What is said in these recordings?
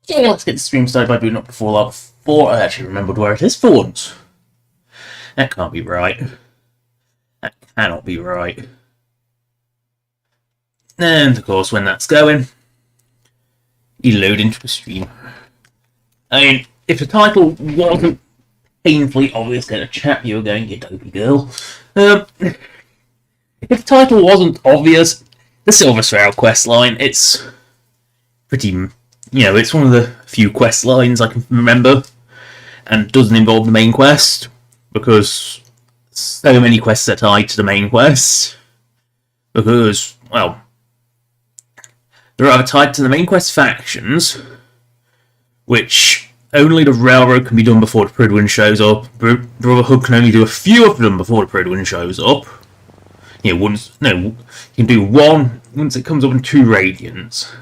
Yeah, let's get the stream started by booting up the Fallout 4. I actually remembered where it is for once. That can't be right. That cannot be right. And, of course, when that's going, you load into the stream. I mean, if the title wasn't painfully obvious, get a chat, you were going, you dopey girl. If the title wasn't obvious, the Silver Shroud questline, it's pretty... it's one of the few quest lines I can remember, and doesn't involve the main quest, because so many quests are tied to the main quest, because, well, they're either tied to the main quest factions, which only the Railroad can be done before the Pridwin shows up, Brotherhood can only do a few of them before the Pridwin shows up. You can do one once it comes up in 2 Radiants.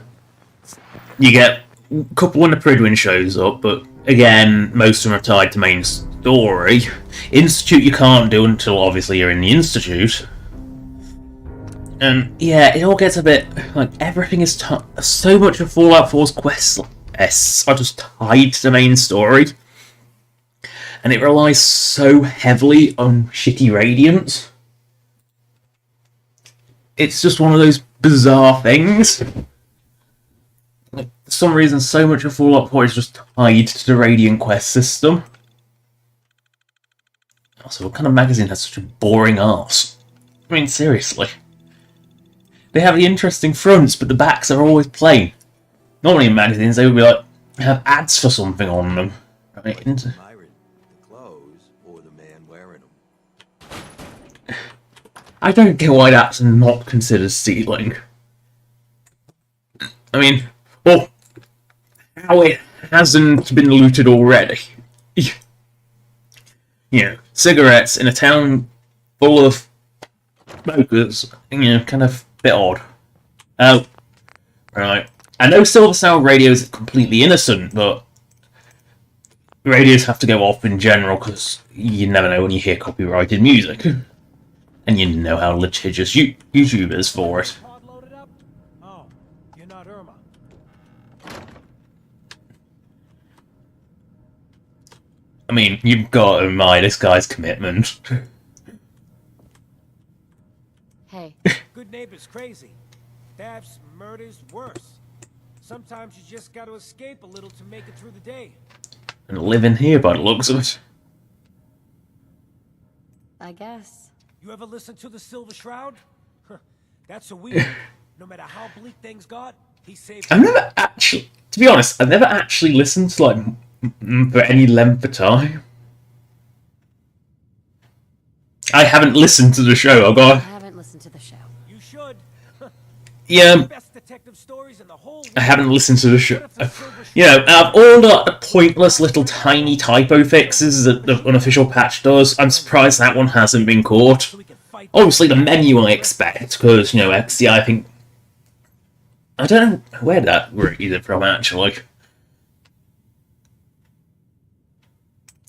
You get a couple when the Pridwin shows up, but again, most of them are tied to main story. Institute you can't do until obviously you're in the Institute. And yeah, it all gets a bit like everything is so much of Fallout 4's quests are just tied to the main story, and it relies so heavily on shitty Radiants. It's just one of those bizarre things. For some reason, so much of Fallout 4 is just tied to the Radiant quest system. Also, what kind of magazine has such a boring arse? I mean, seriously. They have the interesting fronts, but the backs are always plain. Normally in magazines, they would be like, have ads for something on them. Right? The clothes or the man wearing them. I don't get why that's not considered stealing. I mean, well, how it hasn't been looted already. Cigarettes in a town full of smokers, kind of a bit odd. Oh, right. I know Silver Sound radios are completely innocent, but radios have to go off in general because you never know when you hear copyrighted music. And you know how litigious YouTube is for it. Oh, you're not Irma. I mean, you've got to admire this guy's commitment. Hey. Good neighbor's crazy. Thefts, murders, worse. Sometimes you just got to escape a little to make it through the day. And live in here by the looks of it. I guess. You ever listen to the Silver Shroud? That's a weird. No matter how bleak things got, he saved. I've never actually, to be honest, I've never actually listened to for any length of time. I haven't listened to the show. I haven't listened to the show. You should. Yeah. Best detective stories in the whole I haven't listened to the show. Out of all the pointless little tiny typo fixes that the unofficial patch does, I'm surprised that one hasn't been caught. Obviously, the menu I expect, because, XDI, I think... I don't know where that read it from, actually.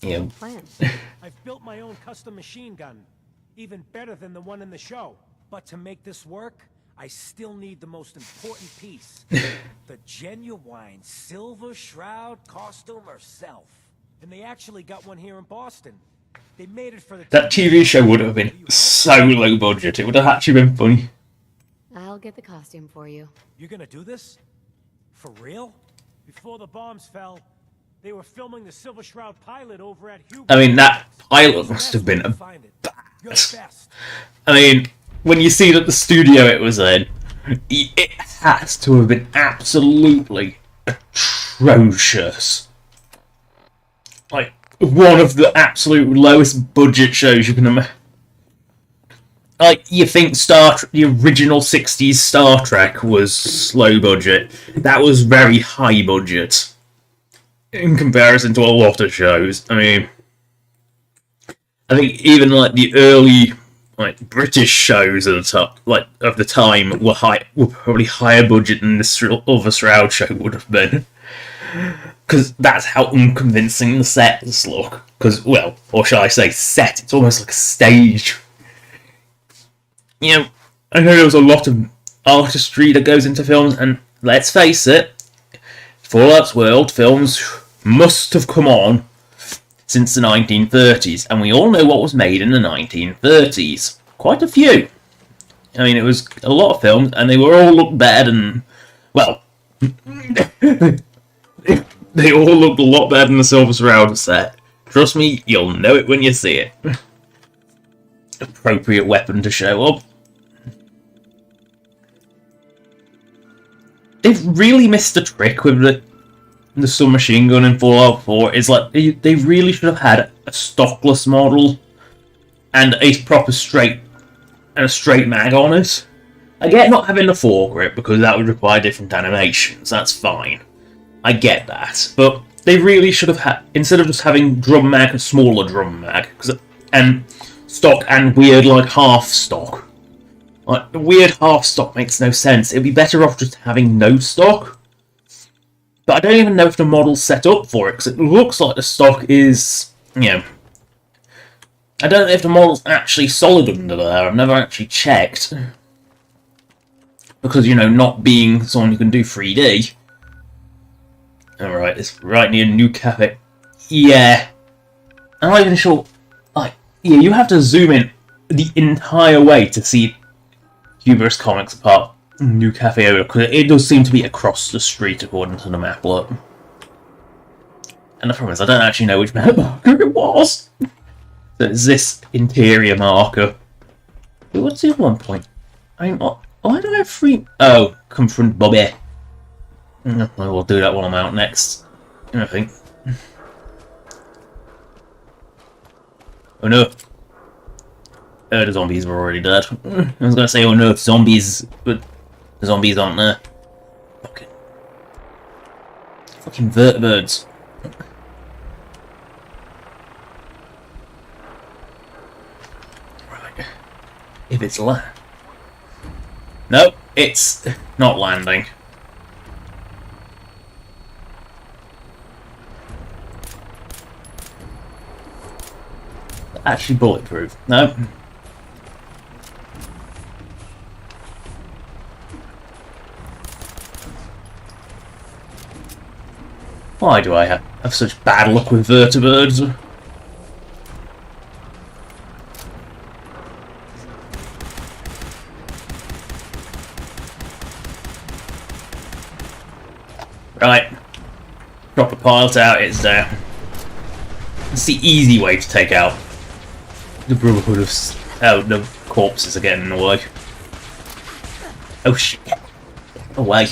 I've built my own custom machine gun, even better than the one in the show. But to make this work, I still need the most important piece. The genuine Silver Shroud costume herself. And they actually got one here in Boston. They made it for the That TV show would have been so low budget, it would have actually been funny. I'll get the costume for you. You're gonna do this? For real? Before the bombs fell, they were filming the Silver Shroud pilot over at Hugo. I mean, that pilot must have been a badass. I mean, when you see that the studio it was in, it has to have been absolutely atrocious. Like, one of the absolute lowest budget shows you can imagine. Like, you think the original 60s Star Trek was low budget. That was very high budget. In comparison to a lot of shows. I mean, I think even, the early, British shows of the time were probably higher budget than the Silver Shroud show would have been. Because that's how unconvincing the sets look. Because, well, or shall I say set, it's almost like a stage. I know there's a lot of artistry that goes into films, and let's face it, Fallout's world films must have come on since the 1930s, and we all know what was made in the 1930s. Quite a few. I mean, it was a lot of films, and they were all looked better than... Well, they all looked a lot better than the Silver Shroud set. Trust me, you'll know it when you see it. Appropriate weapon to show up. They've really missed a trick with the submachine gun in Fallout 4. It's like they really should have had a stockless model and a proper straight mag on it. I get not having the foregrip because that would require different animations. That's fine. I get that, but they really should have had, instead of just having drum mag, a smaller drum mag, and stock and weird like half stock. Like the weird half stock makes no sense. It'd be better off just having no stock. But I don't even know if the model's set up for it, because it looks like the stock is, you know... I don't know if the model's actually solid under there. I've never actually checked. Because, you know, not being someone who can do 3D. Alright, it's right near New Cafe. Yeah. I'm not even sure... Like, yeah, you have to zoom in the entire way to see Hubris Comics apart. New Cafe area, because it does seem to be across the street according to the map look. And the problem is, I don't actually know which map marker it was. So it's this interior marker. But what's the other one point? I mean, why do I have 3? Oh, confront Bobby. I will do that while I'm out next. I think. Oh no. The zombies were already dead. I was gonna say, oh no, zombies, but the zombies aren't there. Fucking vertibirds. Right. If it's Nope, it's not landing. Actually bulletproof. No. Why do I have such bad luck with vertibirds? Right. Drop the pilot out, it's down. It's the easy way to take out the Brotherhood of... Oh, the corpses are getting in the way. Oh shit. Get away.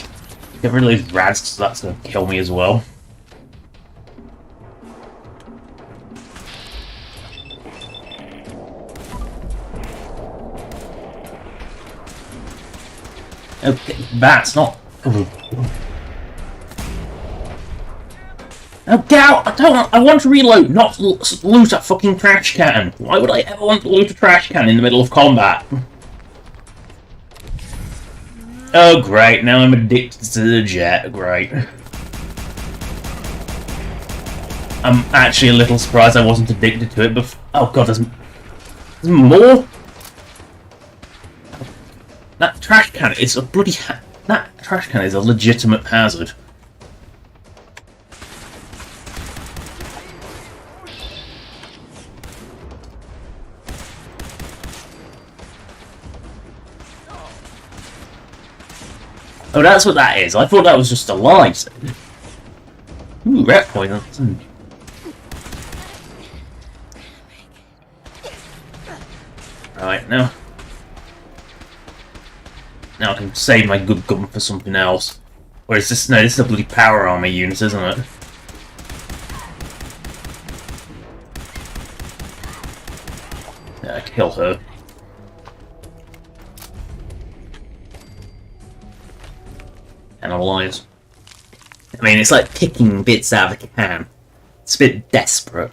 Get rid of those rats, because that's going to kill me as well. Okay, bats, not... Oh, get out! I want to reload, not loot a fucking trash can. Why would I ever want to loot a trash can in the middle of combat? Oh, great, now I'm addicted to the jet. Great. I'm actually a little surprised I wasn't addicted to it before. Oh god, there's more? That trash can is a bloody that trash can is a legitimate hazard. Oh, that's what that is. I thought that was just a light. Ooh, rat poison. Right, now I can save my good gun for something else. Or is this... No, this is a bloody power armor unit, isn't it? Yeah, kill her. Analyze. I mean, it's like picking bits out of a can. It's a bit desperate.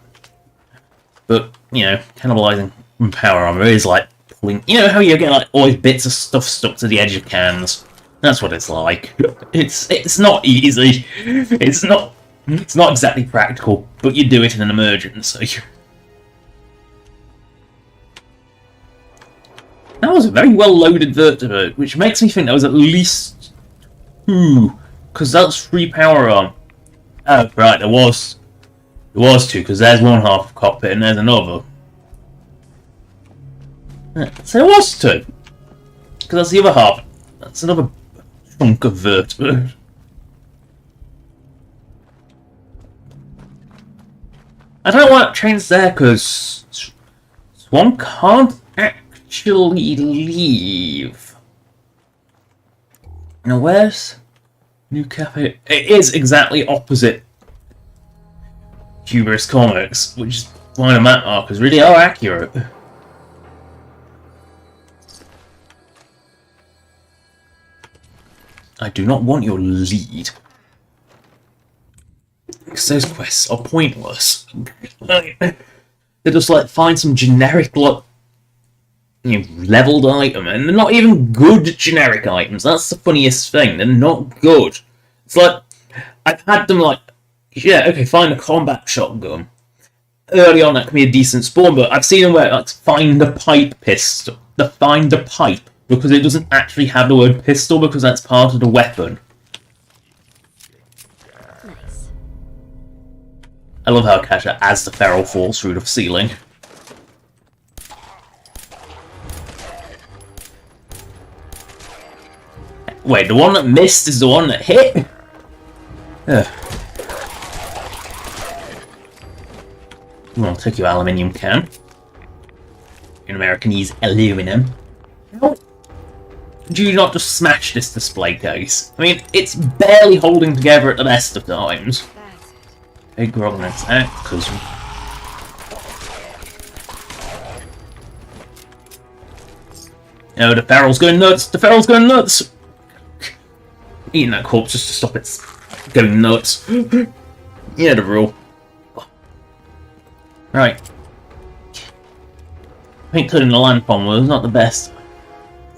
But, you know, cannibalizing power armor is like pulling... You know how you get like always bits of stuff stuck to the edge of cans? That's what it's like. It's not easy. It's not exactly practical, but you do it in an emergency. That was a very well loaded vertibird, which makes me think there was at least 2, because that's 3 power arm. Oh, right, there was two, because there's one half of cockpit and there's another. So there was two. Because that's the other half. That's another chunk of vertebrate. I don't know why it changed there, because Swan can't actually leave. Now where's New Cafe? It is exactly opposite Hubris Comics, which is why the map markers really are accurate. I do not want your lead. Because those quests are pointless. They're just like, find some generic, like, leveled item, and they're not even good generic items. That's the funniest thing. They're not good. It's like, I've had them like, yeah, okay, find a combat shotgun. Early on, that can be a decent spawn, but I've seen them where, like, find a pipe pistol. The find a pipe, because it doesn't actually have the word pistol, because that's part of the weapon. Nice. I love how Kasha, as the feral, falls through the ceiling. Wait, the one that missed is the one that hit? Ugh. I'll take your aluminium can. In American, use aluminum. How do you not just smash this display case? I mean, it's barely holding together at the best of times. That's it. Big Robin attack, because... Oh, the feral's going nuts! The feral's going nuts! Eating that corpse just to stop it going nuts. Yeah, the rule. Right. I think turning the lamp on was not the best.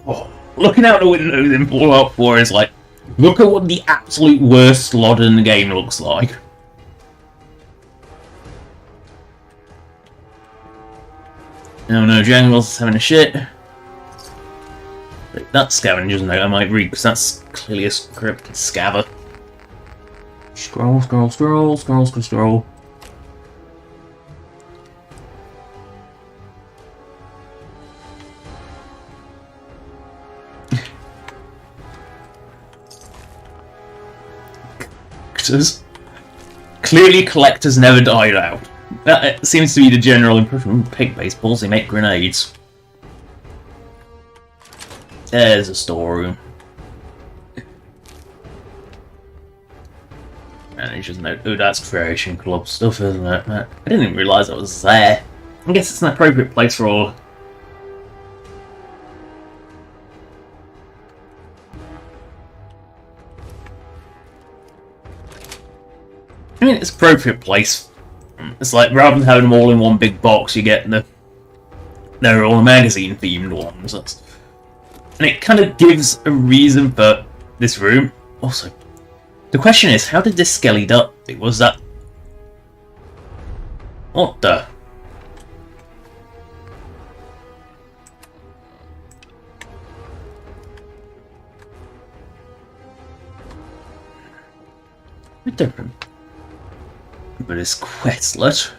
Oh, looking out the windows in Fallout 4 is like, look at what the absolute worst slot in the game looks like. Oh no, Jangles having a shit. That scavenger's note I might read, because that's clearly a scripted scaver. Scroll, scroll, scroll, scroll, scroll, scroll. Clearly collectors never died out. That seems to be the general impression. Pig baseballs, they make grenades. There's a storeroom. And it's just no. Oh, that's Creation Club stuff, isn't it? I didn't even realise it was there. I guess it's an appropriate place for all. I mean, it's an appropriate place. It's like, rather than having them all in one big box, you get they're all magazine themed ones. And it kind of gives a reason for this room. Also, the question is, how did this skelly die? Was that... What the... Bit different. But it's questlet.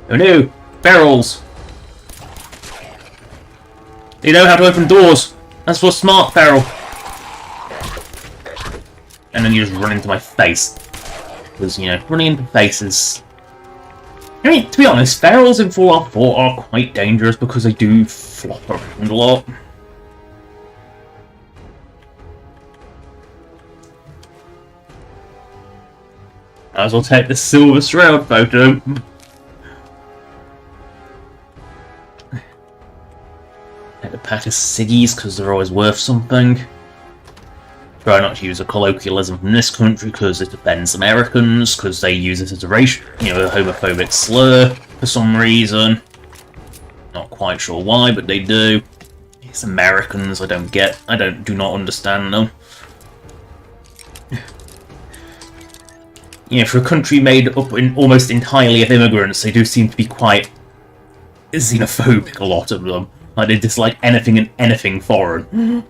Oh no! Barrels! They know how to open doors! That's for smart feral! And then you just run into my face. Because, you know, running into faces... I mean, to be honest, ferals in Fallout 4 are quite dangerous because they do flop around a lot. Might as well take the silver shroud photo. Take the pack of ciggies because they're always worth something. Try not to use a colloquialism from this country because it offends Americans, because they use it as a racial, a homophobic slur for some reason. Not quite sure why, but they do. It's Americans. I do not understand them. For a country made up almost entirely of immigrants, they do seem to be quite xenophobic, a lot of them. Like, they dislike anything and anything foreign.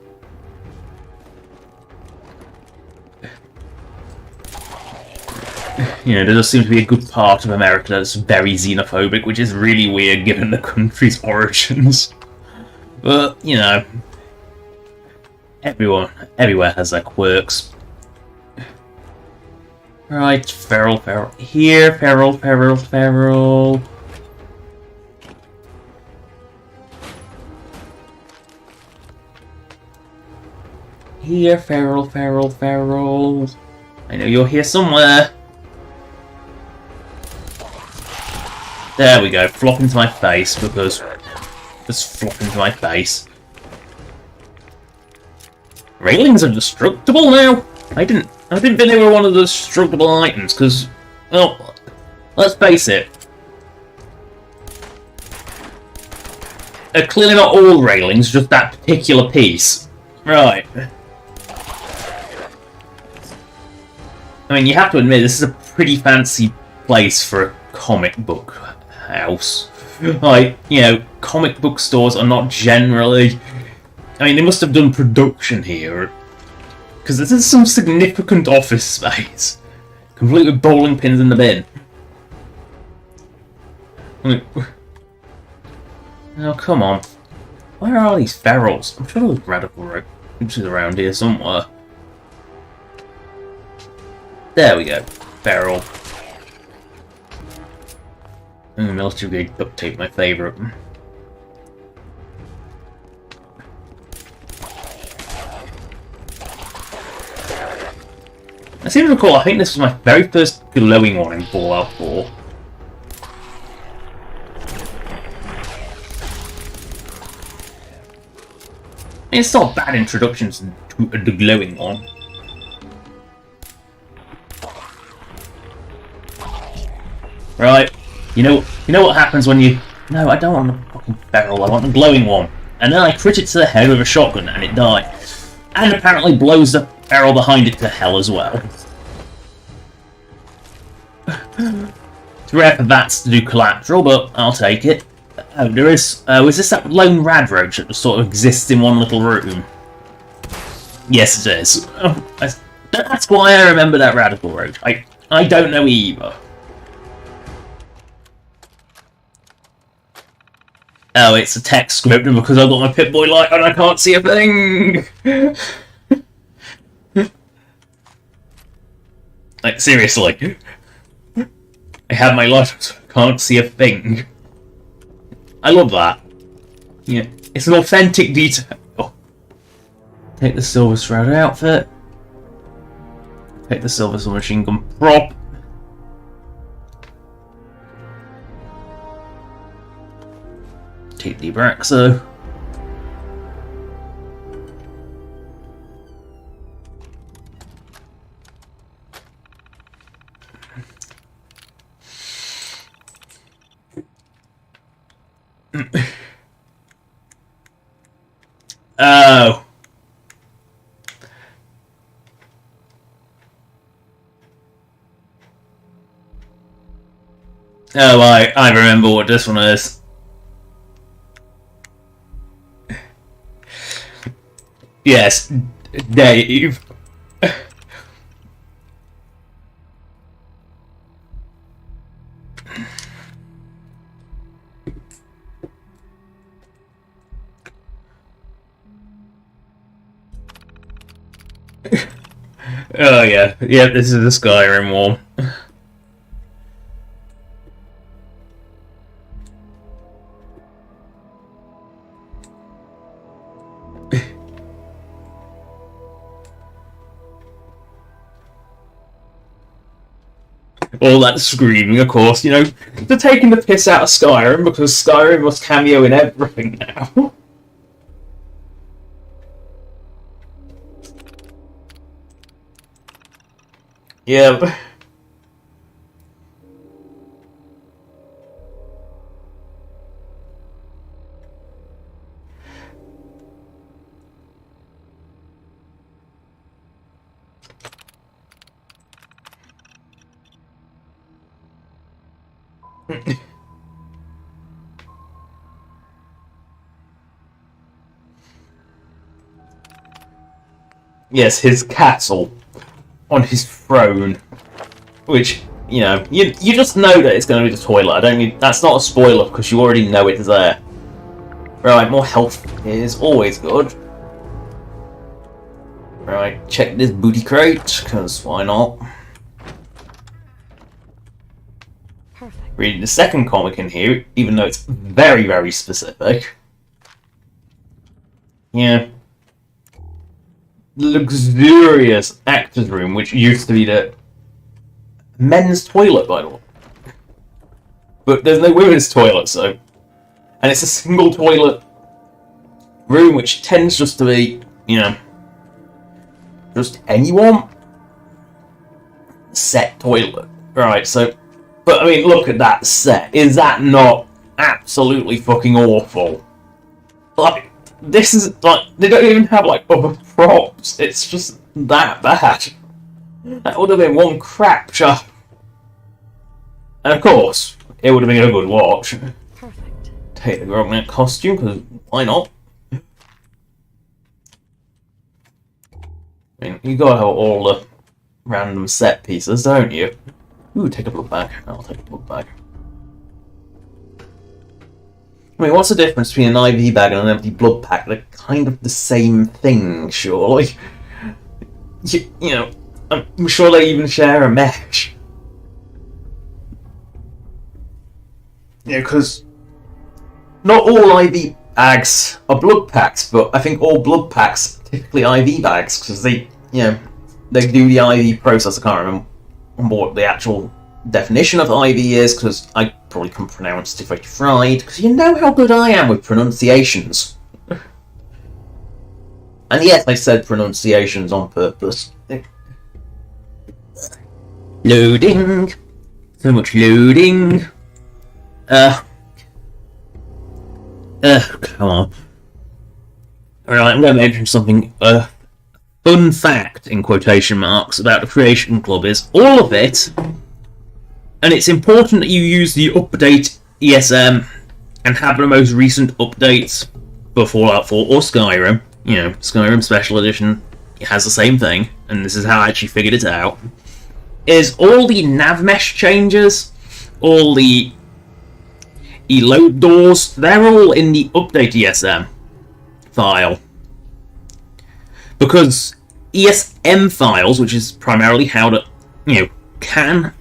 You know, there does seem to be a good part of America that's very xenophobic, which is really weird given the country's origins. But, you know, everywhere has their quirks. Right, feral. Here, feral. Here, feral. I know you're here somewhere. There we go, flop into my face, because... Just flop into my face. Railings are destructible now? I didn't think they were one of the destructible items, because... Well, let's face it. They're clearly not all railings, just that particular piece. Right. I mean, you have to admit, this is a pretty fancy place for a comic book house. Like, you know, comic book stores are not generally... I mean, they must have done production here. Because this is some significant office space. Complete with bowling pins in the bin. I mean, oh, come on. Where are these ferals? I'm sure there's radical roaches around here somewhere. There we go. Feral. Military grade duct tape, my favourite. I seem to recall, I think this was my very first glowing one in Fallout 4. I mean, it's not a bad introduction to the glowing one. Right, you know what happens when you... No, I don't want the fucking feral, I want the glowing one. And then I crit it to the head with a shotgun and it died. And apparently blows the feral behind it to hell as well. It's rare for bats to do collateral, but I'll take it. Oh, there is... is this that lone rad roach that just sort of exists in one little room? Yes, it is. Oh, that's why I remember that radical roach. I don't know either. Oh, it's a text script because I've got my Pip-Boy light and I can't see a thing! Like, seriously. I have my light so I can't see a thing. I love that. Yeah, it's an authentic detail. Oh. Take the silver Shroud outfit. Take the silver machine gun prop. Take the Abraxo. Oh. Oh, I remember what this one is. Yes, Dave. Oh yeah, this is the Skyrim one. All that screaming, of course, you know, they're taking the piss out of Skyrim because Skyrim must cameo in everything now. Yeah. Yes, his castle on his throne, which you know, you just know that it's going to be the toilet. I don't need. That's not a spoiler because you already know it's there. Right, more health is always good. Right, check this booty crate because why not? Perfect. Reading the second comic in here, even though it's very, very specific. Yeah. Luxurious actor's room, which used to be the men's toilet, by the way. But there's no women's toilet, so... And it's a single toilet room, which tends just to be, you know... just anyone? Set toilet. Right, so... But, I mean, look at that set. Is that not absolutely fucking awful? Like, this is, like, they don't even have, like, other props. It's just that bad. That would have been one crap job. And, of course, it would have been a good watch. Perfect. Take the Grognet costume, because why not? I mean, you gotta have all the random set pieces, don't you? Ooh, take a blood bag. I'll take a blood bag. I mean, what's the difference between an IV bag and an empty blood pack? They're kind of the same thing, surely. You know, I'm sure they even share a mesh. Yeah, because not all IV bags are blood packs, but I think all blood packs are typically IV bags because they, you know, they do the IV process. I can't remember what the actual definition of IV is because I probably couldn't pronounce it if I tried, because you know how good I am with pronunciations. And yes, I said pronunciations on purpose. Loading. So much loading. Come on. Alright, I'm going to mention something, fun fact, in quotation marks, about the Creation Club is all of it, and it's important that you use the update ESM and have the most recent updates for Fallout 4 or Skyrim. You know, Skyrim Special Edition has the same thing, and this is how I actually figured it out. Is all the nav mesh changes, all the load doors, they're all in the update ESM file. Because ESM files, which is primarily how to, you know, can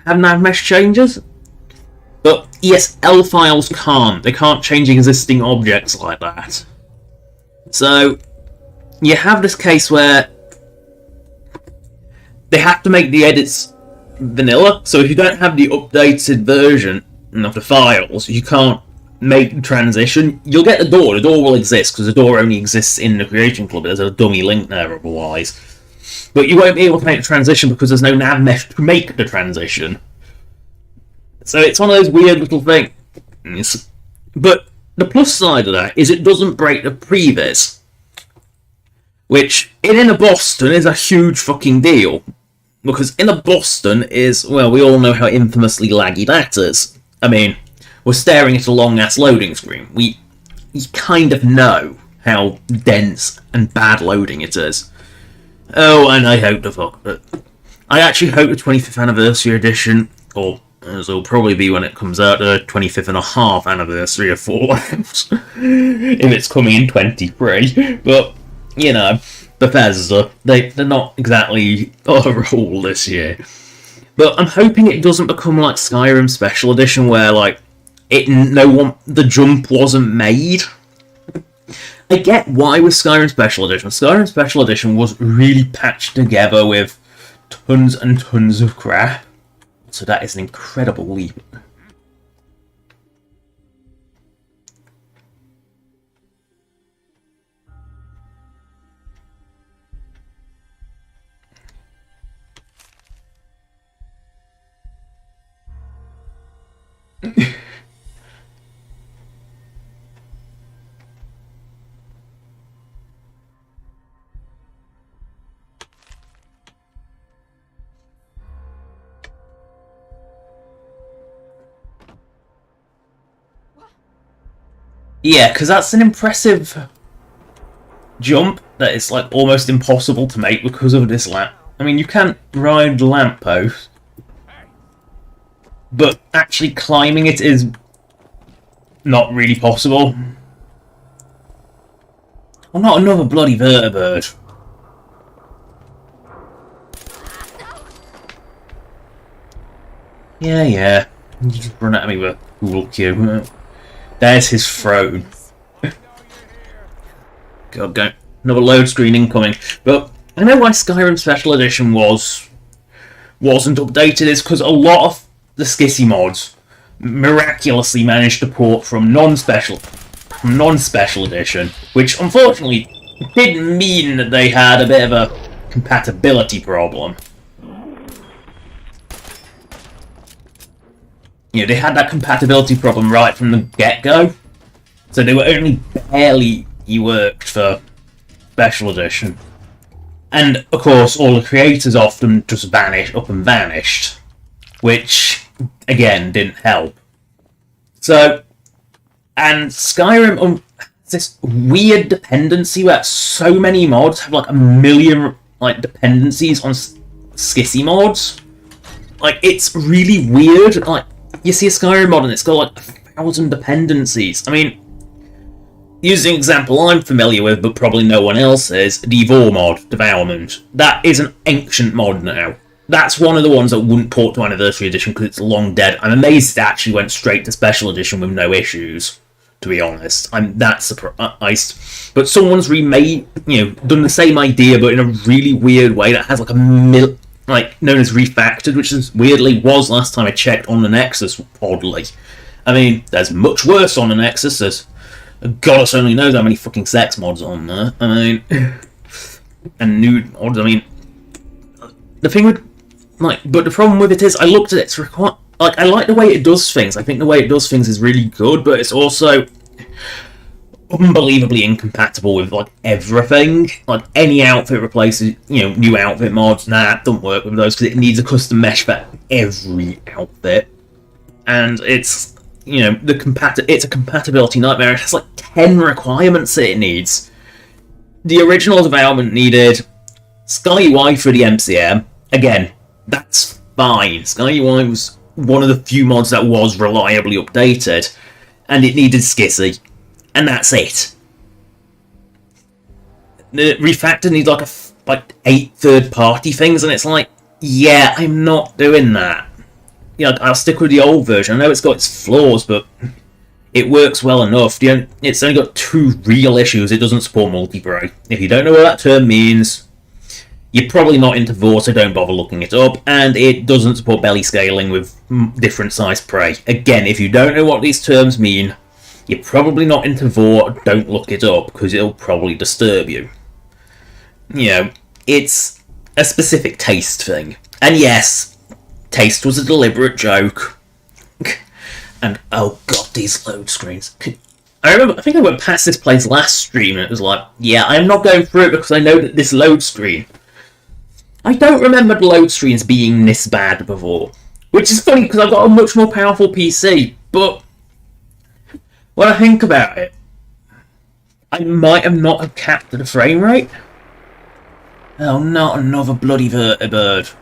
have nav mesh changes, but ESL files can't. They can't change existing objects like that. So, you have this case where they have to make the edits vanilla, so if you don't have the updated version of the files, you can't make the transition. You'll get the door will exist, because the door only exists in the Creation Club. There's a dummy link there otherwise. But you won't be able to make the transition because there's no nav mesh to make the transition. So it's one of those weird little things. But the plus side of that is it doesn't break the previs, which in Inner Boston is a huge fucking deal. Because Inner Boston is, well, we all know how infamously laggy that is. I mean, we're staring at a long-ass loading screen. We kind of know how dense and bad loading it is. Oh, and I hope I actually hope the 25th anniversary edition, or as it'll probably be when it comes out, the 25th and a half anniversary of Fallout, if it's coming in 23. But, you know, Bethesda, they're not exactly on a roll this year. But I'm hoping it doesn't become like Skyrim Special Edition, where like the jump wasn't made. I get why with Skyrim Special Edition. Skyrim Special Edition was really patched together with tons and tons of crap. So that is an incredible leap. Yeah, because that's an impressive jump that is like almost impossible to make because of this lamp. I mean, you can't ride the lamppost. but actually climbing it is not really possible. Well, not another bloody vertibird. Yeah. You just run at me with a cool cube. There's his throne. God, go. Another load screen incoming. But I know why Skyrim Special Edition wasn't updated is because a lot of the Skissy mods miraculously managed to port from non-special edition, which unfortunately did mean that they had a bit of a compatibility problem. You know, they had that compatibility problem right from the get-go, so they were only barely worked for Special Edition. And, of course, all the creators often just vanished, which, again, didn't help. So, and Skyrim has this weird dependency where so many mods have like a million dependencies on Skissy mods. Like, it's really weird. Like, you see a Skyrim mod and it's got like 1,000 dependencies. I mean, using an example I'm familiar with, but probably no one else is, Devour mod, Devourment. That is an ancient mod now. That's one of the ones that wouldn't port to Anniversary Edition because it's long dead. I'm amazed it actually went straight to Special Edition with no issues, to be honest. I'm that surprised. But someone's remade, done the same idea, but in a really weird way that has like known as refactored, which is weirdly was last time I checked on the Nexus, oddly. I mean, there's much worse on the Nexus. There's God only knows how many fucking sex mods on there. I mean, and nude mods. I mean, the thing with but the problem with it is, I looked at it. It's I like the way it does things. I think the way it does things is really good, but it's also unbelievably incompatible with everything. Like any outfit replaces new outfit mods. Nah, it doesn't work with those because it needs a custom mesh for every outfit, and it's it's a compatibility nightmare. It has like 10 requirements that it needs. The original Development needed Sky UI for the MCM. Again, that's fine. Sky UI was one of the few mods that was reliably updated, and it needed Skissy, and that's it. The refactor needs like 8 third-party things, and it's like, yeah, I'm not doing that. I'll stick with the old version. I know it's got its flaws, but it works well enough. It's only got 2 real issues. It doesn't support multi-prey. If you don't know what that term means, you're probably not into Vor, so don't bother looking it up. And it doesn't support belly scaling with different size prey. Again, if you don't know what these terms mean, you're probably not into Vor. Don't look it up, because it'll probably disturb you. It's a specific taste thing. And yes, taste was a deliberate joke. And oh god, these load screens. I think I went past this place last stream and it was like, yeah, I'm not going through it because I know that this load screen. I don't remember the load screens being this bad before. Which is funny because I've got a much more powerful PC, but when I think about it, I might have not have capped the frame rate. Oh, not another bloody vertibird.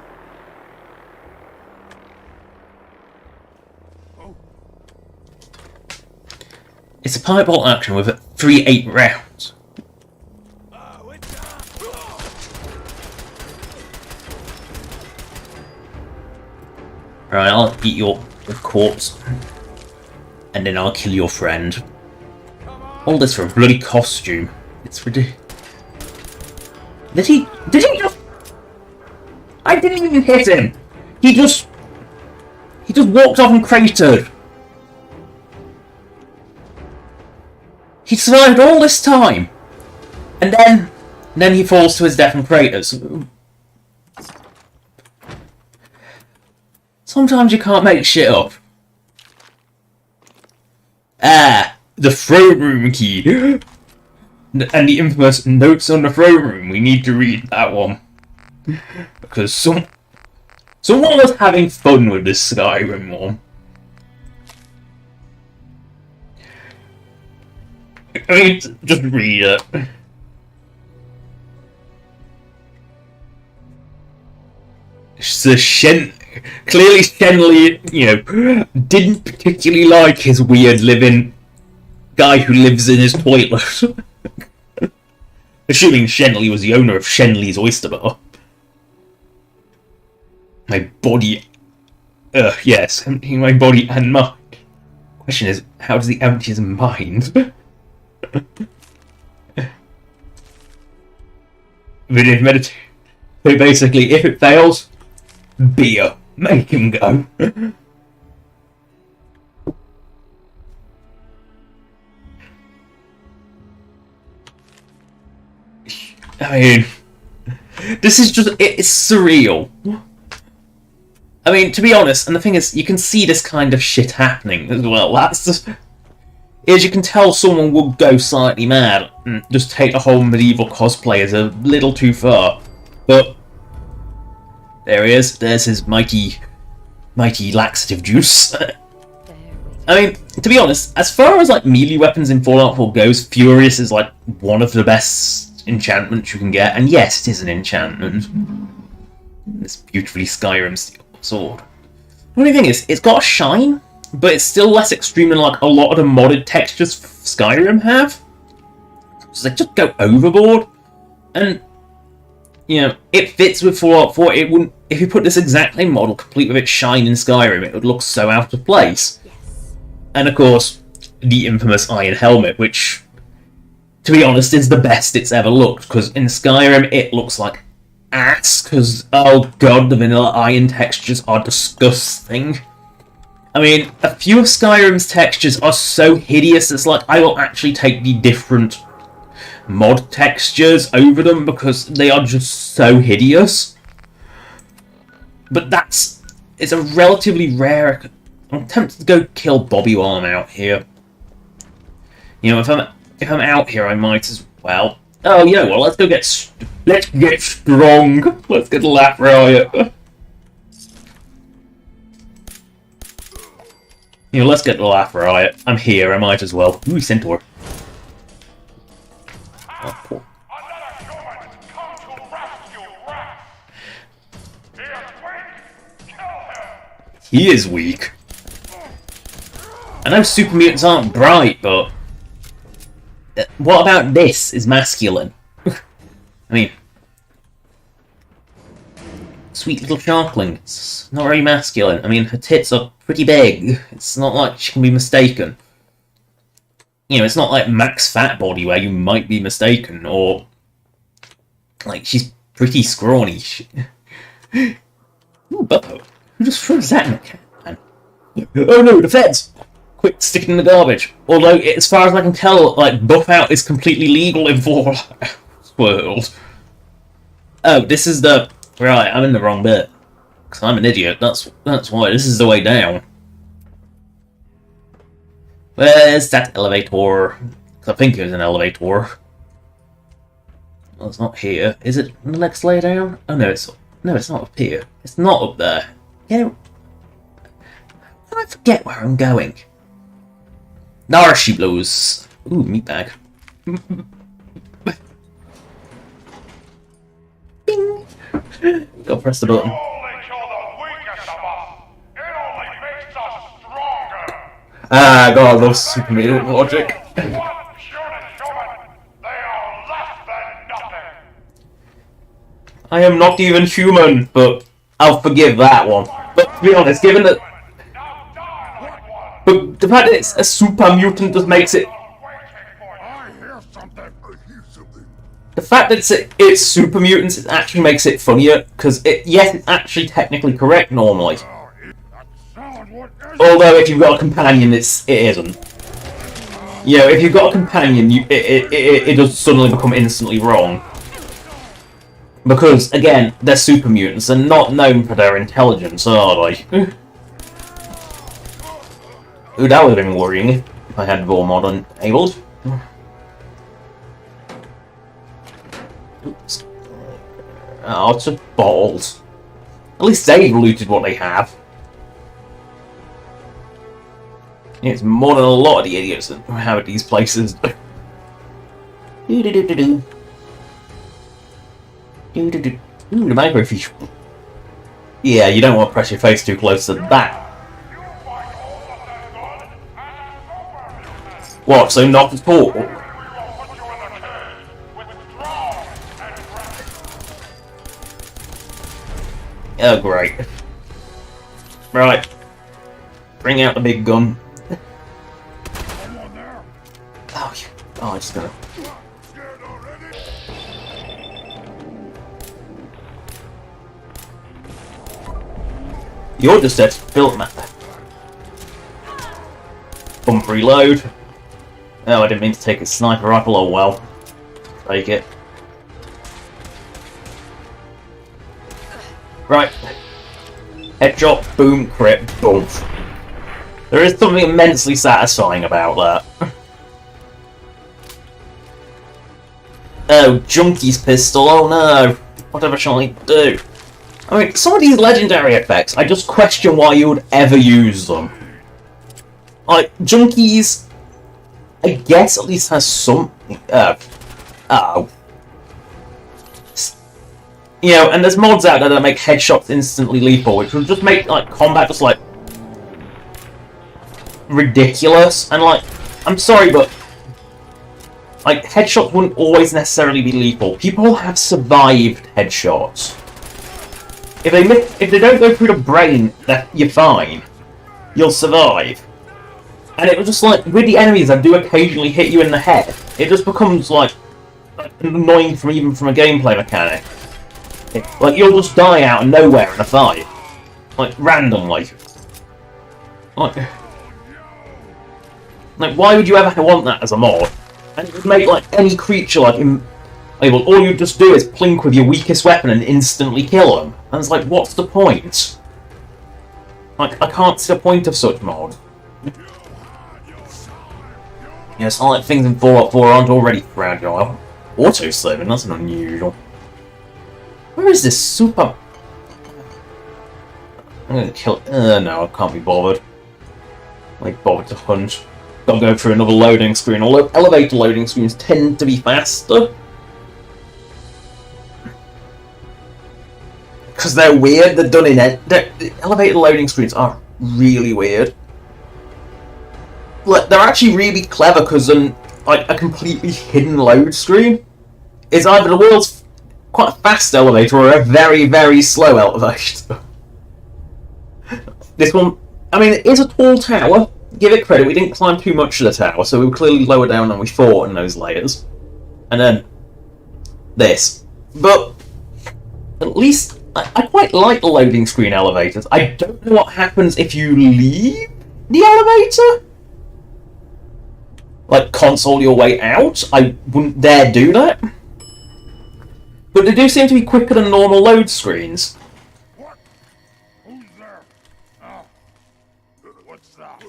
It's a pipe bolt action with 3-8 rounds. Right, I'll eat your corpse. And then I'll kill your friend. All this for a bloody costume. It's ridiculous. Did he just... I didn't even hit him! He just walked off and cratered. He survived all this time! And then he falls to his death and craters. Sometimes you can't make shit up. Ah, the throne room key. And the infamous notes on the throne room. We need to read that one. Because someone was having fun with this Skyrim one. I mean, just read it. Clearly, Shenley, didn't particularly like his weird living guy who lives in his toilet. Assuming Shenley was the owner of Shenley's Oyster Bar. My body... yes, emptying my body and mind. Question is, how does he empty his mind? Video meditation. So basically, if it fails, beer. Make him go. I mean, this is just, it's surreal. I mean, to be honest, and the thing is, you can see this kind of shit happening as well. That's just, as you can tell, someone would go slightly mad and just take the whole medieval cosplay as a little too far. But there he is. There's his mighty laxative juice. I mean, to be honest, as far as like melee weapons in Fallout 4 goes, Furious is like one of the best enchantments you can get, and yes, it is an enchantment. This beautifully Skyrim steel sword. The only thing is, it's got a shine, but it's still less extreme than like a lot of the modded textures Skyrim have. So they just go overboard, and it fits with Fallout 4. It wouldn't, if you put this exact same model complete with its shine in Skyrim, it would look so out of place. Yes. And of course, the infamous Iron Helmet, which, to be honest, is the best it's ever looked, because in Skyrim it looks like ass, because, oh god, the vanilla iron textures are disgusting. I mean, a few of Skyrim's textures are so hideous, it's like, I will actually take the different mod textures over them, because they are just so hideous. But it's a relatively rare... I'm tempted to go kill Bobby while I'm out here. If I'm out here, I might as well. Oh, let's get strong. Let's get the Laugh Riot. Let's get the Laugh Riot. I'm here. I might as well. Ooh, Centaur. Oh, cool. He is weak. I know super mutants aren't bright, but what about this is masculine? I mean, sweet little sharkling. It's not very masculine. I mean, her tits are pretty big. It's not like she can be mistaken. It's not like Max Fat Body where you might be mistaken, or like she's pretty scrawny. Ooh, Bubbo. Who just throws that in the can? Oh no, the feds! Quick, stick it in the garbage. Although, as far as I can tell, like, buff out is completely legal in Fallout world. Oh, this is the... Right, I'm in the wrong bit. Because I'm an idiot, that's why. This is the way down. Where's that elevator? Because I think it was an elevator. Well, it's not here. Is it the next layer down? Oh no, it's not up here. It's not up there. I forget where I'm going. There she blows. Ooh, meat bag. Bing! Go press the button. Ah, God, I love super mutant logic. I am not even human, but I'll forgive that one. But to be honest, given that... But the fact that it's a super mutant just makes it... The fact that it's super mutants, it actually makes it funnier, because yes, it's actually technically correct normally. Although if you've got a companion, it isn't. If you've got a companion, it does suddenly become instantly wrong. Because, again, they're super mutants, and not known for their intelligence, are they? Ooh, that would have been worrying if I had Raw Mod enabled. Oops. Oh, it's just balls. At least they've looted what they have. It's more than a lot of the idiots that have at these places. Ooh, the microfiche. Yeah, you don't want to press your face too close to that. What, so not at all? Oh, great. Right. Bring out the big gun. Oh, I'm just gonna... You're just there to fill map. Bump reload. Oh, I didn't mean to take a sniper rifle. Oh well. Take it. Right. Headshot, boom, crit, boom. There is something immensely satisfying about that. Oh, Junkie's pistol. Oh no. Whatever shall I do? I mean, some of these legendary effects, I just question why you would ever use them. Like, Junkies, I guess at least has some... oh. You know, and there's mods out there that make headshots instantly lethal, which would just make, like, combat just, like... ridiculous. And, like, I'm sorry, but... like, headshots wouldn't always necessarily be lethal. People have survived headshots. If they don't go through the brain, that you're fine. You'll survive. And it was just like, with the enemies that do occasionally hit you in the head, it just becomes like annoying even from a gameplay mechanic. Like, you'll just die out of nowhere in a fight. Like, randomly. Like, why would you ever want that as a mod? And it would make, like, any creature, like, well, all you just do is plink with your weakest weapon and instantly kill them. And it's like, what's the point? Like, I can't see the point of such mod. Yeah, it's not like things in Fallout 4 aren't already fragile. Auto-saving, that's an unusual. Where is this super... I'm gonna kill... no, I can't be bothered. Like, bothered to hunt. Gotta go through another loading screen. Although elevator loading screens tend to be faster. Because they're weird, they're done in it. The elevator loading screens are really weird. Like, they're actually really clever because like a completely hidden load screen is either the world's quite a fast elevator or a very, very slow elevator. This one, I mean, it is a tall tower. Give it credit, we didn't climb too much of the tower, so we were clearly lower down than we thought in those layers. And then this. But at least I quite like the loading screen elevators. I don't know what happens if you leave the elevator. Like, console your way out. I wouldn't dare do that. But they do seem to be quicker than normal load screens. What? Who's there? Oh. What's that?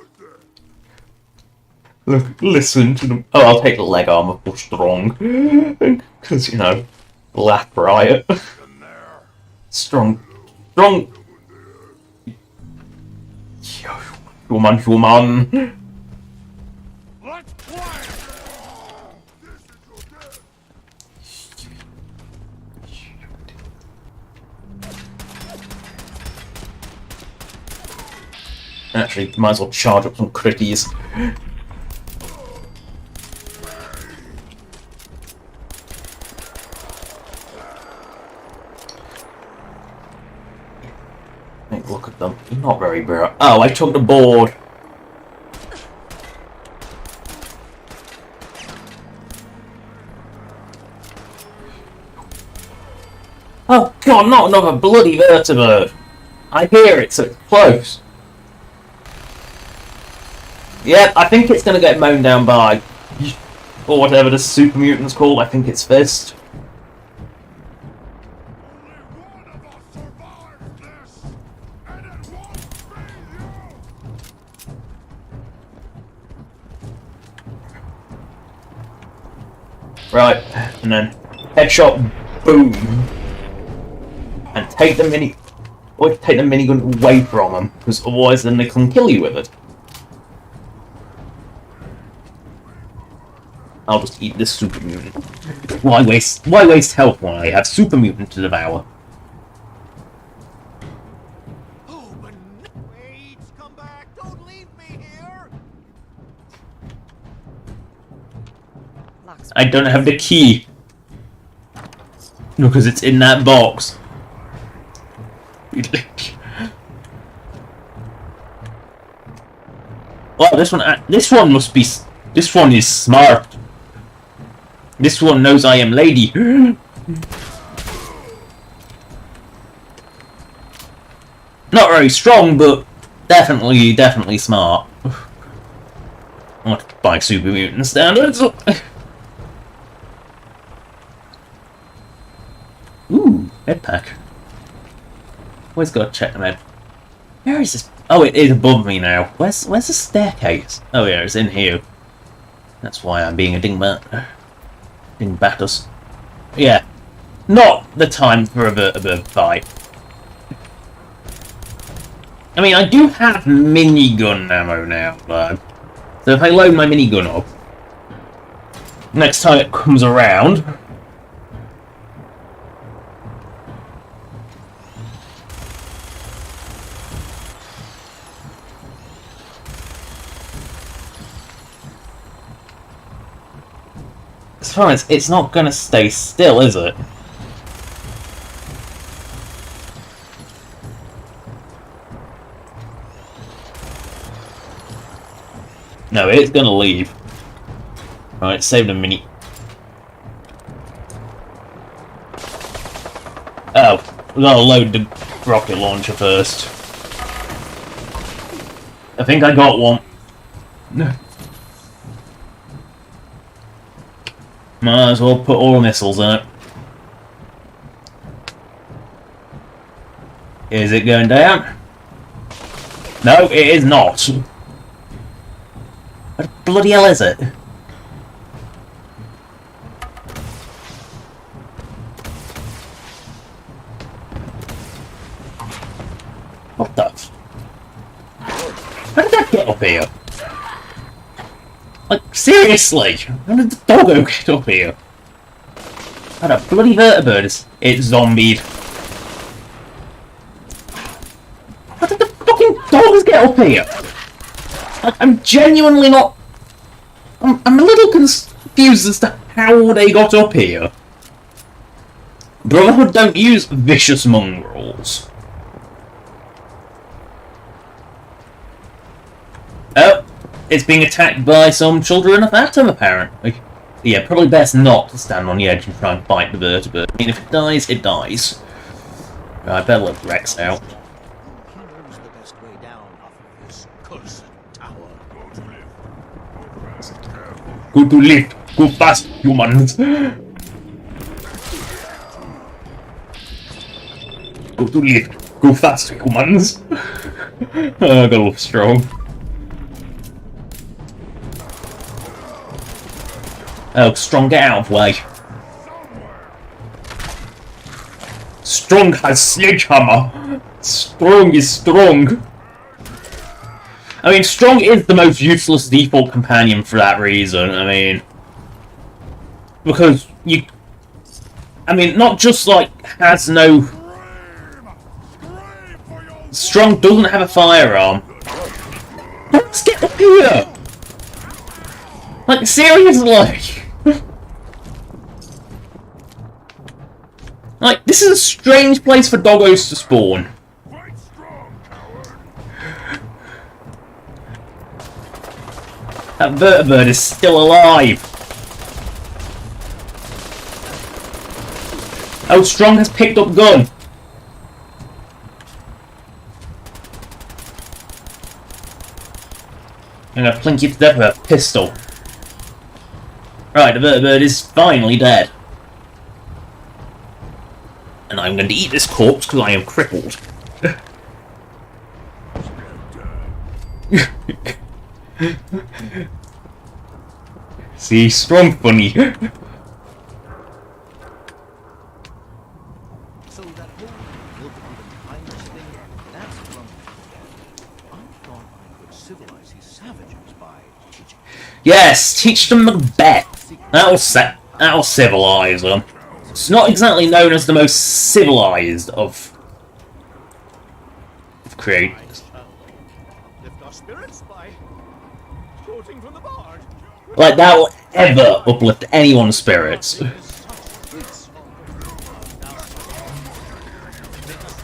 Look, listen to them. Oh, I'll take the leg armor for strong. Because, you know, Black Riot. Strong. Strong. Human. Let's play. Actually, might as well charge up some critties. Look at them. Not very bright. Oh, I took the board. Oh god, not another bloody vertibird. I hear it, so it's close. Yep, I think it's going to get mown down by... or whatever the super mutant's called. I think it's Fist. Right, and then headshot, boom, and take the minigun away from them, because otherwise then they can kill you with it. I'll just eat this super mutant. Why waste health when I have super mutant to devour? I don't have the key. Because it's in that box. Well, this one must be. This one is smart. This one knows I am lady. Not very strong, but definitely smart. I want to buy Super Mutant standards. Ooh, med pack. Always gotta check the med. Where is this? Oh, it is above me now. Where's the staircase? Oh yeah, it's in here. That's why I'm being a dingbat. Dingbatus. Yeah. Not the time for a fight. I mean, I do have minigun ammo now, but so if I load my minigun up, next time it comes around, as far as it's not gonna stay still, is it? No, it's gonna leave. Right, saved a mini. Oh, we gotta load the rocket launcher first. I think I got one. Might as well put all the missiles in it. Is it going down? No, it is not. What the bloody hell is it? What the? How did that get up here? Like, seriously? How did the doggo get up here? How the bloody vertibird it's zombied. How did the fucking dogs get up here? Like, I'm genuinely not... I'm a little confused as to how they got up here. Brotherhood don't use vicious mongrels. Oh, it's being attacked by some children of Atom, apparently. Yeah, probably best not to stand on the edge and try and fight the vertibird. I mean, if it dies, it dies. Right, I better let Rex out. Go to lift! Go fast, humans! Go to lift! Go fast, humans! Oh, I gotta look strong. Oh, Strong, get out of the way. Strong has sledgehammer! Strong is strong! I mean, Strong is the most useless default companion for that reason, I mean... Because you... I mean, not just, like, has no... Strong doesn't have a firearm. Let's get up here! Like, seriously! Like, this is a strange place for doggos to spawn. That vertibird is still alive. Oh, Strong has picked up gun. I'm gonna plink you to death with a pistol. Right, the vertibird is finally dead. And I'm going to eat this corpse because I am crippled. See, Strong funny. So that whole look on the timeless thing, that's from I thought I could civilize these savages by teaching. Yes, teach them Macbeth. That'll civilize them. It's not exactly known as the most civilized of creators. Lift our spirits by quoting from the bard. Like, that will ever uplift anyone's spirits. Make us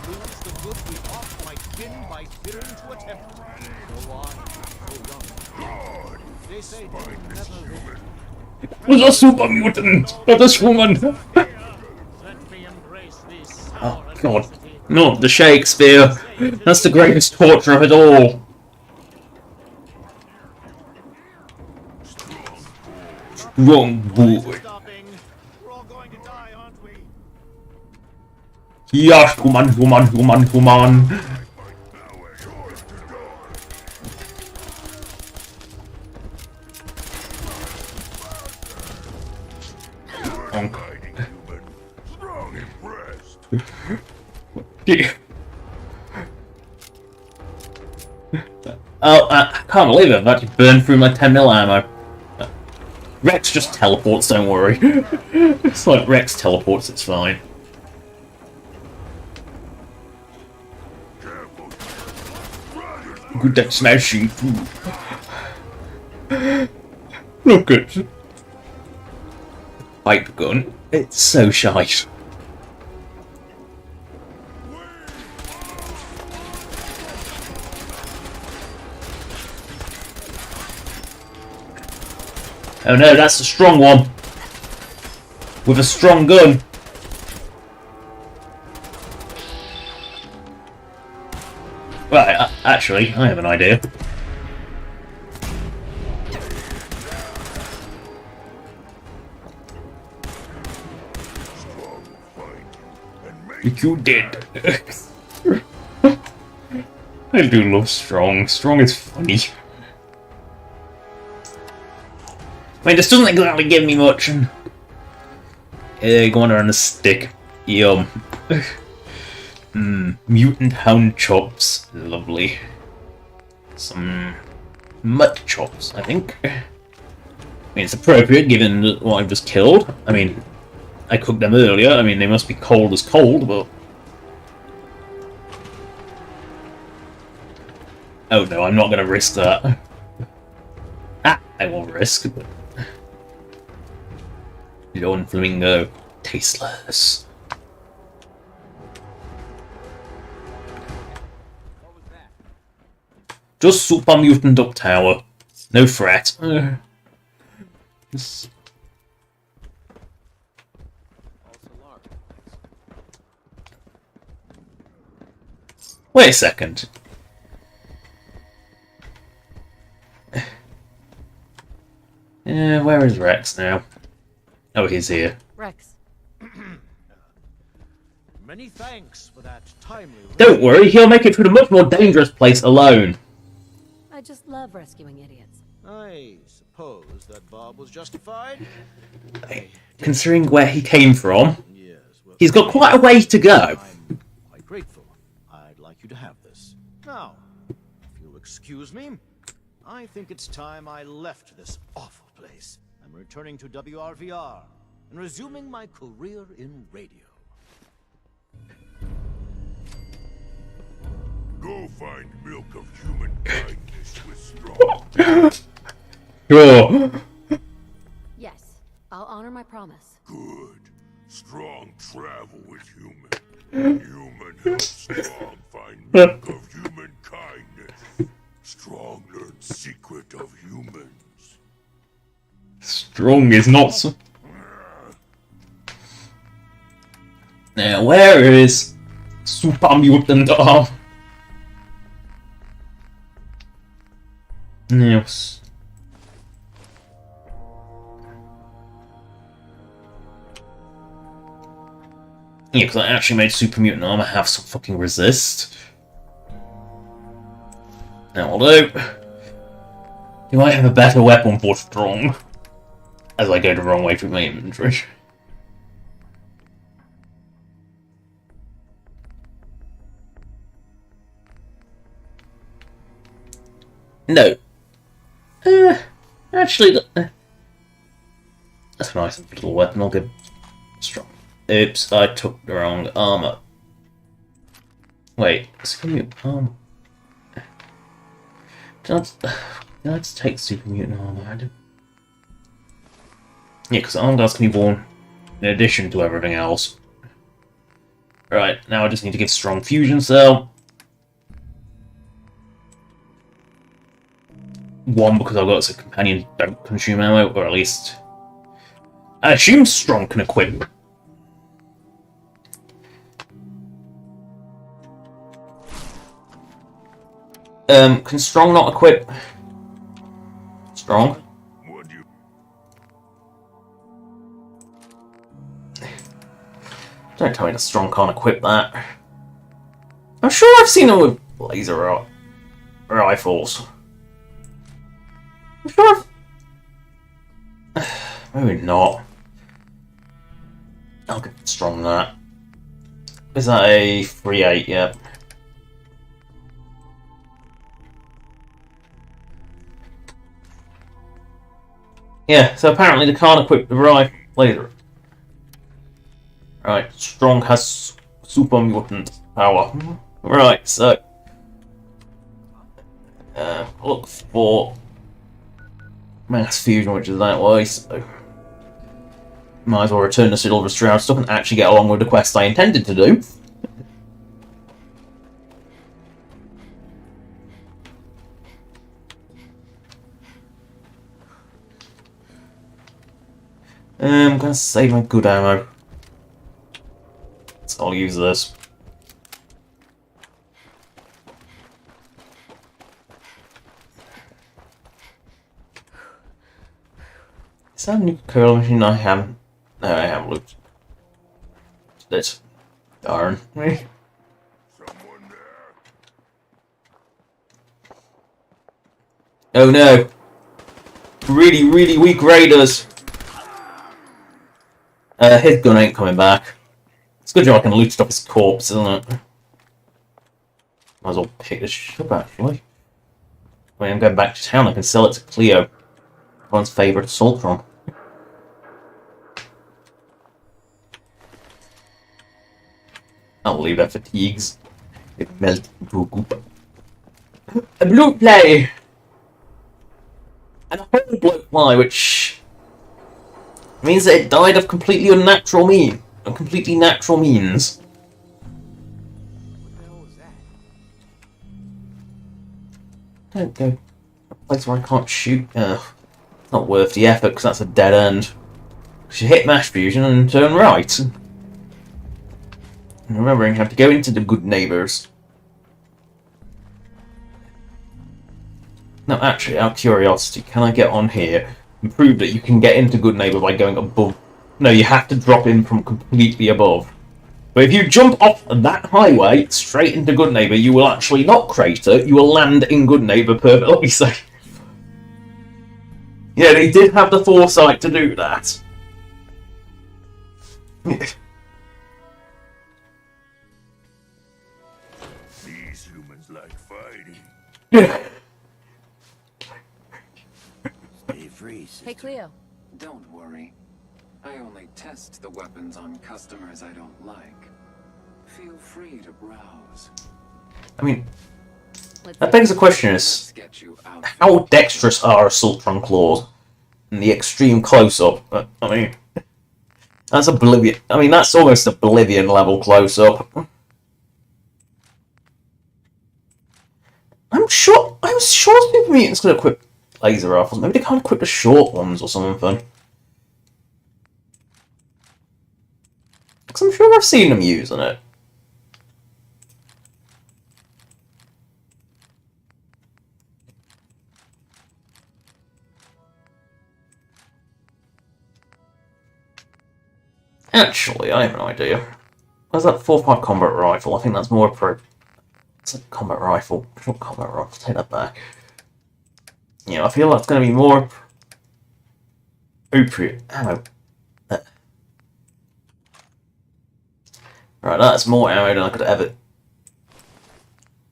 lose the good we oft might win by fearing to attempt. Go on, so young. They say they never live. Was a super mutant, not a woman. Let me embrace these Oh god. Not the Shakespeare. That's the greatest torture of it all. Wrong boy. stopping. We're all going to die, aren't we? Yes, woman. Strong impressed. Oh, I can't believe it. I've actually burned through my 10mm ammo. Rex just teleports, don't worry. It's like Rex teleports, it's fine. Good at smashing food. Look at the pipe gun. It's so shite. Oh no, that's a strong one. With a strong gun. Right, actually, I have an idea. You did. I do love Strong. Strong is funny. I mean, this doesn't exactly give me much. Going around the stick. Yum. Mutant hound chops. Lovely. Some mutt chops, I think. I mean, it's appropriate given what I've just killed. I mean, I cooked them earlier. I mean, they must be cold as cold, but... Oh no, I'm not going to risk that. I won't risk, but... Yon flamingo. Tasteless. Just super mutant up tower. No threat. Wait a second. Where is Rex now? Oh, he's here. Rex, Many thanks for that timely. Don't worry, he'll make it through the much more dangerous place alone. I just love rescuing idiots. I suppose that Bob was justified. Considering where he came from, Yes, well, he's got quite a way to go. I'm quite grateful. I'd like you to have this. Now, if you'll excuse me, I think it's time I left this awful place. I'm returning to WRVR and resuming my career in radio. Go find milk of human kindness with Strong. Sure. Yes, I'll honor my promise. Good. Strong travel with human. Human helps Strong find milk of human kindness. Strong learns secret of humans. Strong is not so... Now, where is Super Mutant Arm? Yes. Yeah, because I actually made Super Mutant Armor have some fucking resist. Now, although... You might have a better weapon for Strong. As I go the wrong way through my inventory. No. Actually, that's a nice little weapon. I'll give Strong. Oops, I took the wrong armor. Wait, Super Mutant armor. Did I just take Super Mutant armor? I didn't. Yeah, because arm guards can be worn in addition to everything else. Right, now I just need to give strong fusion cell. 1 because I've got some companions don't consume ammo, or at least I assume strong can equip. Can strong not equip? Strong? What do you... Don't tell me the strong can't equip that. I'm sure I've seen them with laser rifles. I'm sure I've... Maybe not. I'll get strong that. Is that a 3-8? Yeah. Yeah, so apparently they can't equip the rifle later. Right, strong has super mutant power. Right, so look for mass fusion, which is that way, so might as well return to Silver Shroud stuff and actually get along with the quest I intended to do. I'm gonna save my good ammo. So I'll use this. Is that a new curl machine? I haven't. No, I haven't looked. This. Darn. Someone there? Oh no. Really, really weak raiders. His gun ain't coming back. It's a good job I can loot stuff his corpse, isn't it? Might as well pick this shit up, actually. When I'm going back to town, I can sell it to Cleo. Everyone's favourite Assaultron. I'll leave that fatigues. It melted into a goop. A blue play! And a whole blue fly, which means that it died of completely unnatural means. Completely natural means. What the hell was that? Don't go a place where I can't shoot. Not worth the effort, because that's a dead end. Because you hit mash fusion and turn right. And remembering, you have to go into the good neighbours. No, actually, out of curiosity, can I get on here and prove that you can get into good neighbour by going above? No, you have to drop in from completely above. But if you jump off that highway straight into good neighbour, you will actually not crater, you will land in good neighbour perfectly safe. Yeah, they did have the foresight to do that. These humans like fighting. Stay free, sister. Hey, Cleo. Don't worry. I only test the weapons on customers I don't like. Feel free to browse. I mean, Let's that begs the question is, Let's get you out. how dexterous are Assaultron claws in the extreme close-up? I mean, that's Oblivion. I mean, that's almost Oblivion level close-up. I'm sure Super Mutants can equip laser rifles. Maybe they can't equip the short ones or something. Because I'm sure I've seen them using it. Actually, I have an idea. Where's that 4.5 combat rifle? I think that's more appropriate. It's a combat rifle. Short combat rifle. Take that back. Yeah, I feel that's going to be more appropriate ammo. Right, that's more ammo than I could ever.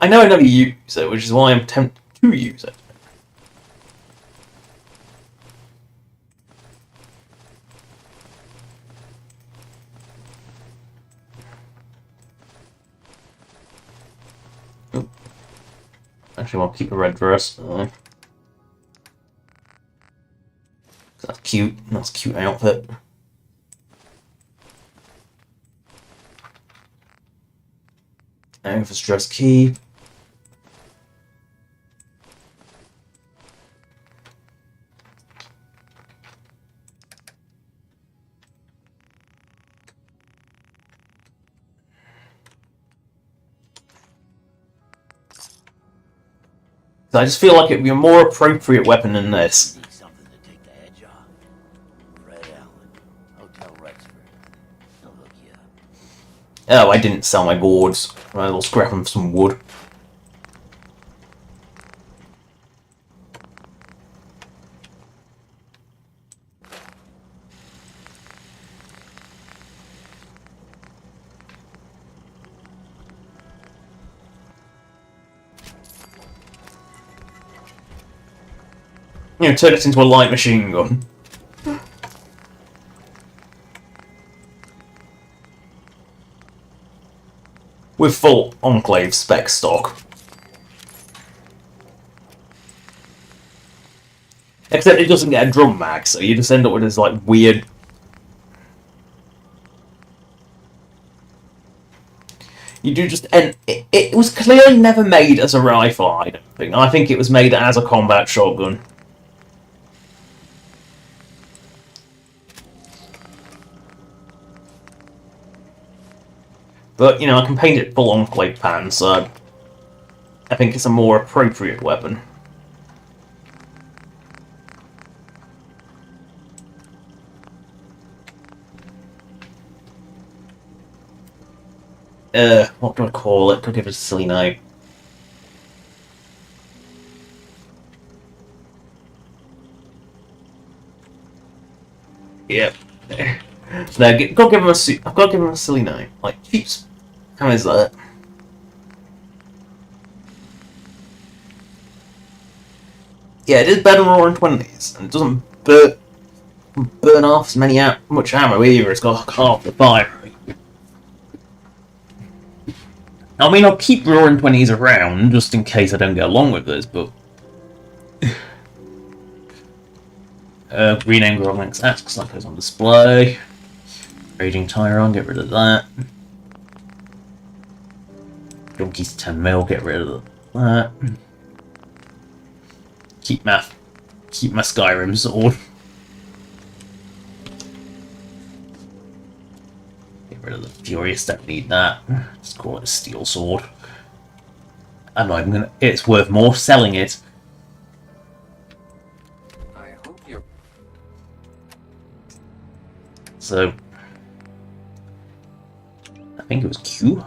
I know I never use it, which is why I'm tempted to use it. Oop. Actually, I'll keep a red dress. That's cute. That's a cute outfit. Infrastructure key. I just feel like it would be a more appropriate weapon than this. Need something to take the edge off. Fred Allen, Hotel Rexford. I'll look you up. Oh, I didn't sell my boards. I'll scrap them for some wood. You know, turn it into a light machine gun. With full Enclave spec stock. Except it doesn't get a drum mag, so you just end up with this like weird... You do just... And it was clearly never made as a rifle, I don't think. I think it was made as a combat shotgun. But, you know, I can paint it full Enclave pattern, so I think it's a more appropriate weapon. What do I call it? I'll give it a silly name. Yep. No, I've got to give him a silly name. Like, cheaps. How is that? Yeah, it is better than Roaring 20s, and it doesn't burn off as much ammo either. It's got half the fire. I mean, I'll keep Roaring 20s around just in case I don't get along with this, but rename Gromlink's axe because that goes on display. Raging Tyron, get rid of that. Donkey's 10 mil, get rid of that. Keep my Skyrim sword. Get rid of the Furious, don't need that. Just call it a steel sword. I'm not even gonna. It's worth more selling it. I hope you're... So I think it was Q.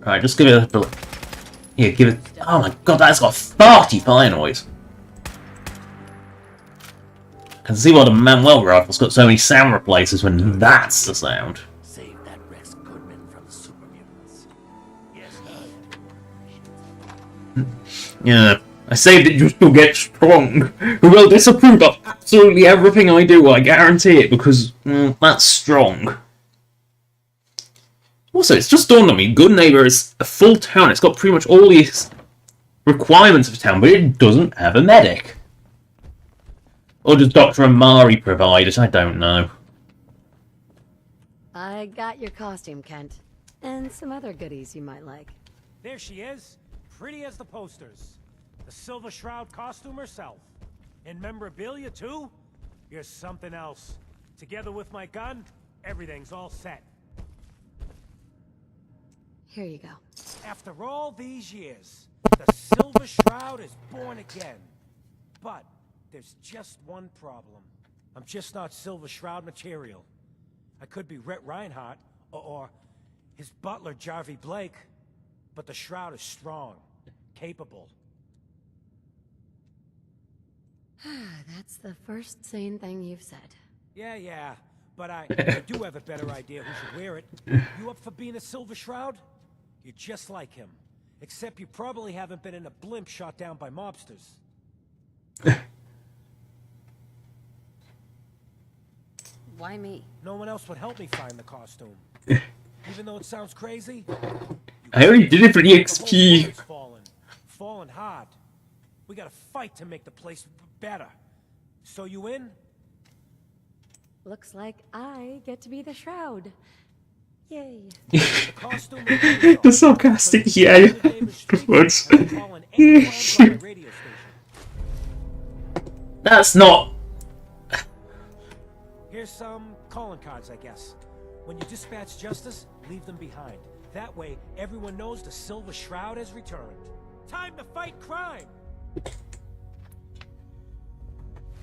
Alright, just give it a... Yeah, give it... Oh my god, that's got 30 fire noise. I can see why the Manuel rifle's got so many sound replacers when that's the sound. Save that Rex Goodman from the super mutants. Yes, Yeah, I saved it just to get strong. Who will disapprove of absolutely everything I do, I guarantee it, because that's strong. Also, it's just dawned on me, Good Neighbor is a full town. It's got pretty much all these requirements of a town, but it doesn't have a medic. Or does Dr. Amari provide it? I don't know. I got your costume, Kent. And some other goodies you might like. There she is, pretty as the posters. The Silver Shroud costume herself. And memorabilia, too? You're something else. Together with my gun, everything's all set. Here you go. After all these years, the Silver Shroud is born again. But there's just one problem. I'm just not Silver Shroud material. I could be Rhett Reinhardt, or his butler, Jarvie Blake. But the Shroud is strong, capable. That's the first sane thing you've said. Yeah, but I do have a better idea who should wear it. You up for being a Silver Shroud? You're just like him. Except you probably haven't been in a blimp shot down by mobsters. Why me? No one else would help me find the costume. Even though it sounds crazy. I already did it for the XP. Fallen hard. We gotta fight to make the place better. So you in? Looks like I get to be the Shroud. Yay. The costume will be The sarcastic yay afterwards. That's not... Here's some calling cards, I guess. When you dispatch justice, leave them behind. That way, everyone knows the Silver Shroud has returned. Time to fight crime!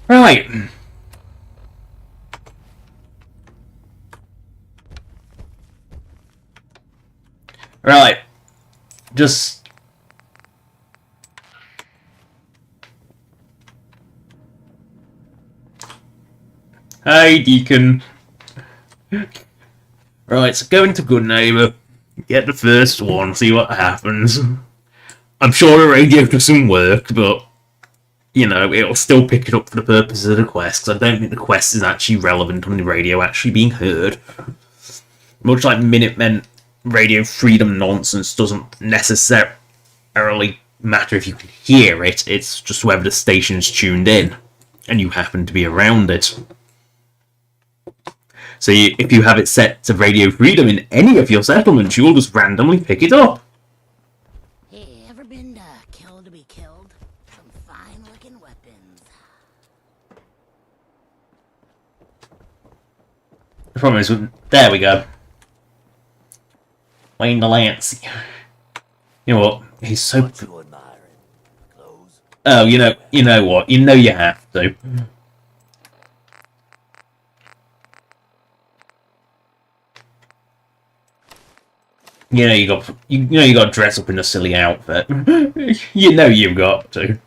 Right. Right. Just... Hey, Deacon. Right, so go into Good Neighbor, get the first one, see what happens. I'm sure the radio doesn't work, but, you know, it'll still pick it up for the purposes of the quest, because I don't think the quest is actually relevant on the radio actually being heard. Much like Minutemen radio freedom nonsense doesn't necessarily matter if you can hear it, it's just whether the station's tuned in, and you happen to be around it. So if you have it set to radio freedom in any of your settlements, you'll just randomly pick it up. Hey, ever been killed to be killed? Some fine-looking weapons. The problem is, there we go. Wayne Delancey. You know what? He's so... Oh, you know what? You know you have to. You know you got to dress up in a silly outfit. You know you've got to.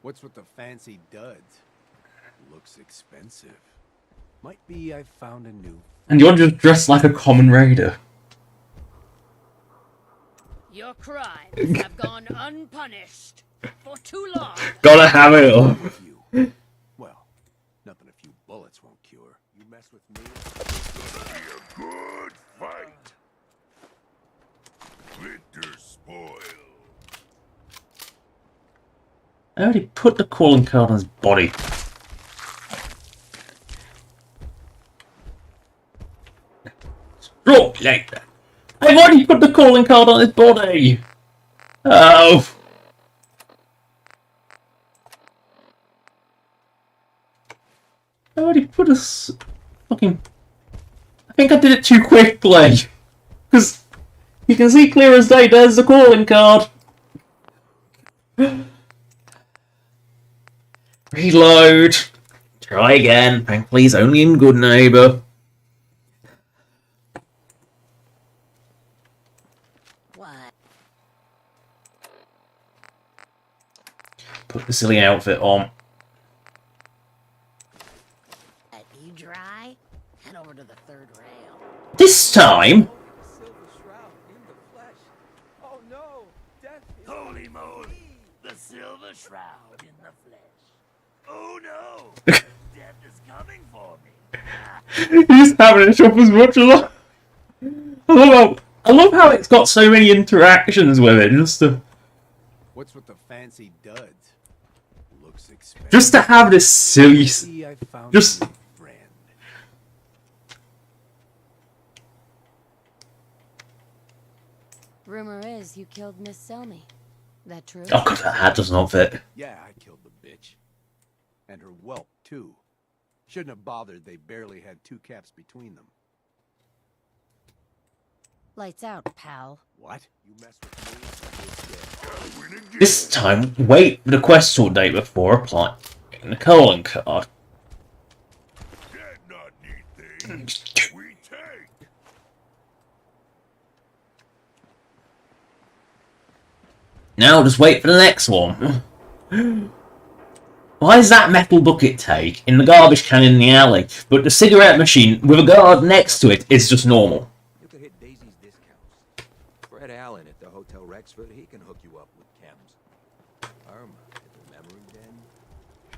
What's with the fancy duds? Looks expensive. Might be I found a new... And you're just dressed like a common raider. Your crimes have gone unpunished for too long. Gotta have it all. Well, nothing a few bullets won't cure. You mess with me... Be a good fight. Glitter spoil. I already put the calling card on his body. Drop like that. I've already put the calling card on his body. Oh. I already put a fucking... I think I did it too quickly. Because you can see clear as day, there's the calling card. Reload. Try again. Thankfully, he's only in Good Neighbor. What? Put the silly outfit on. You dry? Head over to the third rail. This time... Holy moly! The Silver Shroud in the flesh. Oh no! Death is coming for me. He's having it up as much as I love how it's got so many interactions with it. What's with the fancy duds? Looks expensive. Just to have this silly... See, I found Just... a new friend. Rumor is you killed Miss Selmy. That true? Oh god, that hat does not fit. Yeah, I killed the bitch. And her whelp, too. Shouldn't have bothered, they barely had 2 caps between them. Lights out, pal. What? You mess with me? This time, wait for the quest sort date before applying the calling card. That not neat things we take. Now just wait for the next one. Why is that metal bucket take in the garbage can in the alley, but the cigarette machine with a guard next to it is just normal? You could hit Daisy's discounts. Fred Allen at the Hotel Rexford, he can hook you up with chems. Irma at the Memory Den,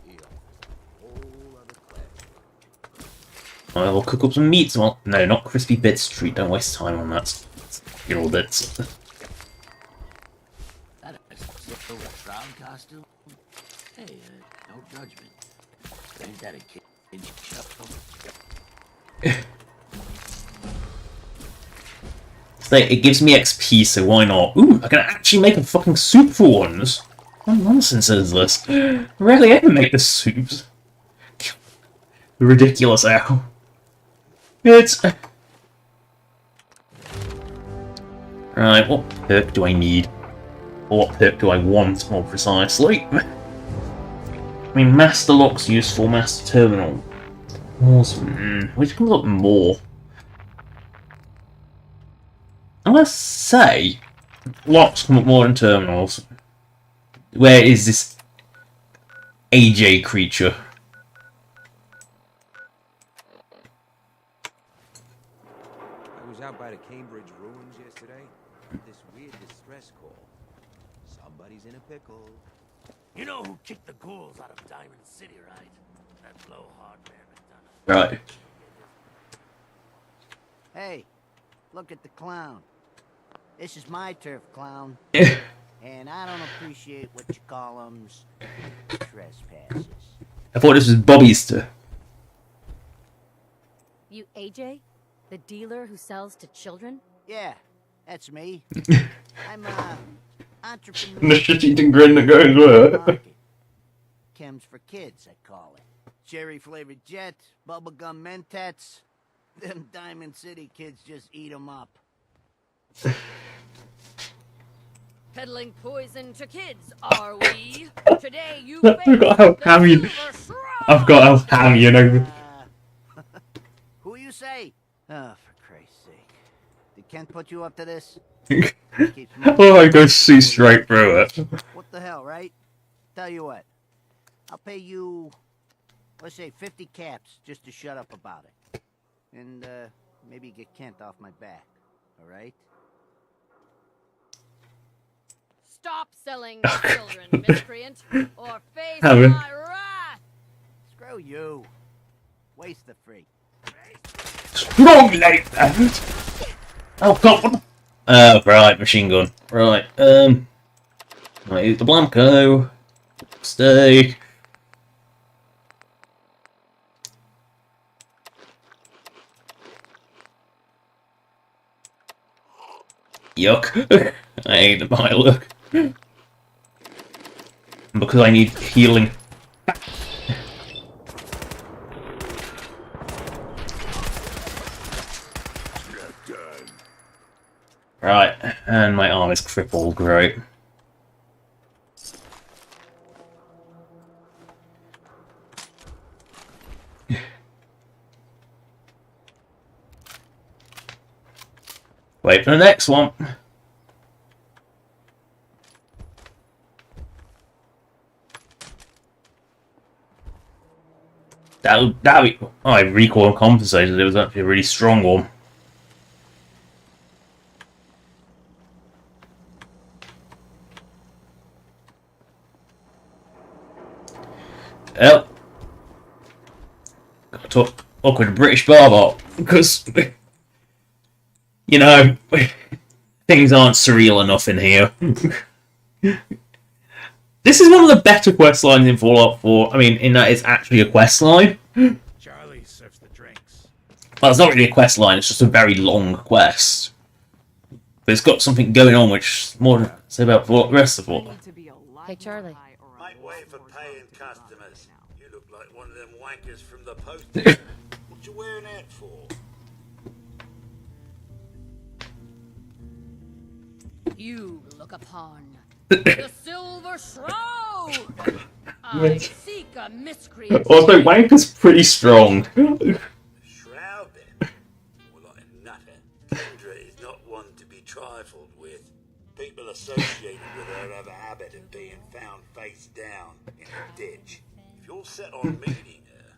he offers a whole other class. Well, we'll cook up some meats. Well, no, not crispy bits treat. Don't waste time on that. funeral bits. That is still a Shroud costume? Hey, no judgment. Ain't that a kid show? It gives me XP, so why not? Ooh, I can actually make a fucking soup for once. What nonsense is this? I rarely ever make the soups. Ridiculous how. It's... Right, what perk do I need? Or what perk do I want, more precisely? I mean, Master Lock's useful, Master Terminal. Awesome. Which comes up more? I must say, locks come up more than terminals. Where is this AJ creature? I was out by the Cambridge ruins yesterday. This weird distress call. Somebody's in a pickle. You know who kicked the ghouls out of Diamond City, right? That blowhard man McDonough. Right. Hey, look at the clown. This is my turf, clown. And I don't appreciate what you call them trespasses. I thought this was Bobby's turn. You AJ? The dealer who sells to children? Yeah, that's me. I'm a entrepreneur. And the shit-eating grin that goes with it. Chems for kids, I call it. Cherry-flavored jet, bubblegum mentats. Them Diamond City kids just eat them up. Peddling poison to kids, are we? Today you I've got how hammy. I've got how hammy, you know. Who you say? Oh, for Christ's sake. Did Kent put you up to this? Oh, I go see straight through it. What the hell, right? Tell you what. I'll pay you, let's say 50 caps just to shut up about it. And, maybe get Kent off my back. Alright? Stop selling children, miscreant, or face Hammer. my wrath! Screw you. Waste the freak. Strong like that. Oh god, what the... right, machine gun. Right, I use the Blamco. Stay. Yuck. I hate my look. Because I need healing. Right, and my arm is crippled, great. Wait for the next one. Oh, I recoil compensated, it was actually a really strong one. Well, got to talk awkward British barber because, you know, things aren't surreal enough in here. This is one of the better quest lines in Fallout 4. I mean, in that it's actually a quest line. Charlie serves the drinks. Well, it's not really a quest line, it's just a very long quest. But it's got something going on which more to say about the rest of it. Hey, Charlie. Make way for paying customers. You look like one of them wankers from the post. What you wearing that for? You look upon the Silver Shroud! I seek a miscreant. Also, Wanker's pretty strong. Shroud then? More like a nutter. Kendra is not one to be trifled with. People associated with her have a habit of being found face down in a ditch. If you're set on meeting her,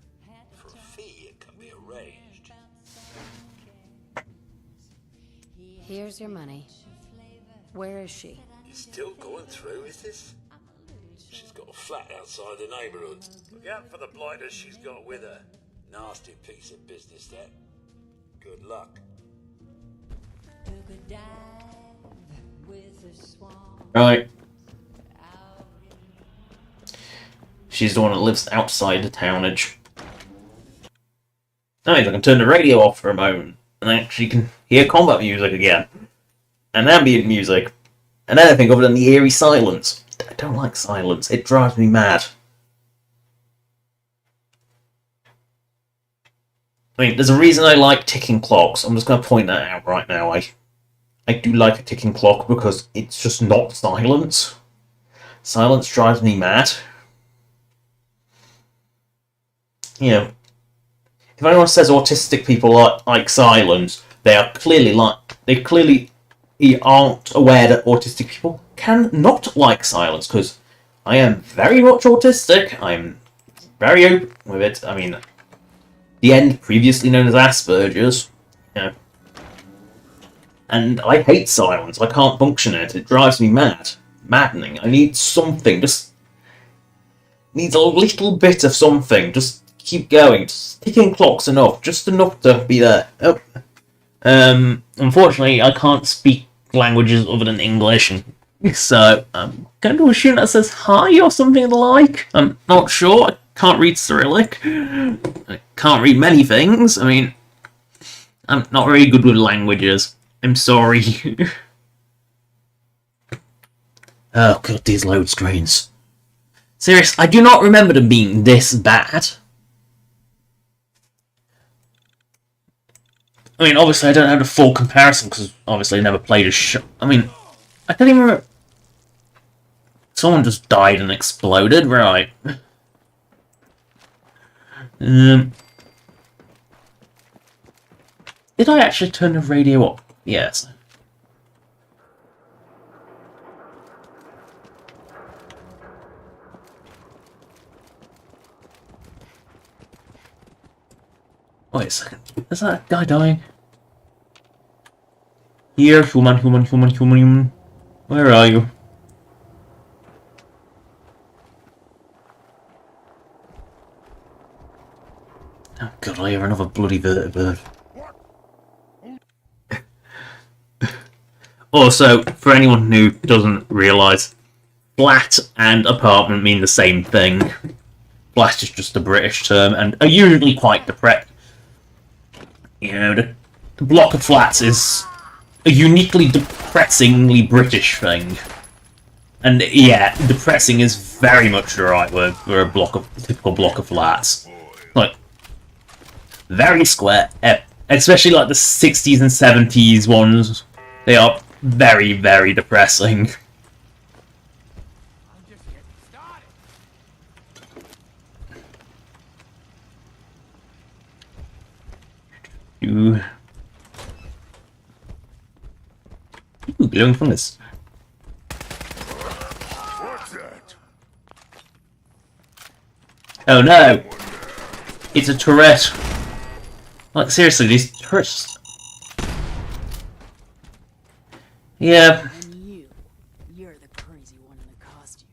for a fee it can be arranged. Here's your money. Where is she? You still going through with this? She's got a flat outside the neighborhood. Look out for the blighters she's got with her. Nasty piece of business, that. Good luck. Right. She's the one that lives outside the townage. Nice, I can turn the radio off for a moment, and I actually can hear combat music again. And ambient music. And anything other than the eerie silence. I don't like silence, it drives me mad. I mean, there's a reason I like ticking clocks. I'm just going to point that out right now. I do like a ticking clock because it's just not silence. Silence drives me mad. You know, if anyone says autistic people like silence, they clearly aren't aware that autistic people can not like silence, because I am very much autistic. I'm very open with it. I mean, the end, previously known as Asperger's, you know, and I hate silence. I can't function in it. It drives me mad. Maddening. I need something. Just needs a little bit of something. Just keep going. Just ticking clock's enough. Just enough to be there. Oh. Unfortunately, I can't speak languages other than English, so I'm going to assume that says hi or something like. I'm not sure. I can't read Cyrillic. I can't read many things. I mean, I'm not very good with languages. I'm sorry. Oh god, these load screens. Seriously, I do not remember them being this bad. I mean, obviously I don't have the full comparison, because obviously I never played a show. I mean, I don't even remember. Someone just died and exploded, right. Did I actually turn the radio up? Yes. Wait a second. Is that a guy dying? Here, human. Where are you? Oh god, I hear another bloody bird. Also, for anyone who doesn't realise, flat and apartment mean the same thing. Flat is just a British term, and are usually quite depressed. You know, the block of flats is a uniquely depressingly British thing. And yeah, depressing is very much the right word for a typical block of flats. Like, very square, especially like the 60s and 70s ones. They are very, very depressing. Ooh, glowing fungus. What's that? Oh no! It's a turret. Like, seriously, these turrets. Yeah. And you're the crazy one in the costume.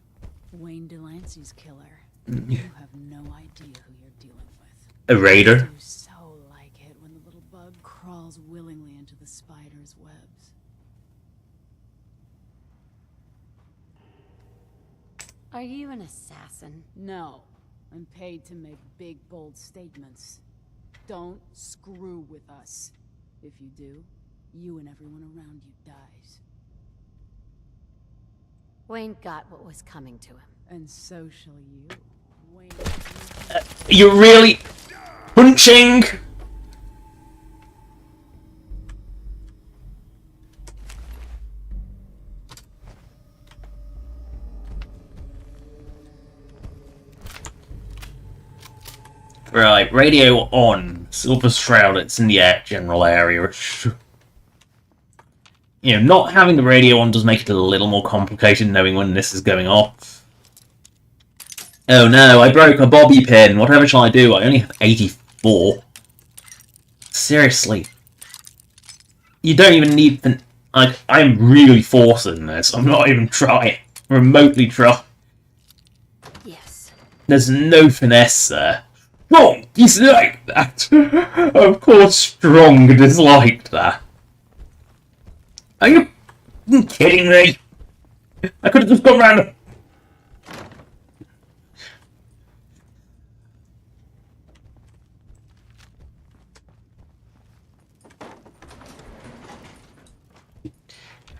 Wayne Delancey's killer. You have no idea who you're dealing with. A raider. Crawls willingly into the spider's webs. Are you an assassin? No. I'm paid to make big, bold statements. Don't screw with us. If you do, you and everyone around you dies. Wayne got what was coming to him. And so shall you. Wayne... You're really punching! Right, radio on. Silver Shroud, it's in the general area. You know, not having the radio on does make it a little more complicated knowing when this is going off. Oh no, I broke a bobby pin. Whatever shall I do? I only have 84. Seriously. You don't even need... Like, I'm really forcing this. I'm not even trying. Remotely trying. Yes. There's no finesse there. Strong disliked that. Of course, Strong disliked that. Are you kidding me? I could have just gone round.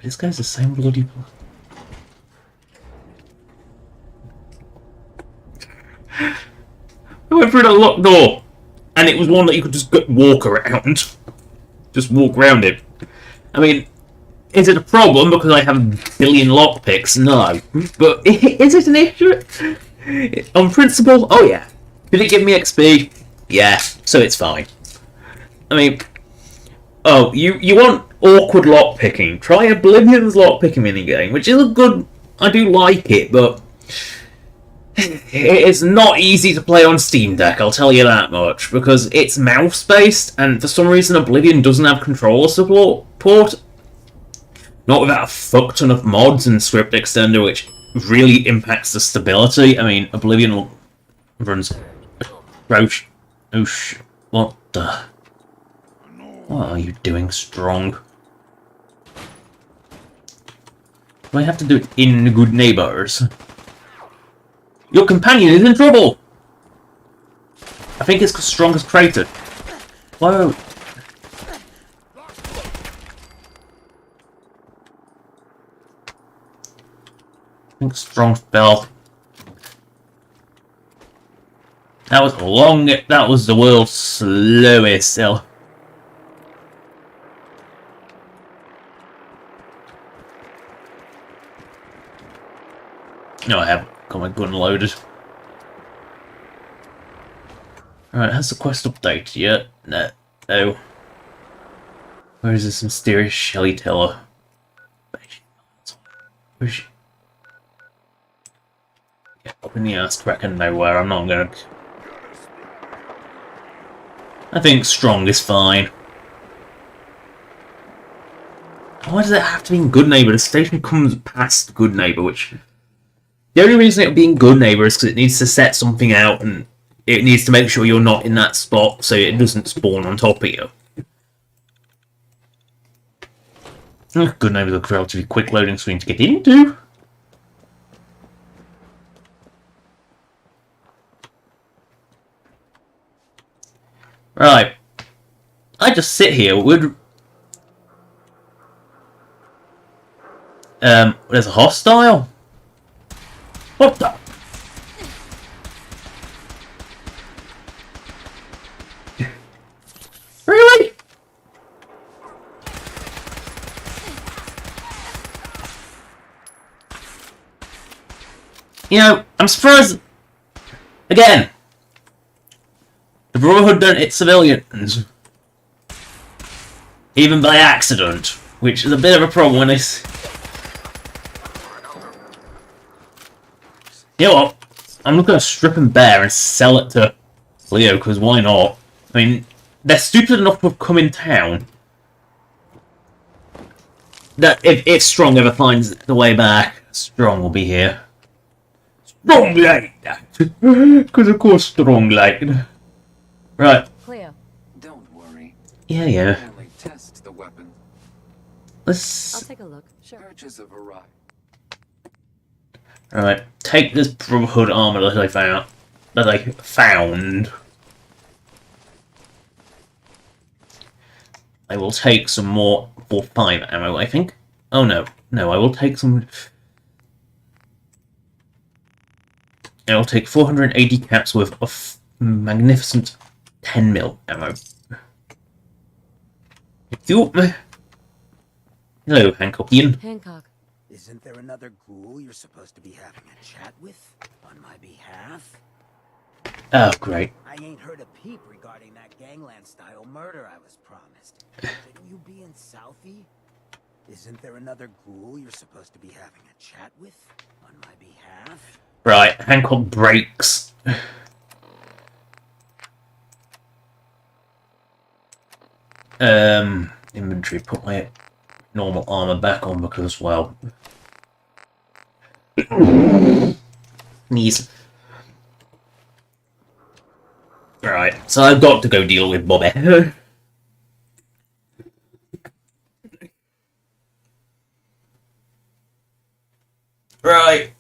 This guy's the same bloody. I went through the locked door, and it was one that you could just walk around. Just walk around it. I mean, is it a problem because I have a billion lockpicks? No. But is it an issue? On principle, oh yeah. Did it give me XP? Yeah, so it's fine. I mean, oh, you want awkward lockpicking? Try Oblivion's lockpicking minigame, which is a good. I do like it, but it is not easy to play on Steam Deck, I'll tell you that much, because it's mouse-based, and for some reason Oblivion doesn't have controller support. Not without a fuck ton of mods and script extender, which really impacts the stability. I mean, Oblivion runs... Oosh. What the... What are you doing, Strong? Do I have to do it in Good Neighbors? Your companion is in trouble! I think it's because Strong has cratered. Whoa. I think Strong fell. That was long. That was the world's slowest hill. No, I haven't got my gun loaded. Alright, has the quest updated yet? No. Where is this mysterious Shelly Teller? Where is she? Yeah, up in the ass crack of nowhere. I'm not gonna. I think Strong is fine. Why does it have to be in Good Neighbor? The station comes past Good Neighbor, which... The only reason it'll be in Good Neighbor is because it needs to set something out and it needs to make sure you're not in that spot so it doesn't spawn on top of you. Good Neighbor's a relatively quick loading screen to get into. Right. I just sit here with... there's a hostile? What the? Really? You know, I'm surprised... Again, the Brotherhood don't hit civilians. Even by accident, which is a bit of a problem when it's... You know what? I'm just going to strip him bare and sell it to Leo, because why not? I mean, they're stupid enough to have come in town. That if Strong ever finds the way back, Strong will be here. Strong like that! Because of course Strong like it. Right. Cleo. Don't worry. Yeah. Only test the weapon. I'll Let's... take a look. Sure. Purchase a variety. Alright, take this Brotherhood armor that I found. I will take some more 4.5 ammo, I think. Oh no, I will take some... I will take 480 caps worth of magnificent 10mm ammo. Hello, Hancockian. Hancock. Isn't there another ghoul you're supposed to be having a chat with on my behalf? Oh, great. I ain't heard a peep regarding that gangland-style murder I was promised. Shouldn't you be in Southie? Isn't there another ghoul you're supposed to be having a chat with on my behalf? Right, Hancock breaks. Inventory, put my normal armor back on because, well... Knees. Right, so I've got to go deal with Bobby. Right.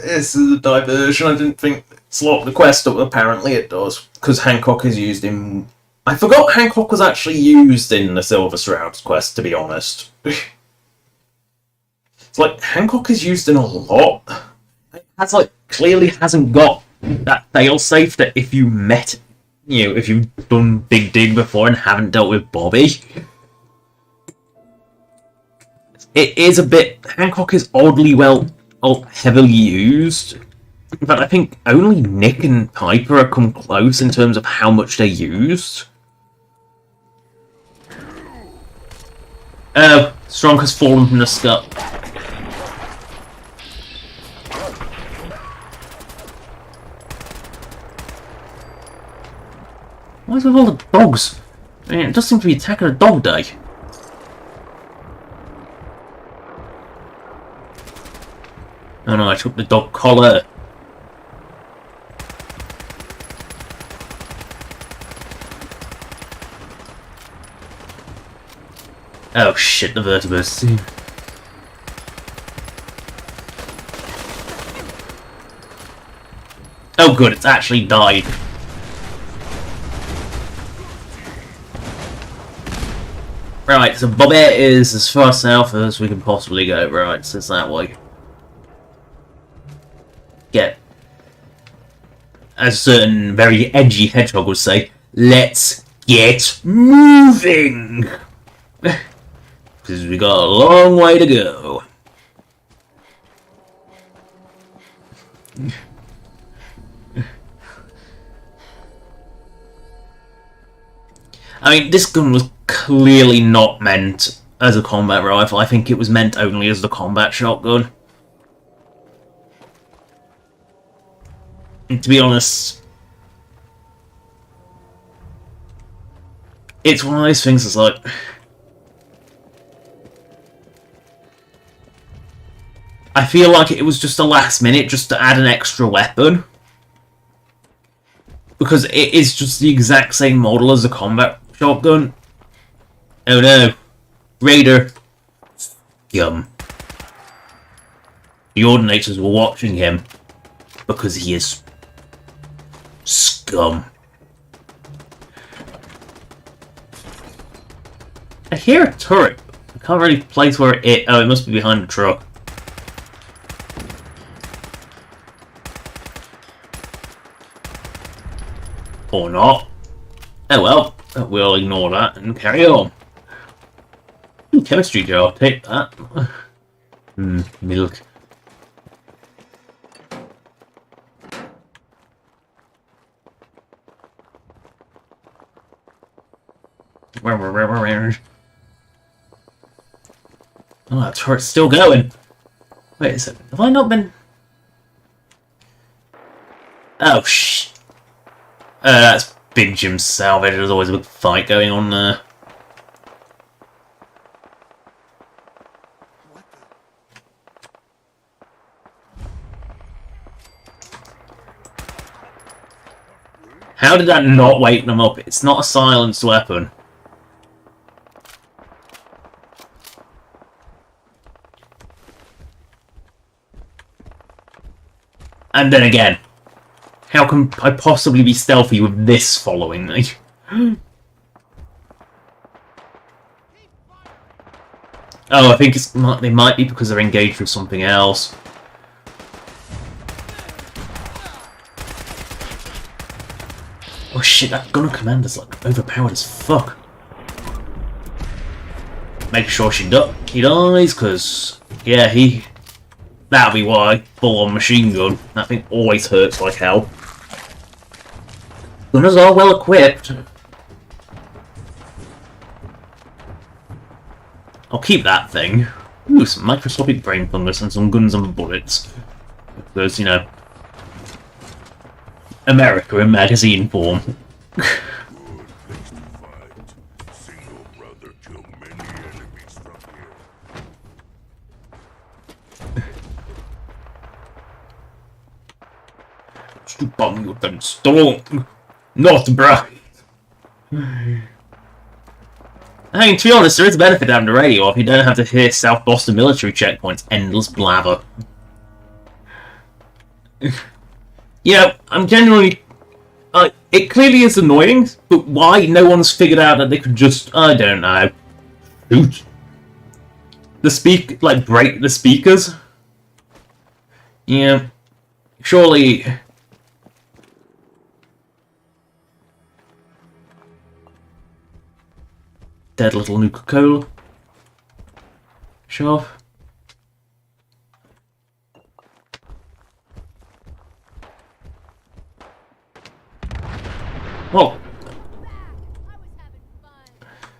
This is a diversion. I didn't think it's locked the quest up. Apparently it does. Because Hancock is used in... I forgot Hancock was actually used in the Silver Shroud's quest, to be honest. It's like, Hancock is used in a lot. It has, like, clearly hasn't got that failsafe that if you met... You know, if you've done Big Dig before and haven't dealt with Bobby... It is a bit... Hancock is oddly heavily used. But I think only Nick and Piper have come close in terms of how much they're used. Strong has fallen from the sky. What is with all the dogs? I mean, it does seem to be Attack of the Dog Day. Oh no, I took the dog collar. Oh shit, the vertebrates. Oh good, it's actually died. Right, so Bobette is as far south as we can possibly go. Right, so it's that way. Get, as a certain very edgy hedgehog would say, let's get moving! Because we got a long way to go. I mean, this gun was clearly not meant as a combat rifle. I think it was meant only as the combat shotgun. And to be honest, it's one of those things that's like... I feel like it was just a last minute just to add an extra weapon. Because it is just the exact same model as a combat shotgun. Oh no. Raider. Scum. The Ordinators were watching him. Because he is... scum. I hear a turret. I can't really place where it is. Oh, it must be behind the truck. Or not. Oh well, we'll ignore that and carry on. Chemistry jar, take that. Milk. Oh, that turret's still going. Wait a second, have I not been... Oh, that's Big Jim's salvage. There's always a big fight going on there. How did that not wake them up? It's not a silenced weapon. And then again, how can I possibly be stealthy with this following me? Oh, I think they might be because they're engaged with something else. Oh shit, that Gunner Commander's like overpowered as fuck. Make sure he dies, because, yeah, that'll be why. Full-on machine gun. That thing always hurts like hell. Gunners are well equipped. I'll keep that thing. Ooh, some microscopic brain thunders and some guns and bullets. Because, you know, America in magazine form. Bomb you been strong, not bright. I mean, to be honest, there is a benefit to having the radio off. You don't have to hear South Boston military checkpoints endless blather. Yeah, I'm genuinely... it clearly is annoying, but why no one's figured out that they could just, I don't know, shoot the break the speakers? Yeah, surely... Dead little Nuka-Cola shop. Oh!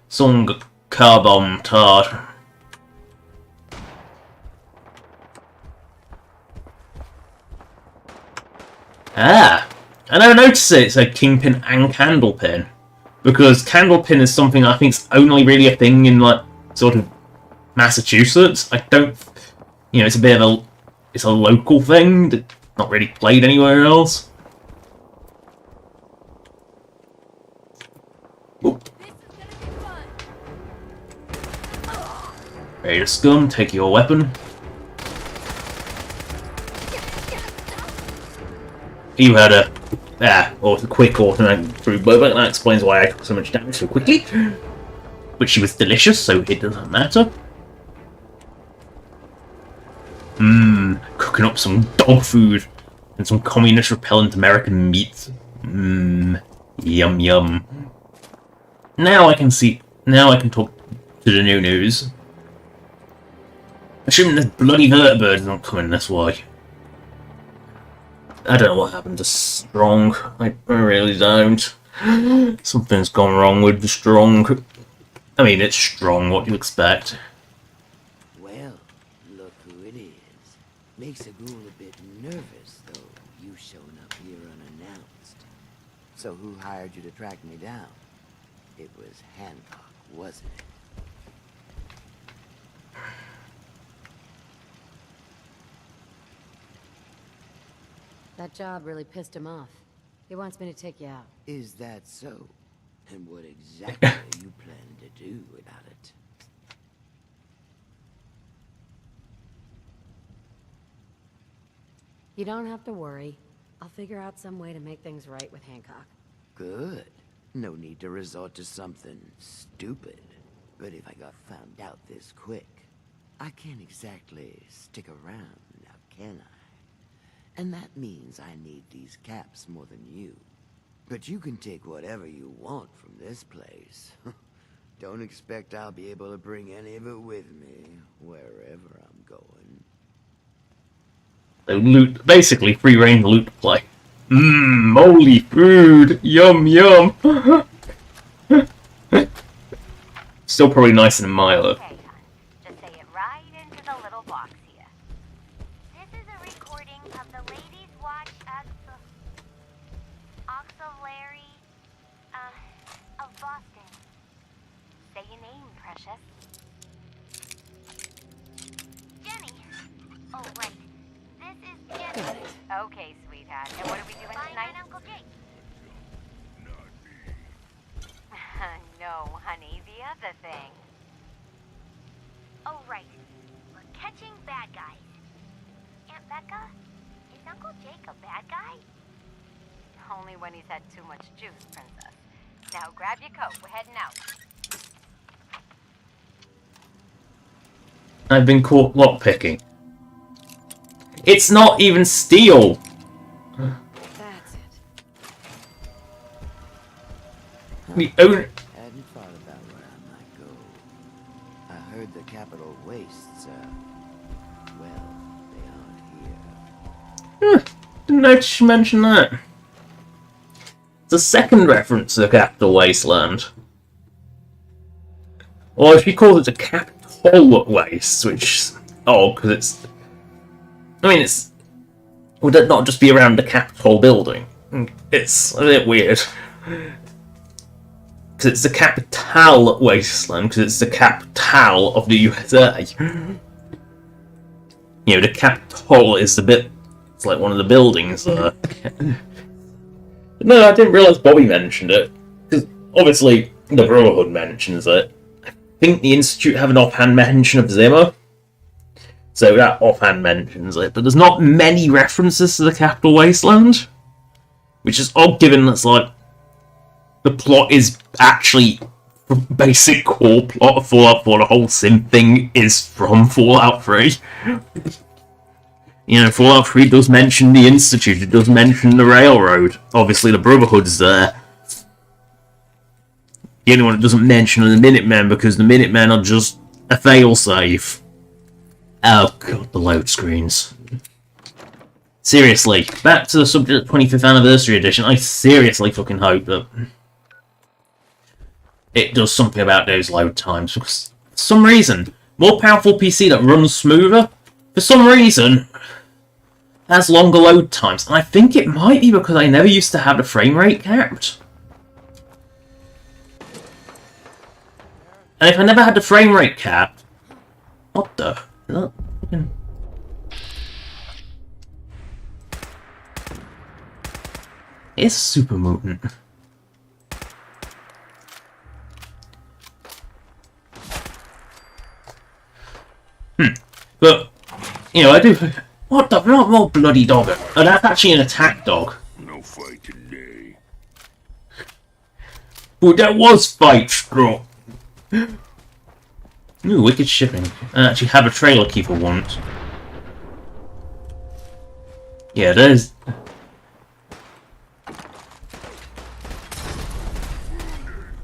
Someone got car bombed hard. Ah! I never noticed it said Kingpin and Candlepin. Because Candlepin is something I think is only really a thing in, like, sort of Massachusetts. I don't... You know, it's a bit of a... It's a local thing that's not really played anywhere else. Ooh. Ready to scum, take your weapon. You had a... or a quick automatic through Boba, that explains why I took so much damage so quickly. But she was delicious, so it doesn't matter. Cooking up some dog food and some communist repellent American meat. Yum yum. Now I can talk to the new news. Assuming this bloody vertibird is not coming this way. I don't know what happened to Strong. I really don't. Something's gone wrong with the Strong. I mean, it's Strong, what do you expect? Well, look who it is. Makes a ghoul a bit nervous, though, you showing up here unannounced. So who hired you to track me down? It was Hancock, wasn't it? That job really pissed him off. He wants me to take you out. Is that so? And what exactly are you planning to do about it? You don't have to worry. I'll figure out some way to make things right with Hancock. Good. No need to resort to something stupid. But if I got found out this quick, I can't exactly stick around now, can I? And that means I need these caps more than you. But you can take whatever you want from this place. Don't expect I'll be able to bring any of it with me, wherever I'm going. So loot, basically free reign loot play. Moldy food! Yum yum! Still probably nicer than Milo. Okay, just say it right into the little box here. This is a recording of the Ladies Watch Auxiliary of Boston. Say your name, precious. Jenny. Oh, right. This is Jenny. Okay, sweetheart. And what are we doing tonight? Uncle Jake. No, honey, the other thing. Oh, right. We're catching bad guys. Aunt Becca, is Uncle Jake a bad guy? Only when he's had too much juice, princess. Now grab your coat. We're heading out. I've been caught lockpicking. It's not even steel! That's it. We own... Hadn't thought about where I might go. I heard the capital wastes, well, they aren't here. Didn't notice you mention that. It's a second reference to the Capital Wasteland. Or if you call it the Capitol Waste, which... Oh, because it's... I mean, it's... Would it not just be around the Capitol building? It's a bit weird. Because it's the Capital Wasteland, because it's the capital of the USA. You know, the Capitol is the bit... It's like one of the buildings there. No, I didn't realise Bobby mentioned it. Because obviously, the Brotherhood mentions it. I think the Institute have an offhand mention of Zimmer. So that offhand mentions it, but there's not many references to the Capital Wasteland, which is odd given that's like the plot is actually the basic core plot of Fallout 4. The whole sim thing is from Fallout 3. You know, Fallout 3 does mention the Institute, it does mention the Railroad. Obviously, the Brotherhood's there. The only one that doesn't mention are the Minutemen, because the Minutemen are just a failsafe. Oh god, the load screens. Seriously, back to the subject of 25th Anniversary Edition, I seriously fucking hope that it does something about those load times, because for some reason, more powerful PC that runs smoother, for some reason, has longer load times, and I think it might be because I never used to have the frame rate capped. And if I never had the frame rate capped, what the? It's super mutant. But, you know, I do... What the... Not more bloody dog. Oh, that's actually an attack dog. No fight today. But that was fight, straw. Ooh, wicked shipping. I actually have a trailer key for once. Yeah, there's...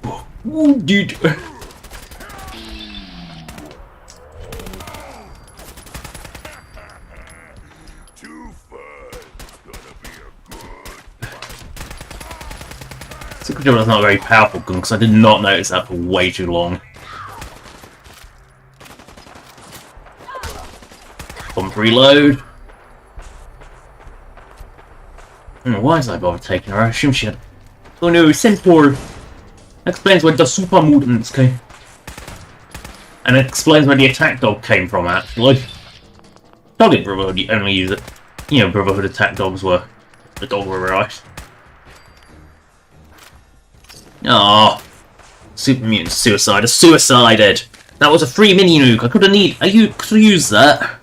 Oh, dude. It's a good job that's not a very powerful gun, because I did not notice that for way too long. Pump reload. Why is I bother taking her? I assume she had... Oh no, Centaur! That explains where the super mutants came. And it explains where the attack dog came from, actually. Dog in Brotherhood, you only use it. You know, Brotherhood attack dogs were... The dog were right. Ah, super mutant suicide. Suicided. That was a free mini-nuke. I could have used that.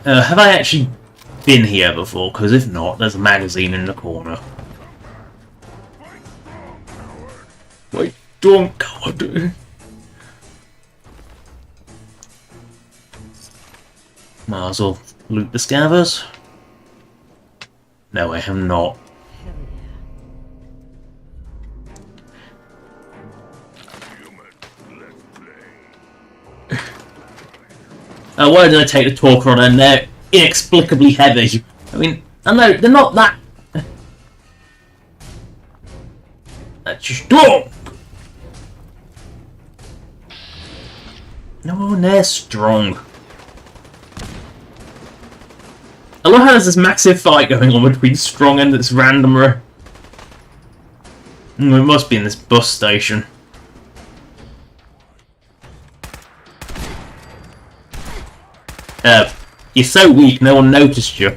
Have I actually been here before? Because if not, there's a magazine in the corner. Wait, don't God. Might as well loot the scavers. No, I am not. Why did I take the talker on and they're inexplicably heavy? I mean, I know, they're not that... That's just... Oh! No, they're strong. I love how there's this massive fight going on between Strong and this randomer. It must be in this bus station. You're so weak, no one noticed you.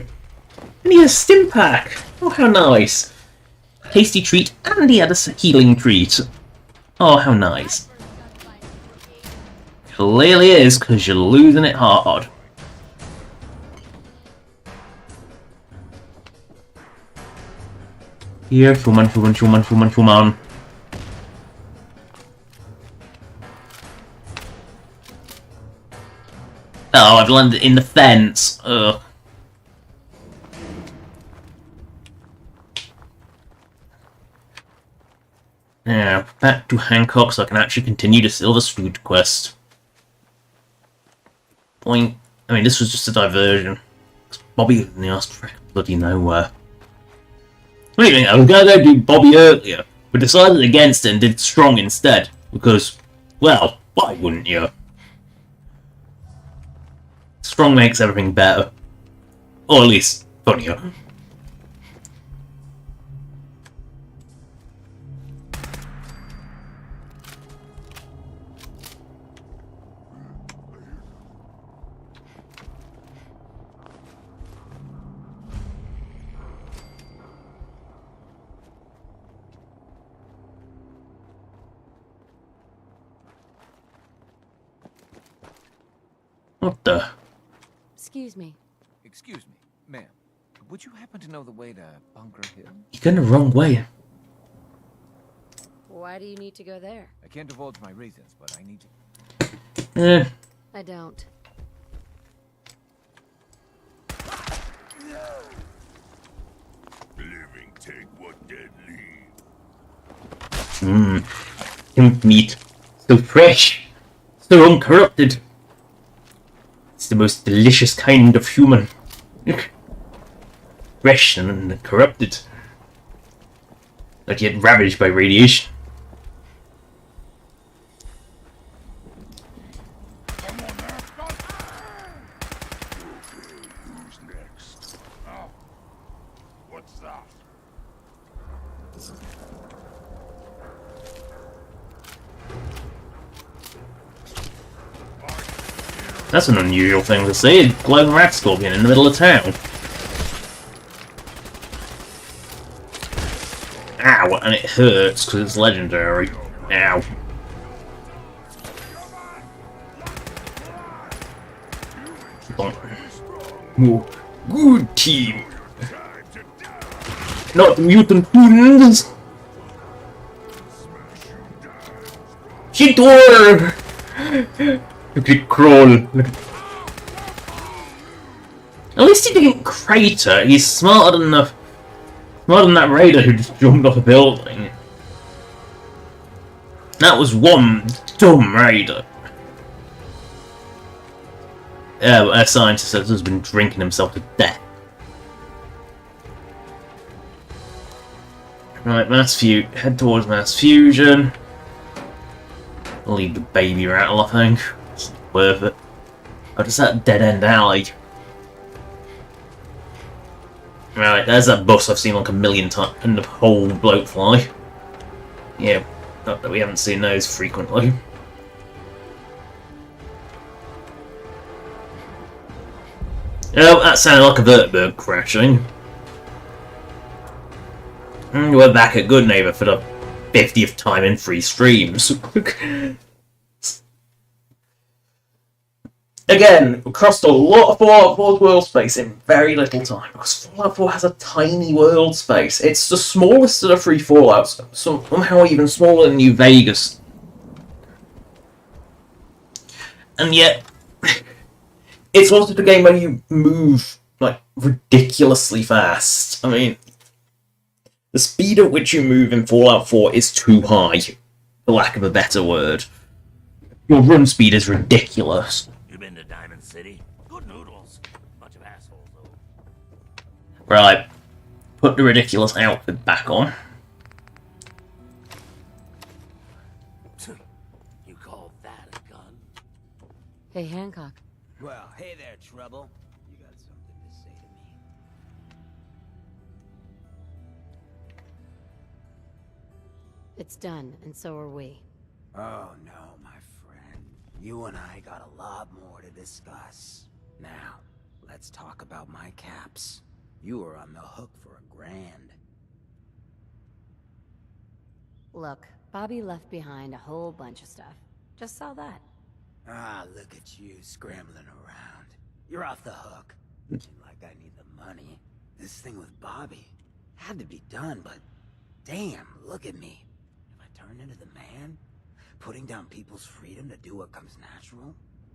And he has a stim pack! Oh, how nice. Tasty treat, and he had a healing treat. Oh, how nice. Clearly is, because you're losing it hard. Here, human. Oh, I've landed in the fence. Ugh. Now, back to Hancock so I can actually continue the Silver Street quest. I mean, this was just a diversion. Bobby was in the ass bloody nowhere. What do you think? I was going to go do Bobby earlier, but decided against it and did Strong instead. Because, well, why wouldn't you? Strong makes everything better. Or at least, funnier. What the? Excuse me. Excuse me, ma'am. Would you happen to know the way to Bunker Hill? You're going the wrong way. Why do you need to go there? I can't divulge my reasons, but I need to. I don't. Living take what dead leave. Hemp meat. So fresh. So uncorrupted. It's the most delicious kind of human. Fresh and corrupted. Not yet ravaged by radiation. Who's next? Oh, what's that? That's an unusual thing to see. A glowing rat scorpion in the middle of town. Ow, and it hurts because it's legendary. Ow. Oh, good team. Not mutant humans. Shit! Look at it crawl. Look at... At least he didn't crater. He's smarter than that raider who just jumped off a building. That was one dumb raider. A scientist has been drinking himself to death. Right, head towards mass fusion. Leave the baby rattle, I think. It's worth it. Oh, just that dead-end alley. Right, there's that bus I've seen like a million times in the whole bloke fly. Yeah, not that we haven't seen those frequently. Oh, that sounded like a vertibird crashing. We're back at Good Neighbor for the 50th time in 3 streams. Again, we crossed a lot of Fallout 4's world space in very little time, because Fallout 4 has a tiny world space. It's the smallest of the 3 Fallouts, somehow even smaller than New Vegas. And yet, it's also the game where you move, like, ridiculously fast. I mean, the speed at which you move in Fallout 4 is too high, for lack of a better word. Your run speed is ridiculous. You been to Diamond City? Good noodles. Bunch of assholes, though. Right. Put the ridiculous outfit back on. You call that a gun? Hey, Hancock. Well, hey there, Trouble. You got something to say to me? It's done, and so are we. Oh no, my friend. You and I got a lot more to discuss. Now, let's talk about my caps. You were on the hook for $1,000. Look, Bobby left behind a whole bunch of stuff. Just saw that. Ah, look at you scrambling around. You're off the hook. Seem like I need the money. This thing with Bobby had to be done, but damn, look at me. If I turn into the man, putting down people's freedom to do what comes natural,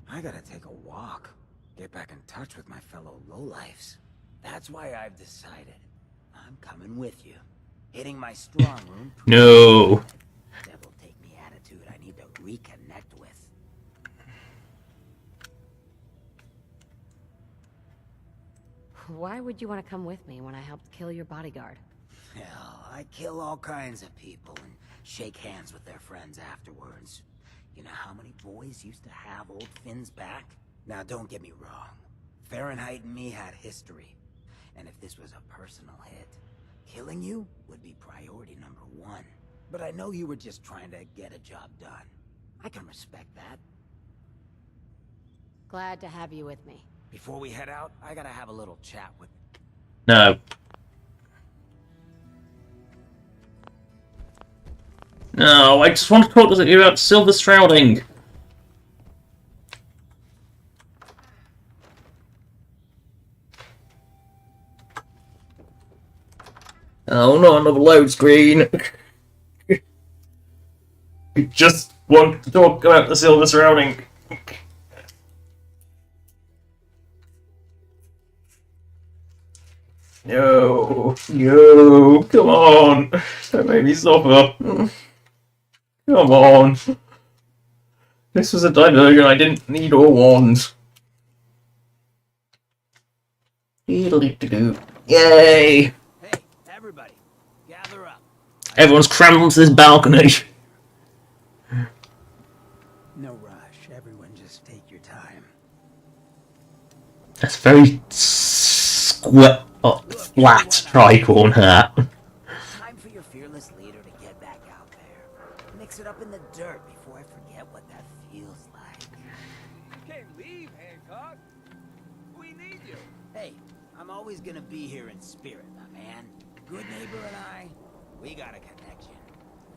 I gotta take a walk. Get back in touch with my fellow lowlifes. That's why I've decided I'm coming with you. Hitting my strong room. No. Devil take me attitude I need to reconnect with. Why would you want to come with me when I helped kill your bodyguard? Hell, I kill all kinds of people and shake hands with their friends afterwards. You know how many boys used to have old Finn's back? Now don't get me wrong. Fahrenheit and me had history. And if this was a personal hit, killing you would be priority number 1. But I know you were just trying to get a job done. I can respect that. Glad to have you with me. Before we head out, I gotta have a little chat with... No. No, I just want to talk to you about silver shrouding. Oh no, another load screen. We just want to talk about the silver surrounding. No, no, come on. Don't make me suffer. Come on. This was a diversion I didn't need or want. Yay! Hey, everybody, gather up. Everyone's crammed onto this balcony. No rush. Everyone just take your time. That's very flat tricorn hat. Time for your fearless leader to get back out there. Mix it up in the dirt before I forget what that feels like. You can't leave, Hancock. We need you. Hey, I'm always gonna be here in spirit, my man. Good neighbor and I, we got a connection.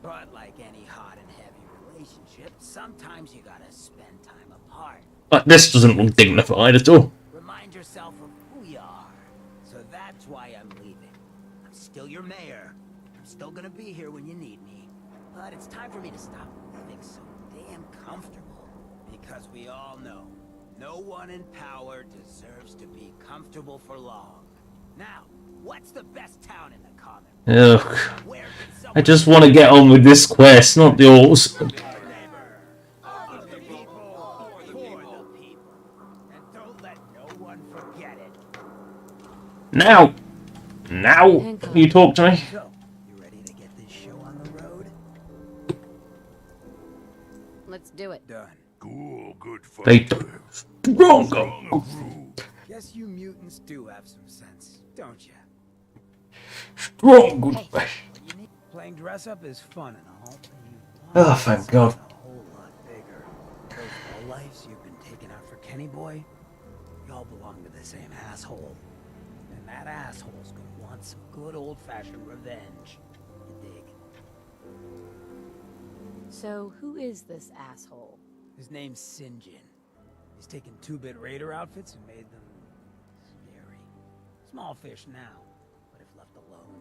But like any hot and heavy relationship, sometimes you gotta spend time apart. Like, this doesn't look dignified at all. Remind yourself of who you are. So that's why I'm leaving. I'm still your mayor. I'm still gonna be here when you need me. But it's time for me to stop living so damn comfortable. Because we all know, no one in power deserves to be comfortable for long. Now, what's the best town in the comic? Ugh. I just want to get on with this quest, not yours. Now you talk to me. So, you ready to get this show on the road? Let's do it. Done. Cool, good They fighter. strong. Guess you mutants do have some sense, don't you? Strong good fight. Playing dress up is fun and all. Oh, thank God. A whole lot bigger. Those low lives you've been taking out for Kenny Boy, y'all belong to the same asshole. And that asshole's gonna want some good old-fashioned revenge. You dig? So, who is this asshole? His name's Sinjin. He's taken 2-bit raider outfits and made them scary. Small fish now, but if left alone.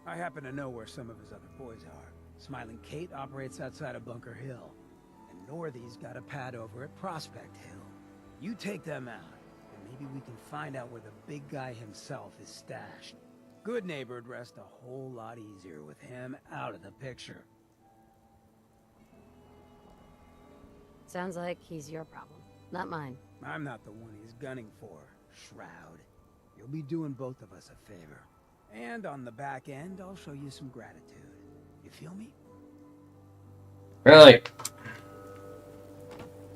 I happen to know where some of his other boys are. Smiling Kate operates outside of Bunker Hill, and Northy's got a pad over at Prospect Hill. You take them out, and maybe we can find out where the big guy himself is stashed. Good neighbor'd rest a whole lot easier with him out of the picture. Sounds like he's your problem, not mine. I'm not the one he's gunning for, Shroud. You'll be doing both of us a favor. And on the back end, I'll show you some gratitude. You feel me? Right.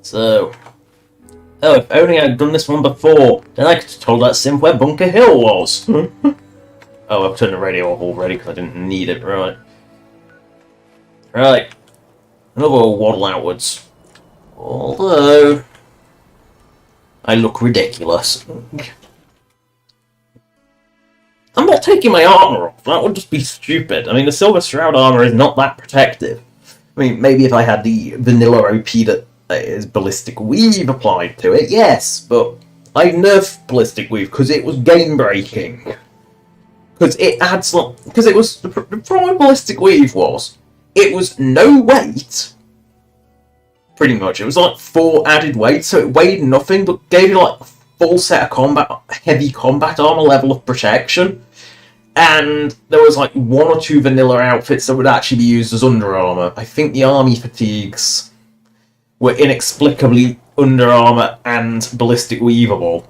So. Oh, if only I'd done this one before. Then I could have told that simp where Bunker Hill was. Oh, I've turned the radio off already because I didn't need it. Right. Right. Another waddle outwards. Although I look ridiculous. I'm not taking my armor off. That would just be stupid. I mean, the Silver Shroud armor is not that protective. I mean, maybe if I had the vanilla OP that is Ballistic Weave applied to it, yes, but I nerfed Ballistic Weave because it was game breaking. Because it adds, because it was, the problem with Ballistic Weave was, it was no weight. Pretty much. It was like 4 added weight, so it weighed nothing, but gave you like a full set of heavy combat armor level of protection. And there was like 1 or 2 vanilla outfits that would actually be used as Under Armour. I think the army fatigues were inexplicably Under Armour and Ballistic Weavable.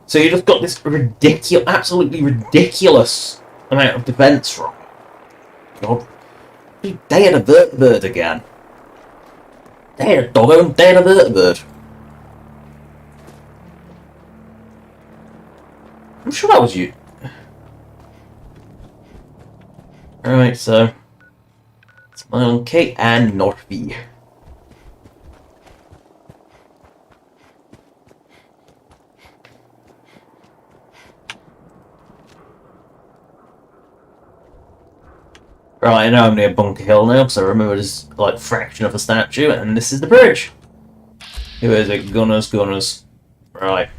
So you just got this absolutely ridiculous amount of defense from it. God. They had a vertibird again. They had a doggo and they had a vertibird. I'm sure that was you. Alright, so Smile Kate and Norby. Right, I know I'm near Bunker Hill now, so I remember this like fraction of a statue, and this is the bridge. Who is it? Gunners. Right.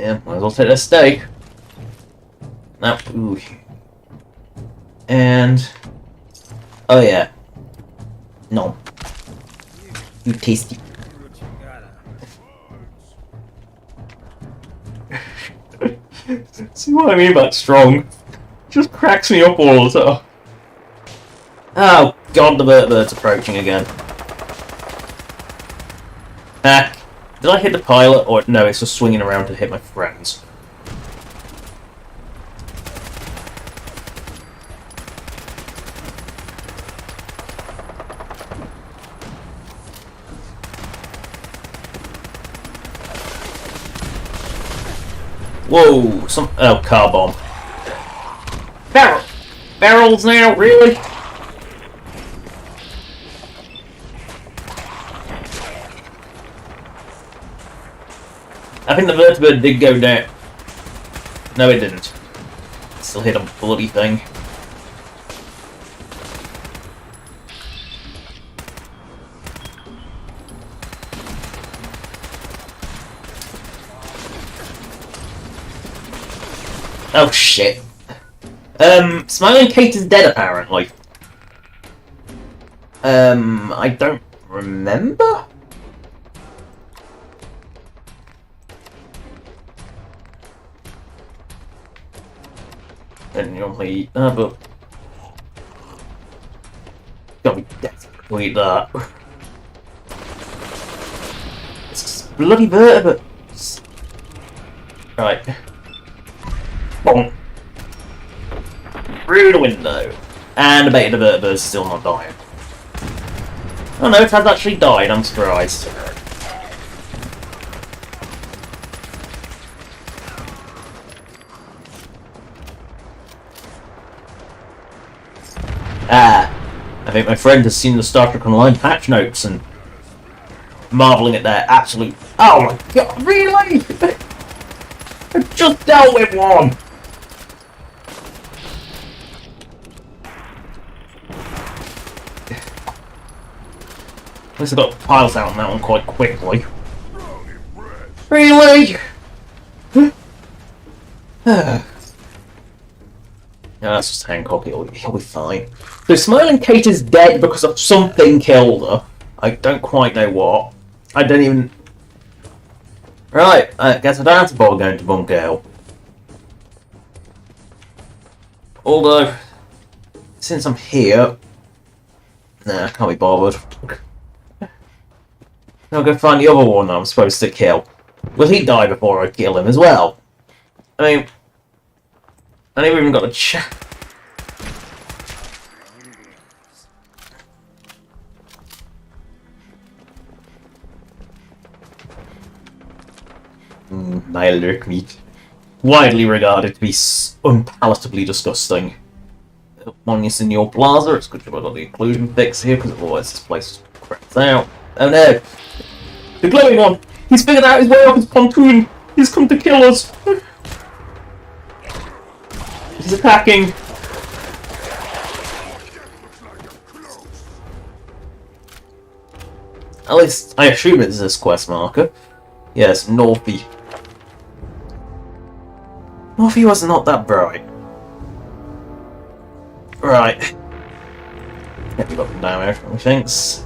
Yeah, might as well take that steak. Now, ooh. And... oh yeah. No. You tasty. See what I mean about strong? Just cracks me up all the time. Oh god, the bird's approaching again. Ah, did I hit the pilot, or no, it's just swinging around to hit my friends. Whoa, oh, car bomb. Barrels now, really? I think the vertibird did go down. No, it didn't. Still hit a bloody thing. Oh shit. Smiling Kate is dead apparently. I don't remember? And normally, but gotta be definitely that. It's bloody vertebrates. Right. Bonk. Through the window. And the beta vertebrate's still not dying. Oh no, it has actually died, I'm surprised. Ah, I think my friend has seen the Star Trek Online patch notes and marvelling at their absolute... oh my god, really? I just dealt with one! At least I got piles out on that one quite quickly. Really? Yeah, that's just Hancock, he'll be fine. So Smiling Kate is dead because of something killed her. I don't quite know what. I don't even... right, I guess I don't have to bother going to Bunker Hill. Although, since I'm here... nah, I can't be bothered. I'll go find the other one I'm supposed to kill. Will he die before I kill him as well? I mean... I never even got a chat. Mild jerk meat. Widely regarded to be unpalatably disgusting. One is in your plaza, it's good job I got the occlusion fix here, because otherwise this place cracks out. Oh no! The glowing one! He's figured out his way off his pontoon! He's come to kill us! He's attacking! At least, I assume it's this quest marker. Yes, Northy. Northy was not that bright. Right. Get me up and down here, methinks.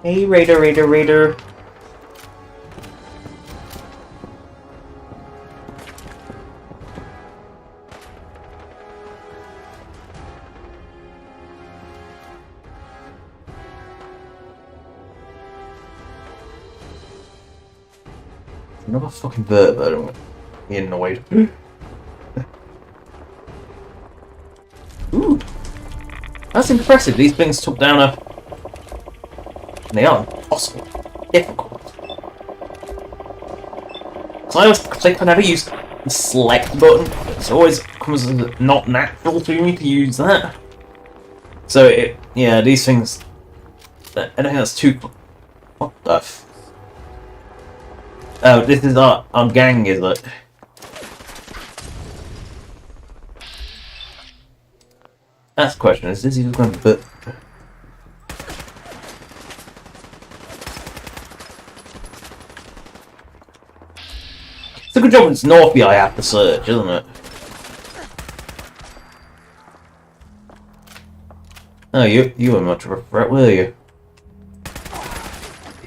Hey, Raider. Another fucking vertibird, I'm getting annoyed. Ooh, That's impressive. These things took down a... They are impossible. Difficult. So I always think I never use the select button. It always comes as not natural to me to use that. So, yeah, these things... I don't think that's too... What the f... Oh, this is our gang, is it? That's the question, is this even going to... It's a good job it's Northby I have to search, isn't it? Oh, you were much of a threat, were you?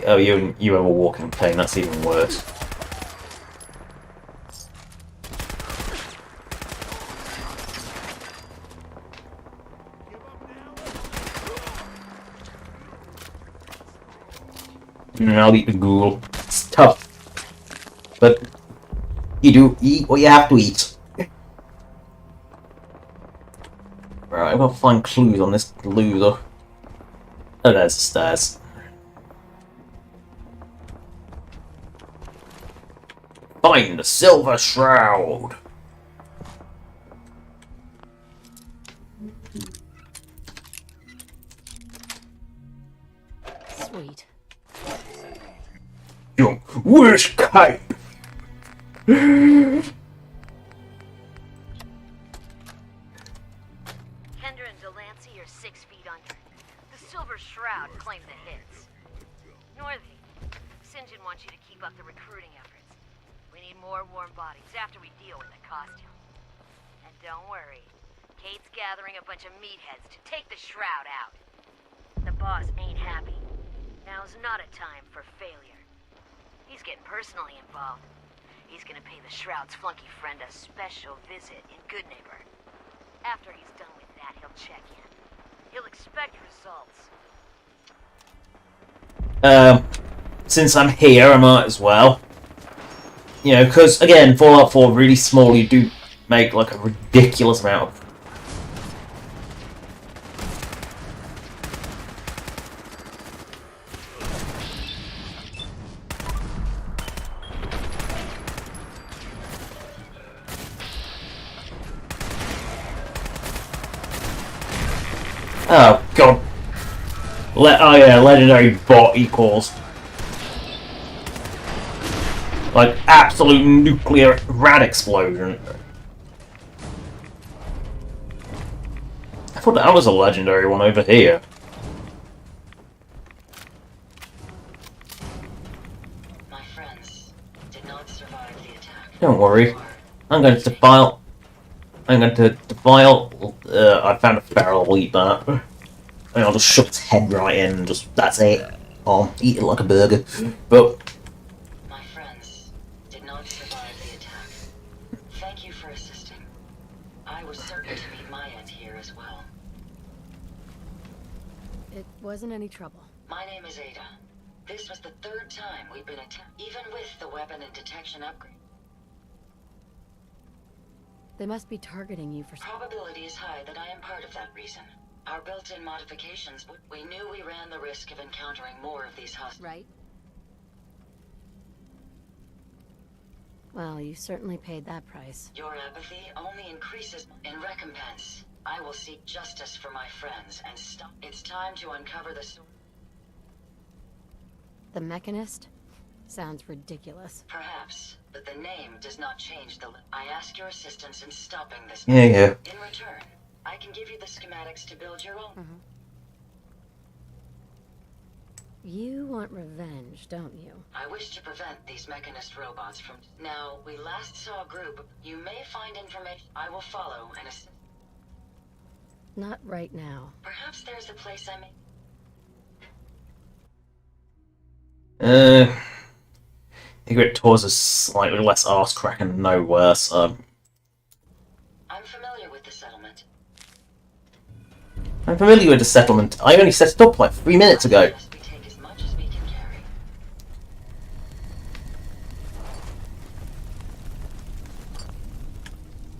Oh, you have a walking pain, that's even worse. I'll eat the ghoul. It's tough. But you do eat what you have to eat. Right, I've got to find clues on this loser. Oh, there's the stairs. Find the silver shroud. Sweet. Your worst cape. Kendra and Delancey are 6 feet under. The silver shroud claimed the hits. Northby, St. John wants you to keep up the recruiting efforts. We need more warm bodies after we deal with the costume. And don't worry, Kate's gathering a bunch of meatheads to take the shroud out. The boss ain't happy. Now's not a time for failure. He's getting personally involved. He's gonna pay the Shroud's flunky friend a special visit in Goodneighbor. After he's done with that, he'll check in. He'll expect results. Since I'm here, I might as well. You know, because, again, Fallout 4 really small, you do make, like, a ridiculous amount of... Oh, God. Oh, yeah, legendary bot equals... like, absolute nuclear rad explosion. I thought that was a legendary one over here. My friends did not survive the attack. Don't worry. I'm going to defile... I found a barrel, I'll eat that. And I'll just shove its head right in and just... that's it. I'll eat it like a burger. But... My friends did not survive the attack. Thank you for assisting. I was certain to meet my end here as well. It wasn't any trouble. My name is Ada. This was the 3rd time we've been attacked, even with the weapon and detection upgrade. They must be targeting you for... Probability is high that I am part of that reason. Our built-in modifications, we knew we ran the risk of encountering more of these hostiles. Right? Well, you certainly paid that price. Your apathy only increases. In recompense, I will seek justice for my friends and stop. It's time to uncover the... The Mechanist? Sounds ridiculous. Perhaps, but the name does not change the... I ask your assistance in stopping this... Yeah. In return, I can give you the schematics to build your own... You want revenge, don't you? I wish to prevent these Mechanist robots from... Now, we last saw a group. You may find information. I will follow and assist... Not right now. Perhaps there's a place I may... Egret Tours is slightly less arse-cracking and no worse. I'm familiar with the settlement. I'm familiar with the settlement. I only set it up like 3 minutes ago. We take as much as we can carry.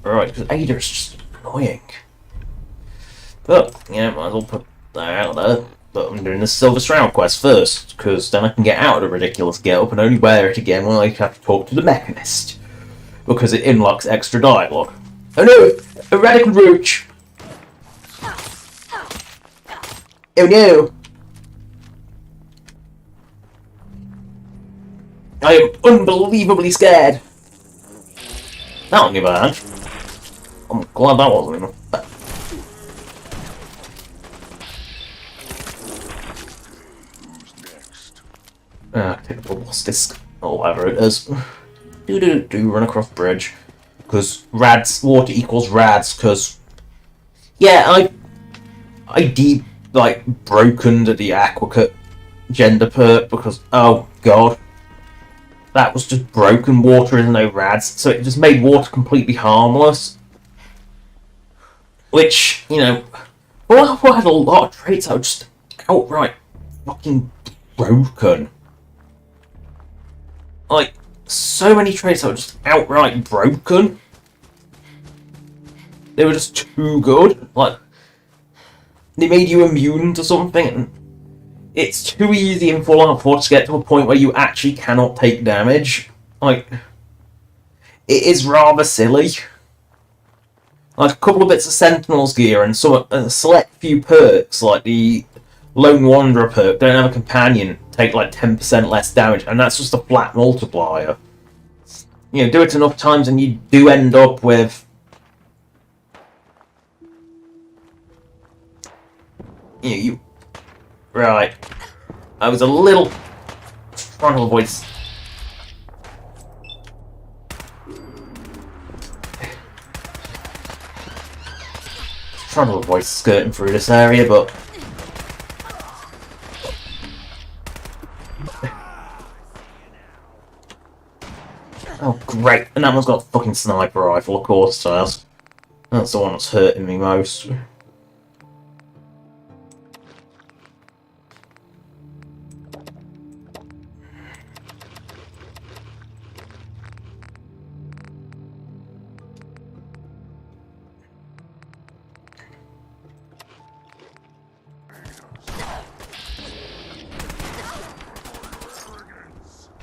Right, because Ada is just annoying. But, yeah, might as well put that out there. But I'm doing the Silver Shroud quest first, because then I can get out of the ridiculous get-up and only wear it again when I have to talk to the Mechanist. Because it unlocks extra dialogue. Oh no! A radical roach! Oh no! I am unbelievably scared! That won't be bad. I'm glad that wasn't enough. Take the lost disc, or whatever it is. Do run across the bridge. Because rads, water equals rads, because... Yeah, I deep, like, broken the Aquacut gender perk, because, oh god. That was just broken water and no rads, so it just made water completely harmless. Which, you know, well, I had a lot of traits that were just outright fucking broken. Like, so many traits that were just outright broken. They were just too good. Like, they made you immune to something, and it's too easy in Fallout 4 to get to a point where you actually cannot take damage. Like, it is rather silly. Like, a couple of bits of Sentinel's gear and some a select few perks, like the Lone Wanderer perk, don't have a companion, take like 10% less damage, and that's just a flat multiplier. You know, do it enough times and you do end up with... You right. I was a little... trying to avoid... trying to avoid skirting through this area, but... Oh, great. And that one's got a fucking sniper rifle, of course it has. That's the one that's hurting me most.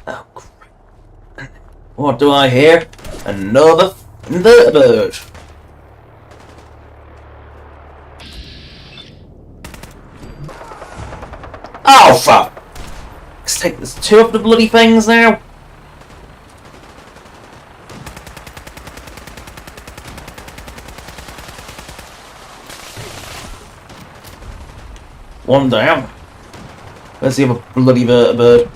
Oh, great. What do I hear? Another bird. Oh, fuck! Let's take this two of the bloody things now. One down. Where's the other bloody bird?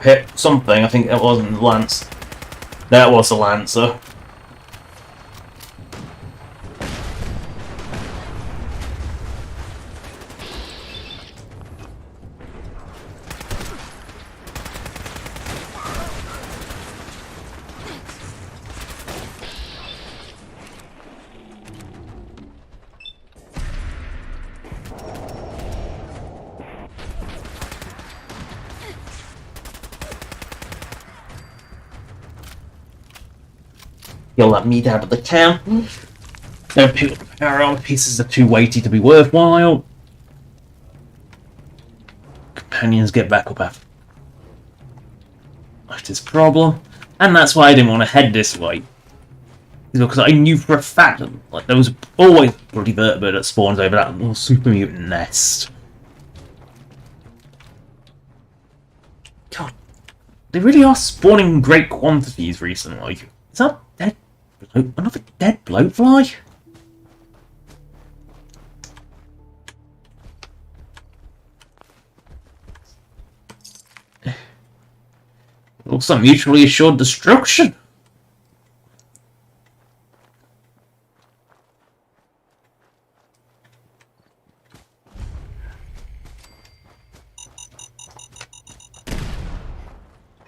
Hit something, I think it wasn't Lance. That was a Lancer. You'll let me down to the town. Don't pick up the power armor pieces are too weighty to be worthwhile. Companions get back up after. That is a problem. And that's why I didn't want to head this way. Because I knew for a fact that like, there was always a bloody vertebrate that spawns over that little super mutant nest. God, they really are spawning in great quantities recently. Is that dead? Another dead bloatfly? Looks like mutually assured destruction.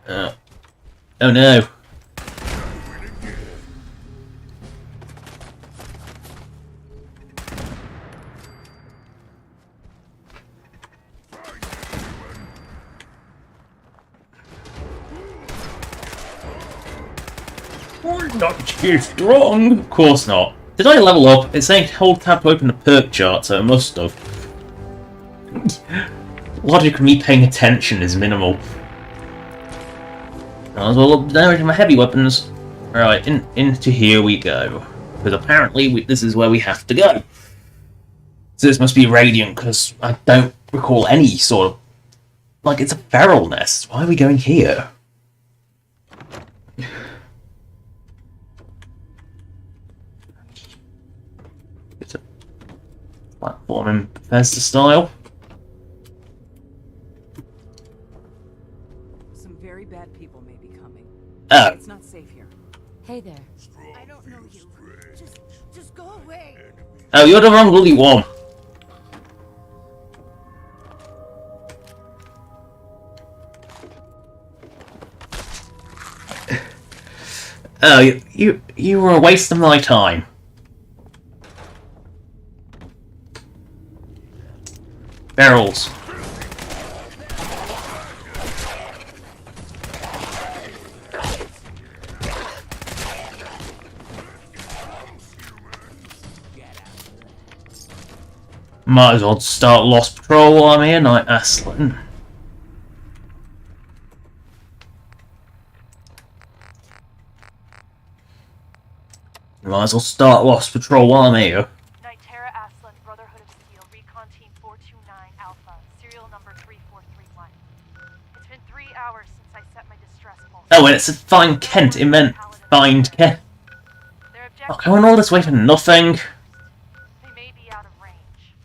Oh no. Not too strong. Of course not. Did I level up? It's saying hold tab to open the perk chart, so it must have. Logic of me paying attention is minimal. Might as well up damage my heavy weapons. Right, into here we go. Because apparently this is where we have to go. So this must be Radiant, because I don't recall any sort of... Like, it's a feral nest. Why are we going here? It's a platform in Bethesda style. Some very bad people may be coming. Oh. It's not safe here. Hey there. I don't know you. Just go away. Oh, you're the wrong bloody one. Oh, you were a waste of my time. Barrels. Might as well start Lost Patrol while I'm here, Night Aslan. Might as well start Lost Patrol while I'm here. Nightera Aslan, Brotherhood of Steel, Recon Team 429 Alpha, serial number 3431. It's been 3 hours since I set my distress pulse. Oh, and it's a Find Kent. It meant Find Kent. Oh, going all this way for nothing. They may be out of range.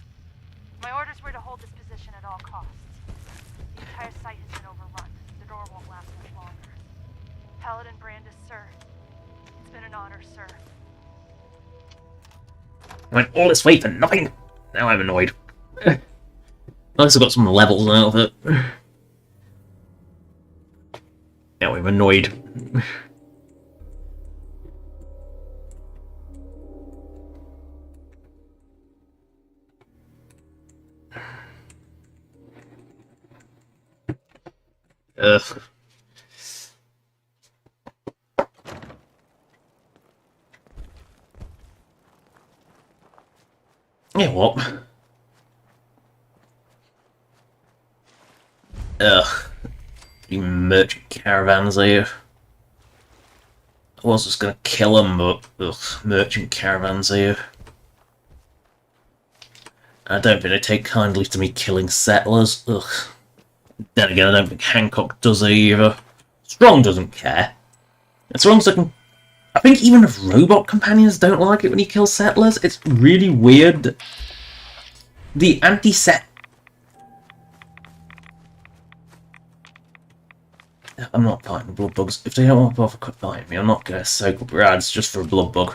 My orders were to hold this position at all costs. The entire site has been overrun. The door won't last much longer. Paladin Brandis, sir. It's been an honor, sir. I went all this way for nothing. Now I'm annoyed. At least I got some levels out of it. Now I'm annoyed. Ugh. Yeah, what? Ugh. You merchant caravans here. I was just gonna kill them, but ugh, merchant caravans here. I don't think they take kindly to me killing settlers. Ugh. Then again, I don't think Hancock does either. Strong doesn't care. As long as I can... I think even if robot companions don't like it when you kill settlers, it's really weird. The anti-set... I'm not fighting blood bugs. If they don't want to bother fighting me, I'm not going to soak up rads just for a blood bug.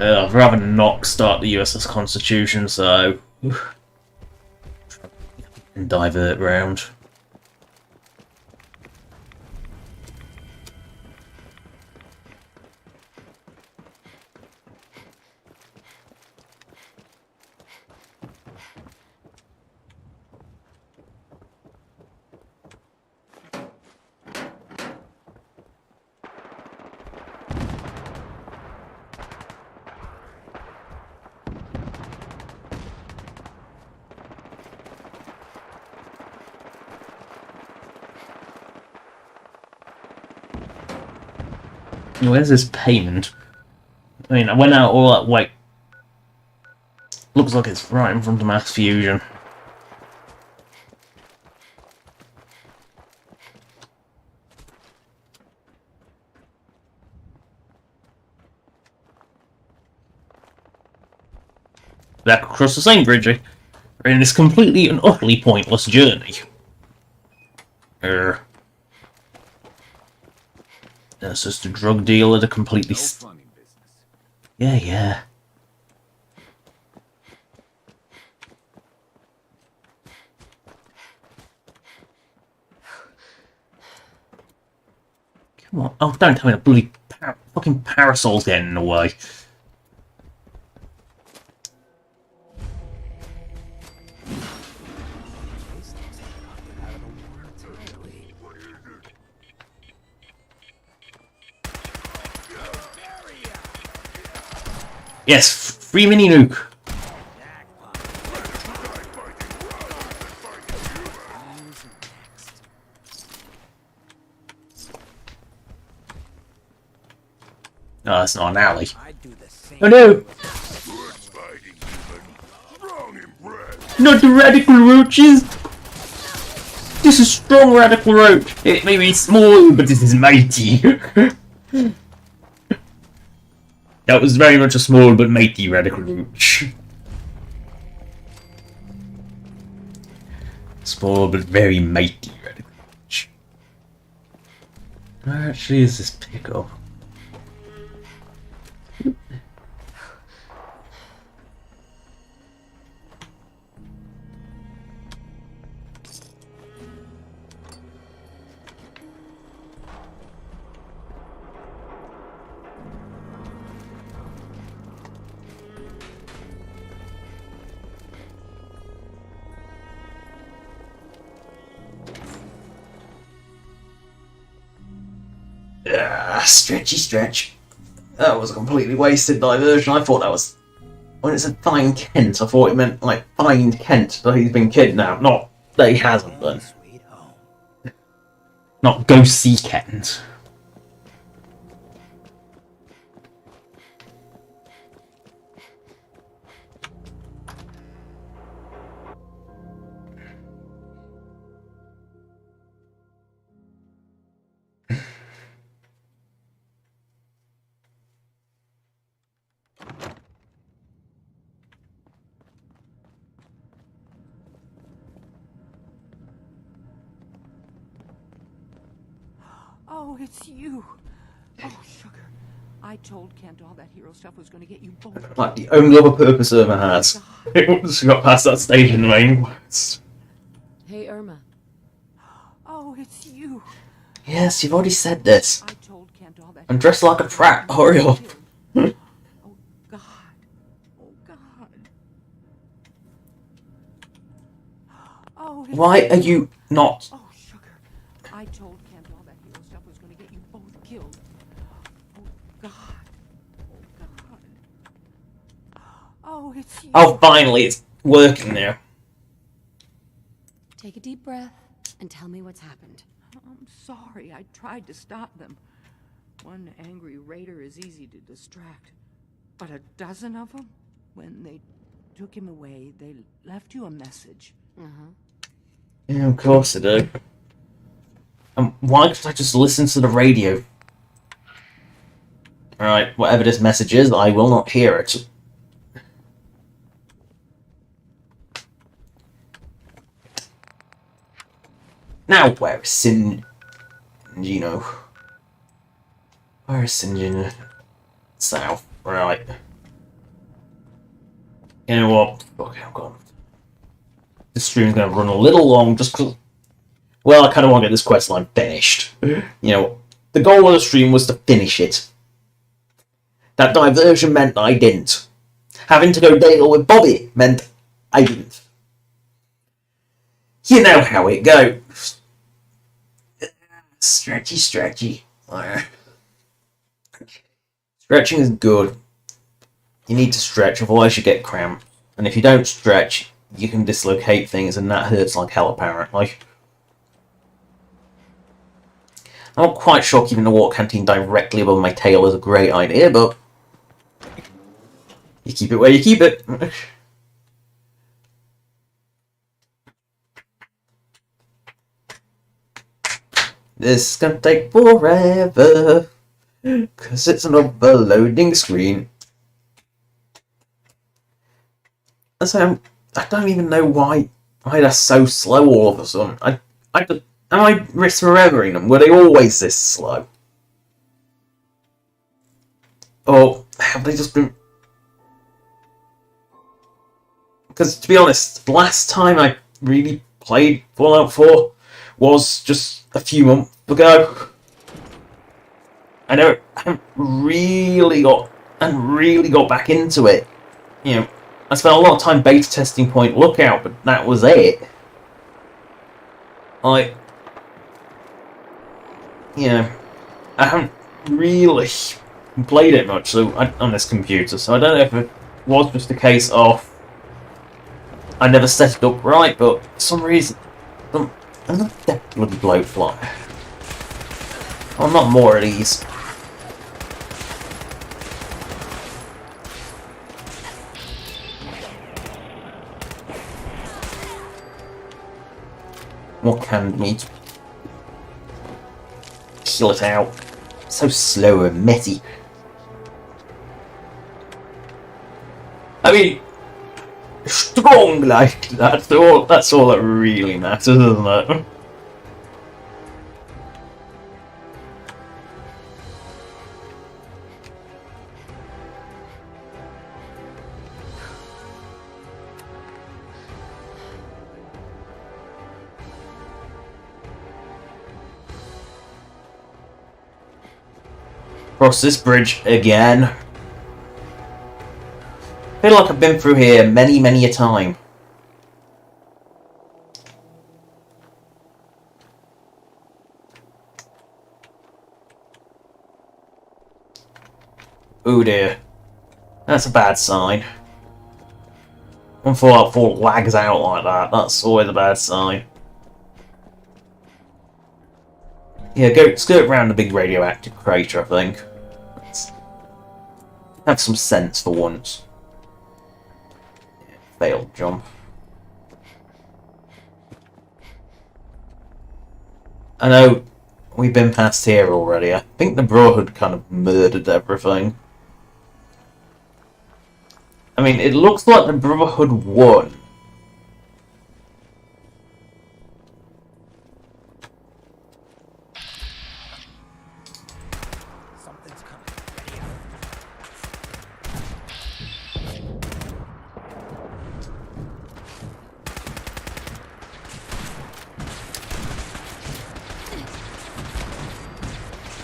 I'd rather not start the USS Constitution, so... and divert round. Where's this payment? I mean, I went out all that way. Looks like it's right in front of Mass Fusion. Back across the same bridge. We're in this completely and utterly pointless journey. That's just a drug dealer to completely... Yeah, yeah. Come on. Oh, don't tell me the bloody fucking parasol's getting in the way. Yes, free mini-nuke. No, that's not an alley. Oh no! Not the radical roaches! This is strong radical roach! It may be small, but it is mighty! That was very much a small but mighty radical roach. Small but very mighty radical roach. Where actually is this pickup? Stretchy stretch. That was a completely wasted diversion. I thought that was... When it said find Kent, I thought it meant, like, find Kent, that he's been kidnapped, not that he hasn't been. Not go see Kent. Oh, it's you. Oh, sugar. I told Kent all that hero stuff was going to get you both. Like the only other purpose Irma has. Once we got past that stage in the main quest. Hey, Irma. Oh, it's you. Yes, you've already said this. I told Kent all that. I'm dressed like a prat. Hurry up. Oh, God. Oh, God. Oh, it's Why are you not? Oh, sugar. I told Kent all that hero stuff was going to get you both killed. Oh, God. Oh, God. Oh, it's you. Oh, finally, it's working now. Take a deep breath and tell me what's happened. I'm sorry. I tried to stop them. One angry raider is easy to distract. But a dozen of them? When they took him away, they left you a message. Yeah, of course I do. Why can't I just listen to the radio? Alright, whatever this message is, I will not hear it. Now, where is Sinjino? Where is Sinjino? South. Right. You know what? Okay, I'm gone. This stream's going to run a little long just because... Well, I kind of want to get this questline finished. You know, the goal of the stream was to finish it. That diversion meant I didn't. Having to go deal with Bobby meant I didn't. You know how it goes. Stretchy, stretchy. Stretching is good. You need to stretch, otherwise you get cramp. And if you don't stretch, you can dislocate things, and that hurts like hell, apparently. I'm not quite sure keeping the water canteen directly above my tail is a great idea, but... You keep it where you keep it. This is gonna take forever, cause it's an overloading screen. So I don't even know why they're so slow all of a sudden. Am I misremembering them? Were they always this slow? Or have they just been... Because to be honest, the last time I really played Fallout 4 was just a few months ago. I haven't really got back into it. You know, I spent a lot of time beta testing Point Lookout, but that was it. You know, I haven't really played it much on this computer, so I don't know if it was just a case of I never set it up right, but for some reason, another dead bloody blowfly. I'm not more at ease. More canned meat. Kill it out. So slow and messy. I mean, strong like that. That's all that really matters, isn't it? Cross this bridge again. I feel like I've been through here many a time. Oh dear. That's a bad sign. When Fallout 4 lags out like that, that's always a bad sign. Yeah, go skirt around the big radioactive crater, I think. Have some sense for once. Yeah, failed jump. I know we've been past here already. I think the Brotherhood kind of murdered everything. I mean, it looks like the Brotherhood won.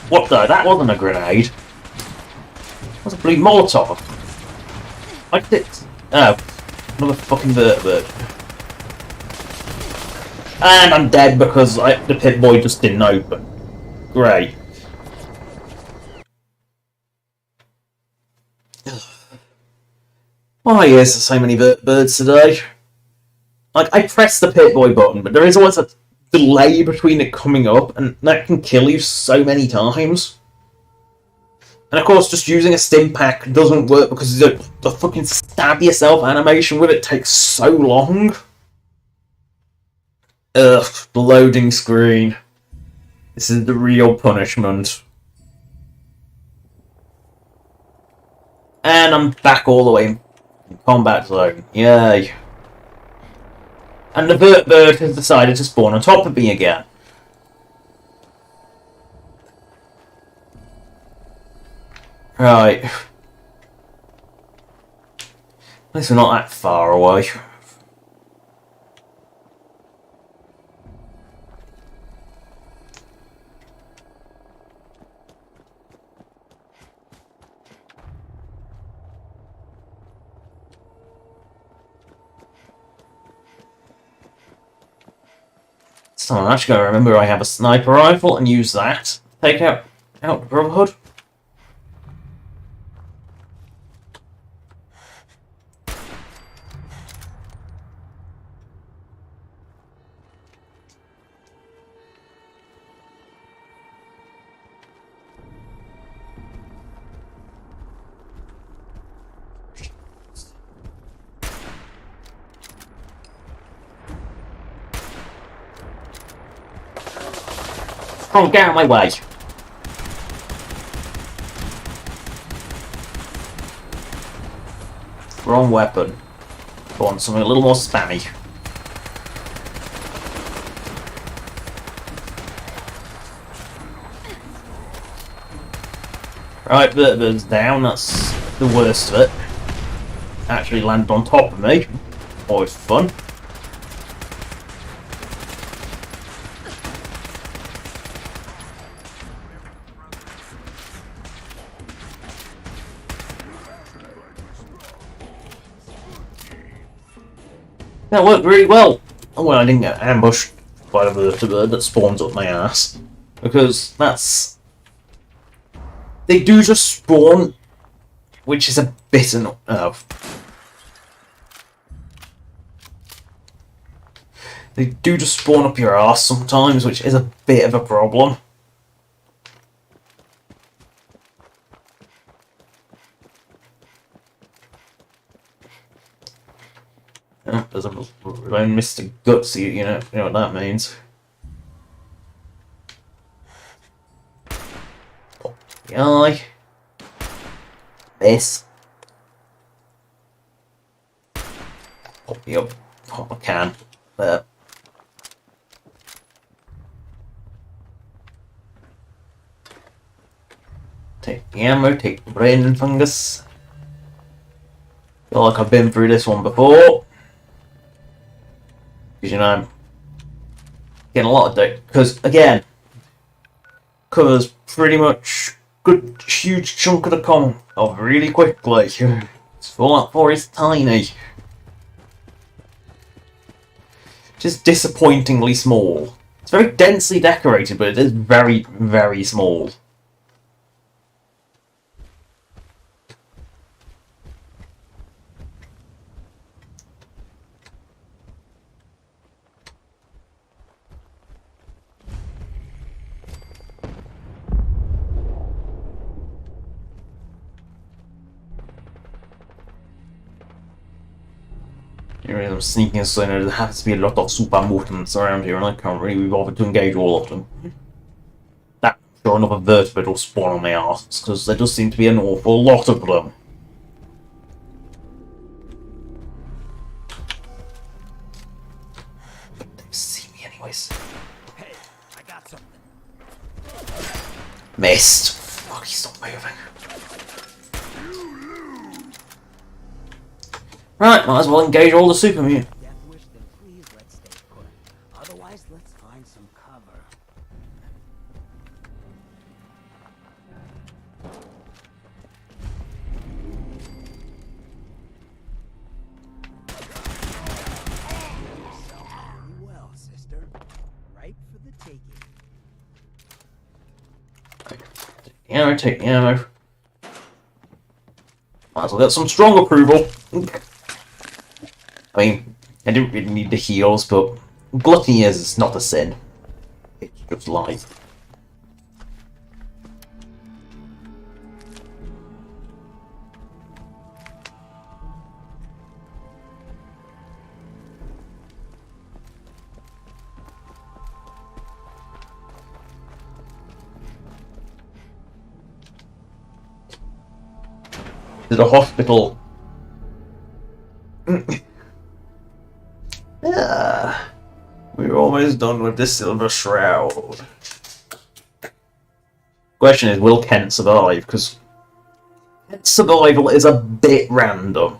What the? That wasn't a grenade. That was a bloody Molotov. I did it. Oh, another fucking vertebrate. And I'm dead because the pit boy just didn't open. Great. Why is there so many birds today? Like, I pressed the pit boy button, but there is always a delay between it coming up, and that can kill you so many times. And of course, just using a stim pack doesn't work because the fucking stab yourself animation with it takes so long. Ugh, the loading screen. This is the real punishment. And I'm back all the way in combat zone. Yay. And the bird has decided to spawn on top of me again. Right. At least we're not that far away. So I'm actually going to remember I have a sniper rifle and use that. Take out the Brotherhood. Oh, get out of my way. Wrong weapon. I want something a little more spammy. Right, Vertibird's down, that's the worst of it. Actually landed on top of me. Always fun. That worked really well. Oh, well, I didn't get ambushed by the vertibird that spawns up my ass. Because that's they do just spawn, which is a bit they do just spawn up your arse sometimes, which is a bit of a problem. Oh, there's a lone Mr. Gutsy, you know what that means. Pop the eye. This. Pop the up. Pop a can. There. Take the ammo, take the brain fungus. Feel like I've been through this one before. Because, you know, I'm getting a lot of data. Because, again, covers pretty much good, huge chunk of the con of really quickly. Fallout 4 is tiny. Just disappointingly small. It's very densely decorated, but it is very, very small. I'm sneaking so there happens to be a lot of super mutants around here and I can't really be bothered to engage all of them. That, sure enough, a vertebrate will spawn on my arse, because there does seem to be an awful lot of them. But they see me anyways. Hey, I got something. Missed. Fuck, he's not moving. Right, might as well engage all the super mutants. Please let's stay put. Otherwise, let's find some cover. Well, sister. Right for the taking. Take the ammo. Might as well get some strong approval. I mean, I didn't really need the heals, but gluttony is not a sin. It's just life. To the hospital. We're almost done with the Silver Shroud. Question is, will Kent survive? Because Kent's survival is a bit random.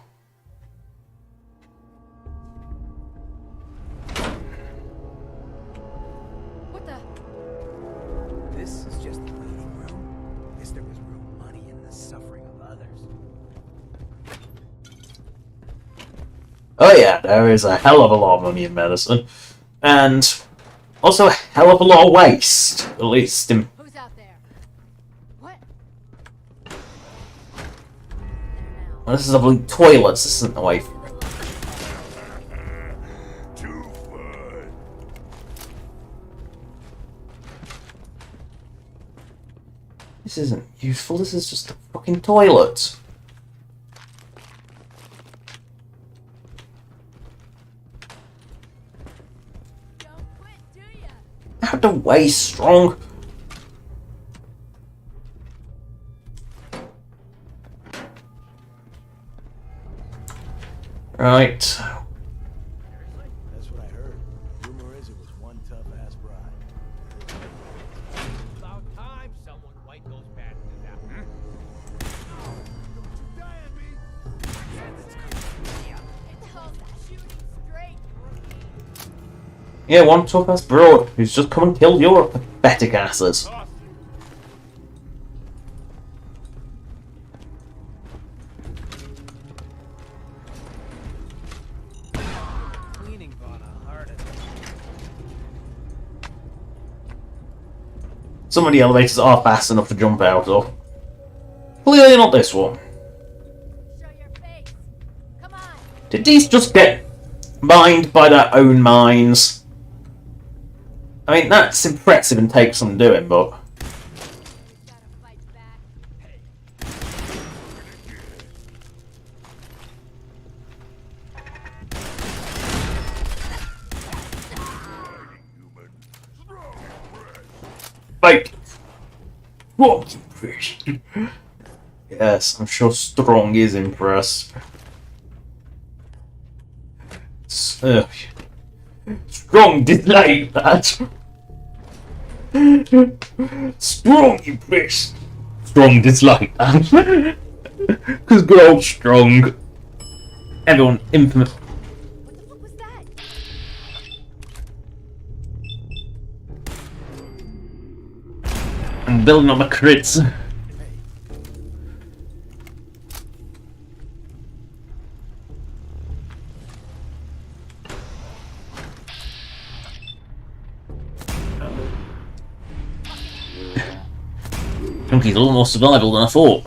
What the? This is just the waiting room. Guess there was real money in the suffering of others. Oh yeah, there is a hell of a lot of money in medicine. And also a hell of a lot of waste. At least in... Who's out there? What? Well, this is a toilets, this isn't the way for it. This isn't useful, this is just a fucking toilet. Out the way, strong. Right. That's what I heard. Rumor is it was one tough-ass bride. About time someone white goes bad to that. Yeah, one tough-ass broad who's just come and killed your pathetic asses. Some of the elevators are fast enough to jump out of. Clearly not this one. Did these just get mined by their own mines? I mean, that's impressive and takes some doing, but... Fight! What? Yes, I'm sure Strong is impressed. Strong did like that. Strong impressed. Strong dislike that. Because good old Strong. Everyone infamous. I'm building up my crits. Chunky's a little more survival than I thought.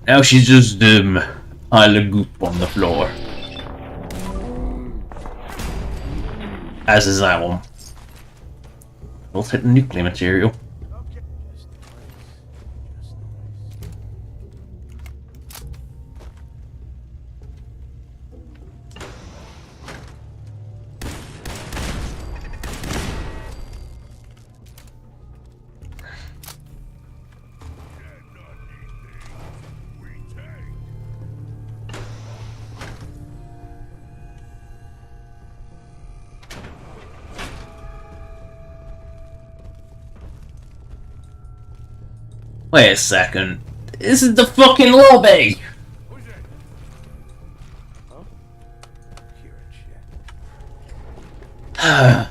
Now she's just pile of goop on the floor. As is that one. We'll take the nuclear material. Wait a second. This is the fucking lobby! I've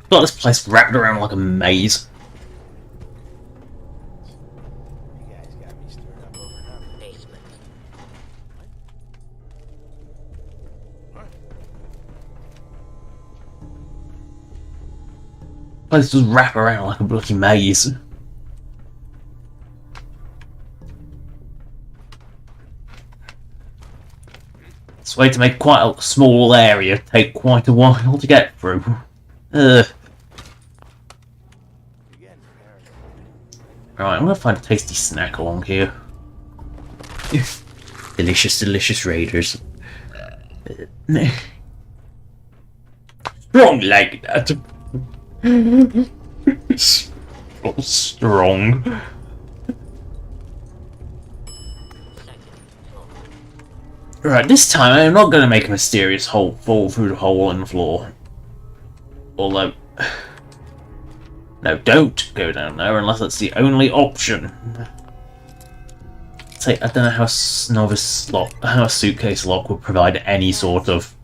got this place wrapped around like a maze. Place just wrap around like a bloody maze. This way to make quite a small area take quite a while to get through. Right, I'm gonna find a tasty snack along here. Delicious, delicious raiders. Strong like that. So strong. Right, this time I'm not going to make a mysterious hole fall through the hole in the floor. Although... No, don't go down there unless that's the only option. I don't know how how a suitcase lock would provide any sort of...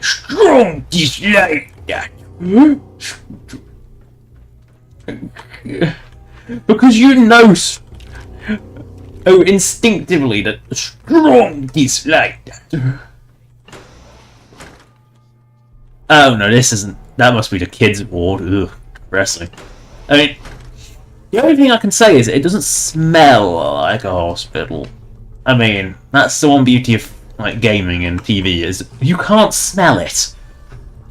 Strong dislike that. Because you know instinctively that Strong dislike that. Oh no, this isn't. That must be the kids' ward. Ugh, depressing. I mean, the only thing I can say is it doesn't smell like a hospital. I mean, that's the one beauty of like gaming and TV is you can't smell it.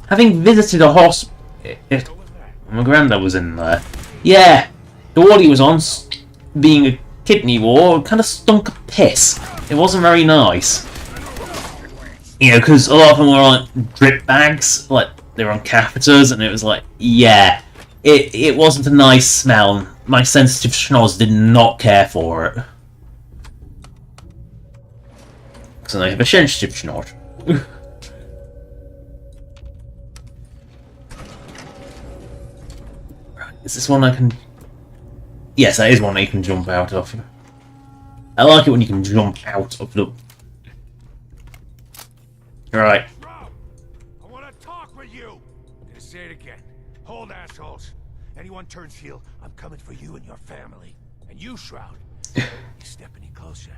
Having visited a hospital, my granddad was in there. Yeah, the ward he was on, being a kidney ward, kind of stunk of piss. It wasn't very nice. You know, because a lot of them were on like, drip bags, like they were on catheters, and it was like, yeah, it wasn't a nice smell. My sensitive schnoz did not care for it. So I have a sensitive schnoz. Is this one I can... Yes, that is one that you can jump out of. I like it when you can jump out of the... Right. Shroud, I want to talk with you. I'm gonna say it again. Hold, assholes. Anyone turns heel, I'm coming for you and your family. And you, Shroud, you step any closer,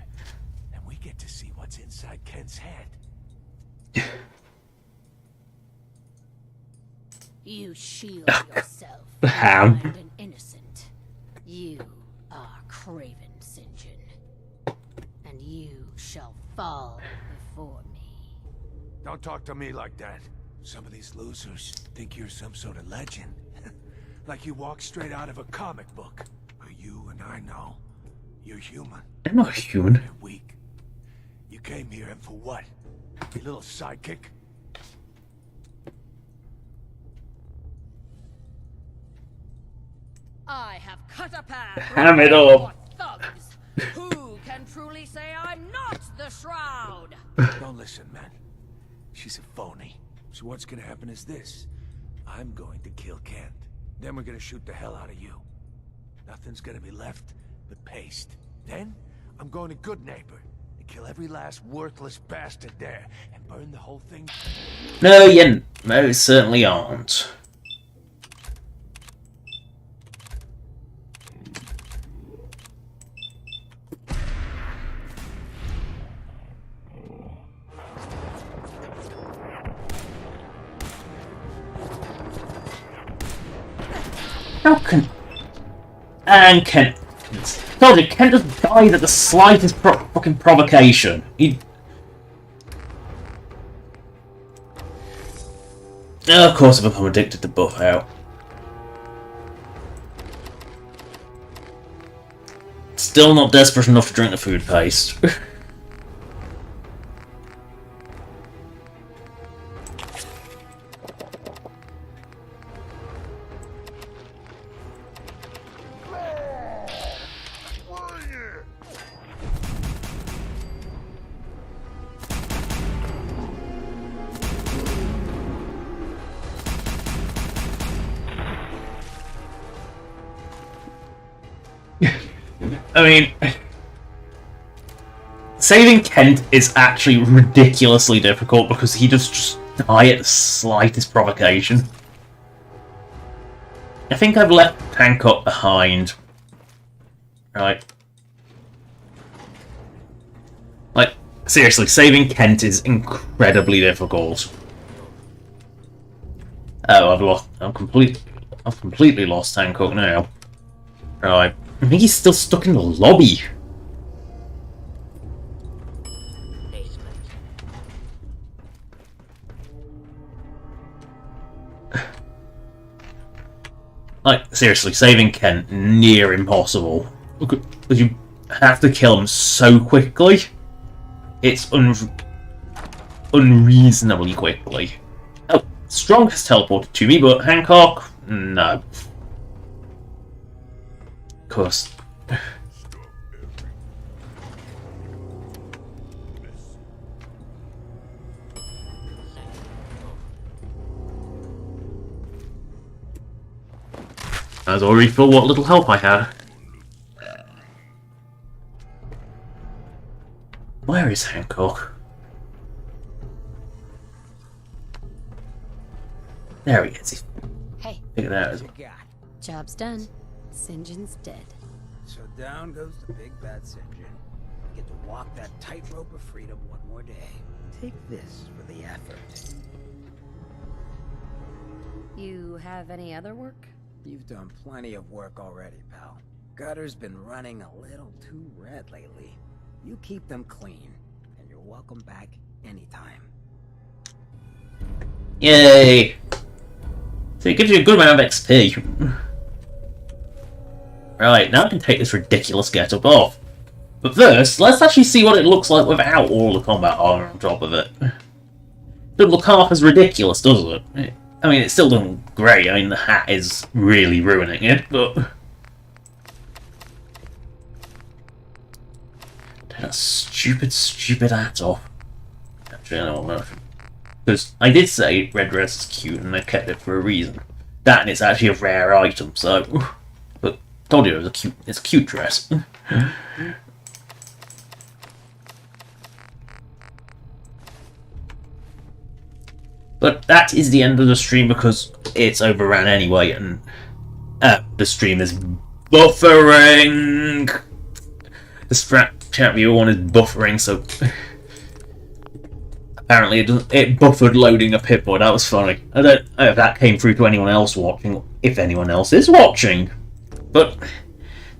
and we get to see what's inside Ken's head. You shield yourself Ham. behind an innocent. You are Craven St. John, and you shall fall before me. Don't talk to me like that. Some of these losers think you're some sort of legend. Like you walk straight out of a comic book. But you and I know you're human. I'm not human. You're weak. You came here and for what? Your little sidekick? I have cut a path. Ham it up. Thugs. Who can truly say I'm not the Shroud? Don't listen, man. She's a phony. So what's gonna happen is this. I'm going to kill Kent. Then we're gonna shoot the hell out of you. Nothing's gonna be left but paste. Then, I'm going to Good Neighbor and kill every last worthless bastard there and burn the whole thing. No, you most certainly aren't. How can... And Kent... Told you, Kent just died at the slightest fucking provocation. He... Oh, of course I've become addicted to buff out. Still not desperate enough to drink the food paste. I mean, saving Kent is actually ridiculously difficult because he does just die at the slightest provocation. I think I've left Hancock behind. Right. Like, seriously, saving Kent is incredibly difficult. Oh, I've completely lost Hancock now. Right. I think he's still stuck in the lobby. Like, seriously, saving Kent, near impossible. Because you have to kill him so quickly. It's unreasonably quickly. Oh, Strong has teleported to me, but Hancock, no. Of course. Might as well refill what little help I had. Where is Hancock? There he is. Hey. Figured it out as well. Job's done. St. John's dead. So down goes the big bad St. John. Get to walk that tightrope of freedom one more day. Take this for the effort. You have any other work? You've done plenty of work already, pal. Gutter's been running a little too red lately. You keep them clean, and you're welcome back anytime. Yay! So it gives you a good amount of XP. Right, now I can take this ridiculous getup off. But first, let's actually see what it looks like without all the combat armor on top of it. Doesn't look half as ridiculous, does it? I mean, it's still done great. I mean, the hat is really ruining it, but... Take that stupid hat off. Actually, I don't know. Because I did say red dress is cute, and I kept it for a reason. That and it's actually a rare item, so... But told you it's a cute dress. But that is the end of the stream because it's overran anyway, and the stream is buffering. The chat viewer one is buffering, so Apparently it buffered loading a Pip-Boy. That was funny. I don't know if that came through to anyone else watching, if anyone else is watching. But,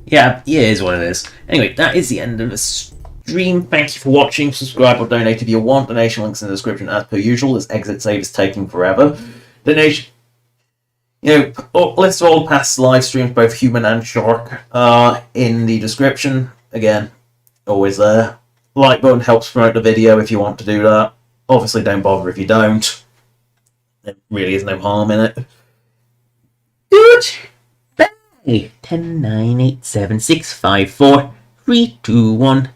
yeah, it is what it is. Anyway, that is the end of the stream. Thank you for watching. Subscribe or donate if you want. Donation links in the description as per usual. This exit save is taking forever. Donation... list of all past live streams, both human and shark, in the description. Again, always there. Like button helps promote the video if you want to do that. Obviously, don't bother if you don't. There really is no harm in it. Good. Bye. 10, 9, 8, 7, 6, 5, 4, 3, 2, 1.